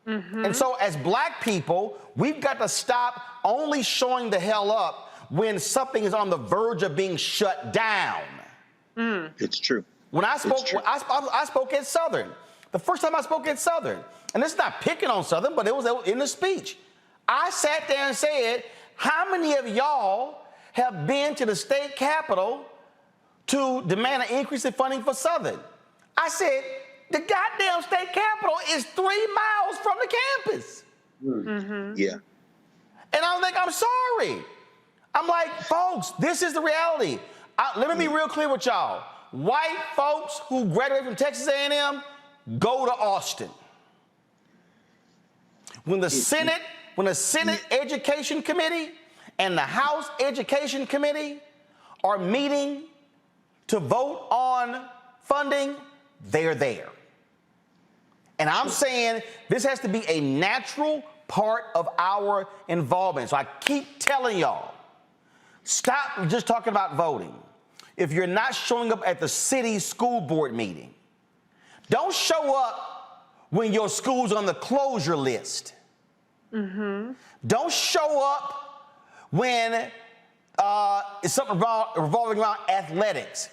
And so as black people, we've got to stop only showing the hell up when something is on the verge of being shut down. It's true. When I spoke, I spoke at Southern. The first time I spoke at Southern, and this is not picking on Southern, but it was in the speech. I sat there and said, how many of y'all have been to the state capitol to demand an increase in funding for Southern? I said, the goddamn state capitol is 3 miles from the campus. Yeah. And I was like, I'm sorry. I'm like, folks, this is the reality. Let me be real clear with y'all. White folks who graduate from Texas A&M go to Austin. When the Senate Education Committee and the House Education Committee are meeting to vote on funding, they're there. And I'm saying this has to be a natural part of our involvement. So I keep telling y'all, stop just talking about voting. If you're not showing up at the city school board meeting, don't show up when your school's on the closure list. Don't show up when it's something revolving around athletics.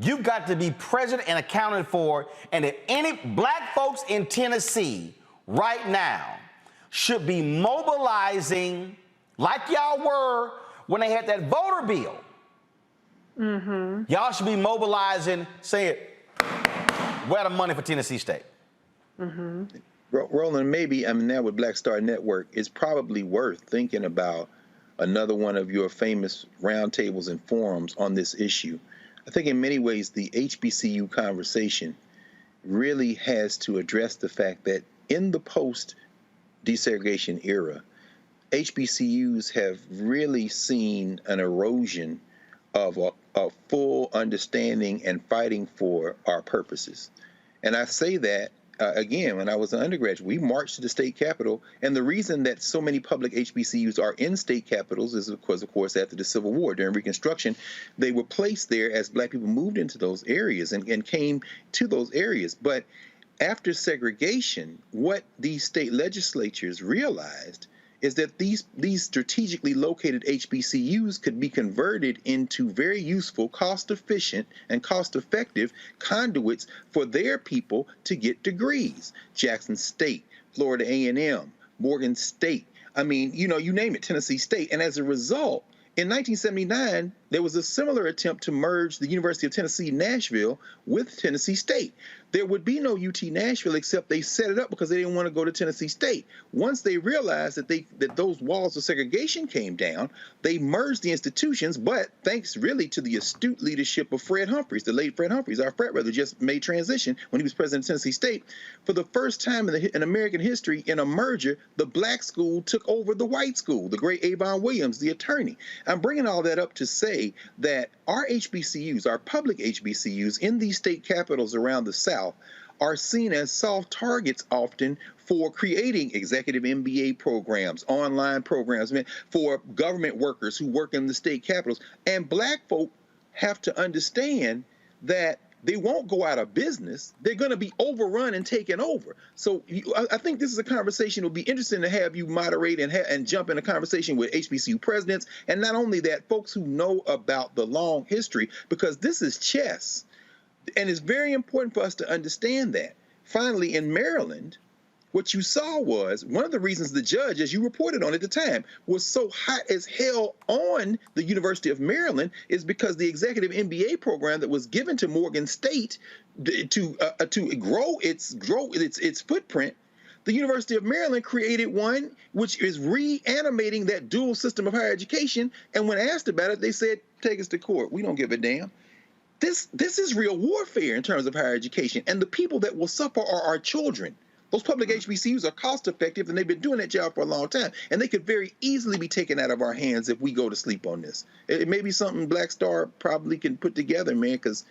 You've got to be present and accounted for. And if any black folks in Tennessee right now should be mobilizing like y'all were when they had that voter bill, y'all should be mobilizing, saying, where the money for Tennessee State? Roland, maybe, now with Black Star Network, it's probably worth thinking about another one of your famous roundtables and forums on this issue. I think in many ways the HBCU conversation really has to address the fact that in the post-desegregation era, HBCUs have really seen an erosion of a full understanding and fighting for our purposes. And I say that, again, when I was an undergraduate, we marched to the state capitol, and the reason that so many public HBCUs are in state capitals is because, of course, after the Civil War, during Reconstruction, they were placed there as black people moved into those areas and came to those areas. But after segregation, what these state legislatures realized is that these strategically located HBCUs could be converted into very useful, cost-efficient, and cost-effective conduits for their people to get degrees. Jackson State, Florida A&M, Morgan State, I mean, you name it, Tennessee State. And as a result, in 1979, there was a similar attempt to merge the University of Tennessee, Nashville with Tennessee State. There would be no UT Nashville, except they set it up because they didn't want to go to Tennessee State. Once they realized that those walls of segregation came down, they merged the institutions, but thanks really to the astute leadership of Fred Humphreys, the late Fred Humphreys, our Fred brother, just made transition when he was president of Tennessee State. For the first time in American history, in a merger, the black school took over the white school, the great Avon Williams, the attorney. I'm bringing all that up to say that our HBCUs, our public HBCUs in these state capitals around the South are seen as soft targets often for creating executive MBA programs, online programs, for government workers who work in the state capitals. And black folk have to understand that they won't go out of business. They're going to be overrun and taken over. So I think this is a conversation. It'll be interesting to have you moderate and jump in a conversation with HBCU presidents. And not only that, folks who know about the long history, because this is chess. And it's very important for us to understand that. Finally, in Maryland, what you saw was one of the reasons the judge, as you reported on at the time, was so hot as hell on the University of Maryland is because the executive MBA program that was given to Morgan State to grow its footprint, The University of Maryland created one which is reanimating that dual system of higher education. And when asked about it, they said, take us to court. We don't give a damn. This is real warfare in terms of higher education. And the people that will suffer are our children. Those public HBCUs are cost effective, and they've been doing that job for a long time. And they could very easily be taken out of our hands if we go to sleep on this. It may be something Black Star probably can put together, man, because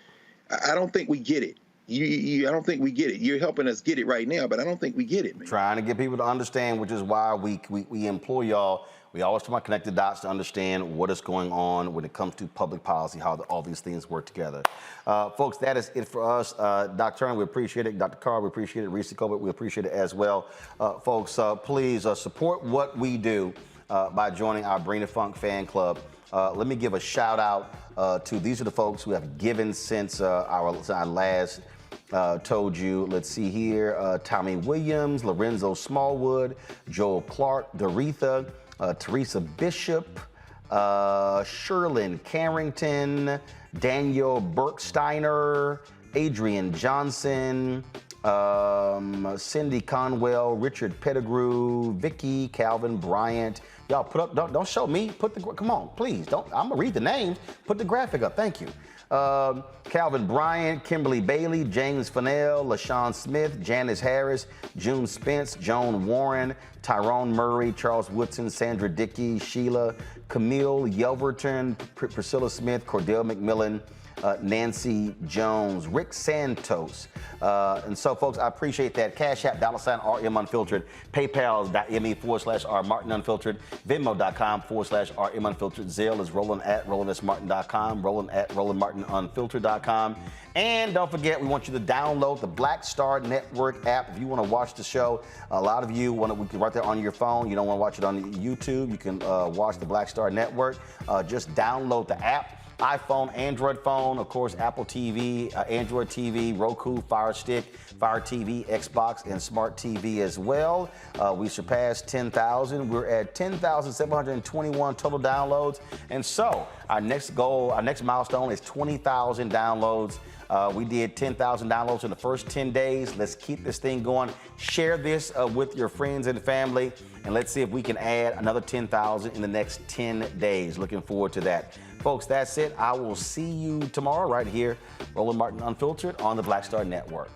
I don't think we get it. I don't think we get it. You're helping us get it right now, but I don't think we get it, man. Trying to get people to understand, which is why we implore y'all. We always try to connect the dots to understand what is going on when it comes to public policy, how all these things work together. Folks, that is it for us. Dr. Turner, we appreciate it. Dr. Carr, we appreciate it. Reese Colbert, we appreciate it as well. Folks, please support what we do by joining our Bring the Funk fan club. Let me give a shout out to these are the folks who have given since our last told you. Let's see here. Tommy Williams, Lorenzo Smallwood, Joel Clark, Doretha, Teresa Bishop, Sherlyn Carrington, Daniel Berksteiner, Adrian Johnson, Cindy Conwell, Richard Pettigrew, Vicky, Calvin Bryant. Y'all put up, don't show me, come on, please, I'm gonna read the names, put the graphic up, thank you. Calvin Bryant, Kimberly Bailey, James Fennell, LaShawn Smith, Janice Harris, June Spence, Joan Warren, Tyrone Murray, Charles Woodson, Sandra Dickey, Sheila, Camille Yelverton, Priscilla Smith, Cordell McMillan, Nancy Jones, Rick Santos. And so, folks, I appreciate that. Cash App, $RM Unfiltered, PayPal.me/R Martin Unfiltered, Venmo.com/RM Unfiltered, Zelle is Roland@RolandSMartin.com, Roland@RolandMartinUnfiltered.com. And don't forget, we want you to download the Black Star Network app if you want to watch the show. A lot of you want to, we can right there on your phone. You don't want to watch it on YouTube. You can watch the Black Star Network. Just download the app. iPhone, Android phone, of course, Apple TV, Android TV, Roku, Fire Stick, Fire TV, Xbox, and Smart TV as well. We surpassed 10,000. We're at 10,721 total downloads. And so our next goal, our next milestone is 20,000 downloads. We did 10,000 downloads in the first 10 days. Let's keep this thing going. Share this with your friends and family, and let's see if we can add another 10,000 in the next 10 days. Looking forward to that. Folks, that's it. I will see you tomorrow right here, Roland Martin Unfiltered on the Black Star Network.